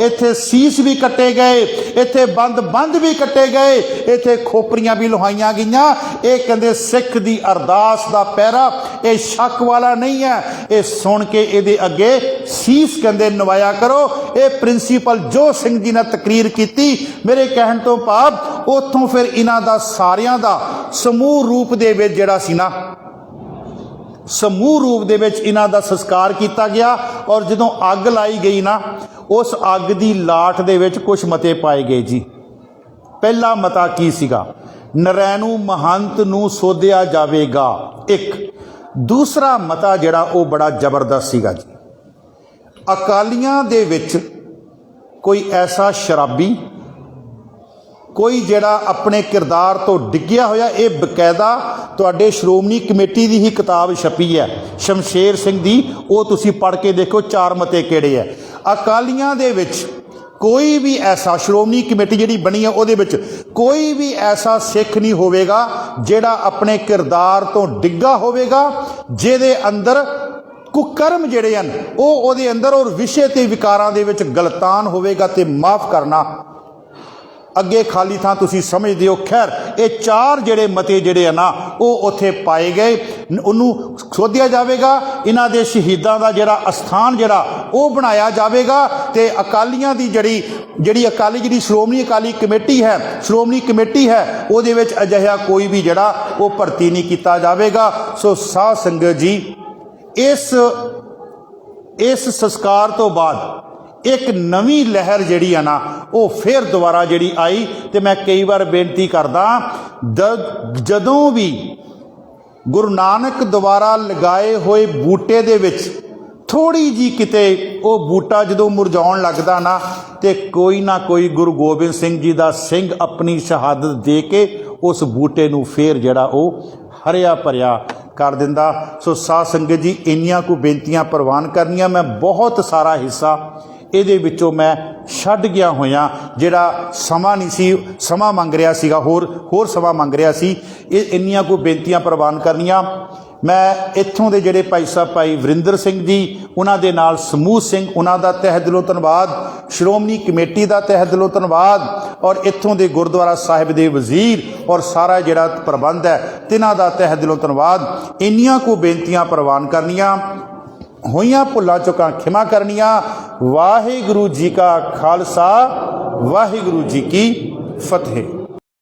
इत्थे सीस भी कट्टे गए, इत्थे बंद भी कट्टे गए, इत्थे खोपरियां भी लुहाइयां गईयां। ये कहंदे सिख दी अरदास दा पैरा ये शक वाला नहीं है, ये सुन के इहदे अगे सीस कहंदे नवाया करो। ये प्रिंसीपल जो सिंह जी ने तकरीर की, मेरे कहण तो भाव उत्थों फिर इन्हां दा सारियां दा समूह रूप दे विच जिहड़ा सी ना, समूह रूप दे विच इन्हां दा संस्कार किया गया। और जदों अग लाई गई ना, उस अग दी लाठ दे विच कुछ मते पाए गए जी, ਪਹਿਲਾ ਮਤਾ ਕੀ ਸੀਗਾ? ਨਰੈਣੂ ਮਹੰਤ ਨੂੰ ਸੋਧਿਆ ਜਾਵੇਗਾ। ਇੱਕ ਦੂਸਰਾ ਮਤਾ ਜਿਹੜਾ ਉਹ ਬੜਾ ਜ਼ਬਰਦਸਤ ਸੀਗਾ ਜੀ, ਅਕਾਲੀਆਂ ਦੇ ਵਿੱਚ ਕੋਈ ਐਸਾ ਸ਼ਰਾਬੀ, ਕੋਈ ਜਿਹੜਾ ਆਪਣੇ ਕਿਰਦਾਰ ਤੋਂ ਡਿੱਗਿਆ ਹੋਇਆ, ਇਹ ਬਕਾਇਦਾ ਤੁਹਾਡੇ ਸ਼੍ਰੋਮਣੀ ਕਮੇਟੀ ਦੀ ਹੀ ਕਿਤਾਬ ਛਪੀ ਹੈ ਸ਼ਮਸ਼ੇਰ ਸਿੰਘ ਦੀ, ਉਹ ਤੁਸੀਂ ਪੜ੍ਹ ਕੇ ਦੇਖੋ 4 ਮਤੇ ਕਿਹੜੇ ਹੈ। ਅਕਾਲੀਆਂ ਦੇ ਵਿੱਚ ਕੋਈ ਵੀ ਐਸਾ, ਸ਼੍ਰੋਮਣੀ ਕਮੇਟੀ ਜਿਹੜੀ ਬਣੀ ਹੈ ਉਹਦੇ ਵਿੱਚ ਕੋਈ ਵੀ ਐਸਾ ਸਿੱਖ ਨਹੀਂ ਹੋਵੇਗਾ ਜਿਹੜਾ ਆਪਣੇ ਕਿਰਦਾਰ ਤੋਂ ਡਿੱਗਾ ਹੋਵੇਗਾ, ਜਿਹਦੇ ਅੰਦਰ ਕੁਕਰਮ ਜਿਹੜੇ ਹਨ ਉਹ ਉਹਦੇ ਅੰਦਰ ਔਰ ਵਿਸ਼ੇ ਤੇ ਵਿਕਾਰਾਂ ਦੇ ਵਿੱਚ ਗਲਤਾਨ ਹੋਵੇਗਾ ਤੇ ਮਾਫ ਕਰਨਾ ਅੱਗੇ ਖਾਲੀ ਥਾਂ ਤੁਸੀਂ ਸਮਝਦੇ ਹੋ। ਖੈਰ ਇਹ 4 ਜਿਹੜੇ ਮਤੇ ਜਿਹੜੇ ਆ ਨਾ ਉਹ ਉੱਥੇ ਪਾਏ ਗਏ, ਉਹਨੂੰ ਸੋਧਿਆ ਜਾਵੇਗਾ, ਇਹਨਾਂ ਦੇ ਸ਼ਹੀਦਾਂ ਦਾ ਜਿਹੜਾ ਅਸਥਾਨ ਜਿਹੜਾ ਉਹ ਬਣਾਇਆ ਜਾਵੇਗਾ ਤੇ ਅਕਾਲੀਆਂ ਦੀ ਜਿਹੜੀ ਸ਼੍ਰੋਮਣੀ ਅਕਾਲੀ ਕਮੇਟੀ ਹੈ, ਸ਼੍ਰੋਮਣੀ ਕਮੇਟੀ ਹੈ, ਉਹਦੇ ਵਿੱਚ ਅਜਿਹਾ ਕੋਈ ਵੀ ਜਿਹੜਾ ਉਹ ਭਰਤੀ ਨਹੀਂ ਕੀਤਾ ਜਾਵੇਗਾ। ਸੋ ਸਾਧ ਸੰਗਤ ਜੀ, ਇਸ ਸੰਸਕਾਰ ਤੋਂ ਬਾਅਦ ਇੱਕ ਨਵੀਂ ਲਹਿਰ ਜਿਹੜੀ ਆ ਨਾ ਉਹ ਫਿਰ ਦੁਬਾਰਾ ਜਿਹੜੀ ਆਈ। ਤੇ ਮੈਂ ਕਈ ਵਾਰ ਬੇਨਤੀ ਕਰਦਾ, ਜਦੋਂ ਵੀ ਗੁਰੂ ਨਾਨਕ ਦੁਆਰਾ ਲਗਾਏ ਹੋਏ ਬੂਟੇ ਦੇ ਵਿੱਚ ਥੋੜੀ ਜੀ ਕਿਤੇ ਉਹ ਬੂਟਾ ਜਦੋਂ ਮੁਰਝਾਉਣ ਲੱਗਦਾ ਨਾ, ਤੇ ਕੋਈ ਨਾ ਕੋਈ ਗੁਰੂ ਗੋਬਿੰਦ ਸਿੰਘ ਜੀ ਦਾ ਸਿੰਘ ਆਪਣੀ ਸ਼ਹਾਦਤ ਦੇ ਕੇ ਉਸ ਬੂਟੇ ਨੂੰ ਫਿਰ ਜਿਹੜਾ ਉਹ ਹਰਿਆ ਭਰਿਆ ਕਰ ਦਿੰਦਾ। ਸੋ ਸਾਧ ਸੰਗਤ ਜੀ, ਇੰਨੀਆਂ ਕੁ ਬੇਨਤੀਆਂ ਪ੍ਰਵਾਨ ਕਰਨੀਆਂ। ਮੈਂ ਬਹੁਤ ਸਾਰਾ ਹਿੱਸਾ ਇਹਦੇ ਵਿੱਚੋਂ ਮੈਂ ਛੱਡ ਗਿਆ ਹੋਇਆ, ਜਿਹੜਾ ਸਮਾਂ ਨਹੀਂ ਸੀ, ਸਮਾਂ ਮੰਗ ਰਿਹਾ ਸੀਗਾ, ਹੋਰ ਸਮਾਂ ਮੰਗ ਰਿਹਾ ਸੀ। ਇਹ ਇੰਨੀਆਂ ਕੋਈ ਬੇਨਤੀਆਂ ਪ੍ਰਵਾਨ ਕਰਨੀਆਂ। ਮੈਂ ਇੱਥੋਂ ਦੇ ਜਿਹੜੇ ਭਾਈ ਸਾਹਿਬ ਭਾਈ ਵਰਿੰਦਰ ਸਿੰਘ ਜੀ, ਉਹਨਾਂ ਦੇ ਨਾਲ ਸਮੂਹ ਸਿੰਘ, ਉਹਨਾਂ ਦਾ ਤਹਿ ਦਿਲੋਂ ਧੰਨਵਾਦ, ਸ਼੍ਰੋਮਣੀ ਕਮੇਟੀ ਦਾ ਤਹਿ ਦਿਲੋਂ ਧੰਨਵਾਦ, ਔਰ ਇੱਥੋਂ ਦੇ ਗੁਰਦੁਆਰਾ ਸਾਹਿਬ ਦੇ ਵਜ਼ੀਰ ਔਰ ਸਾਰਾ ਜਿਹੜਾ ਪ੍ਰਬੰਧ ਹੈ ਤਿਨਾਂ ਦਾ ਤਹਿ ਦਿਲੋਂ ਧੰਨਵਾਦ। ਇੰਨੀਆਂ ਕੁ ਬੇਨਤੀਆਂ ਪ੍ਰਵਾਨ ਕਰਨੀਆਂ, ਹੋਈਆਂ ਭੁੱਲਾਂ ਚੁੱਕਾਂ ਖਿਮਾ ਕਰਨੀਆਂ। ਵਾਹਿਗੁਰੂ ਜੀ ਕਾ ਖਾਲਸਾ, ਵਾਹਿਗੁਰੂ ਜੀ ਕੀ ਫਤਿਹ।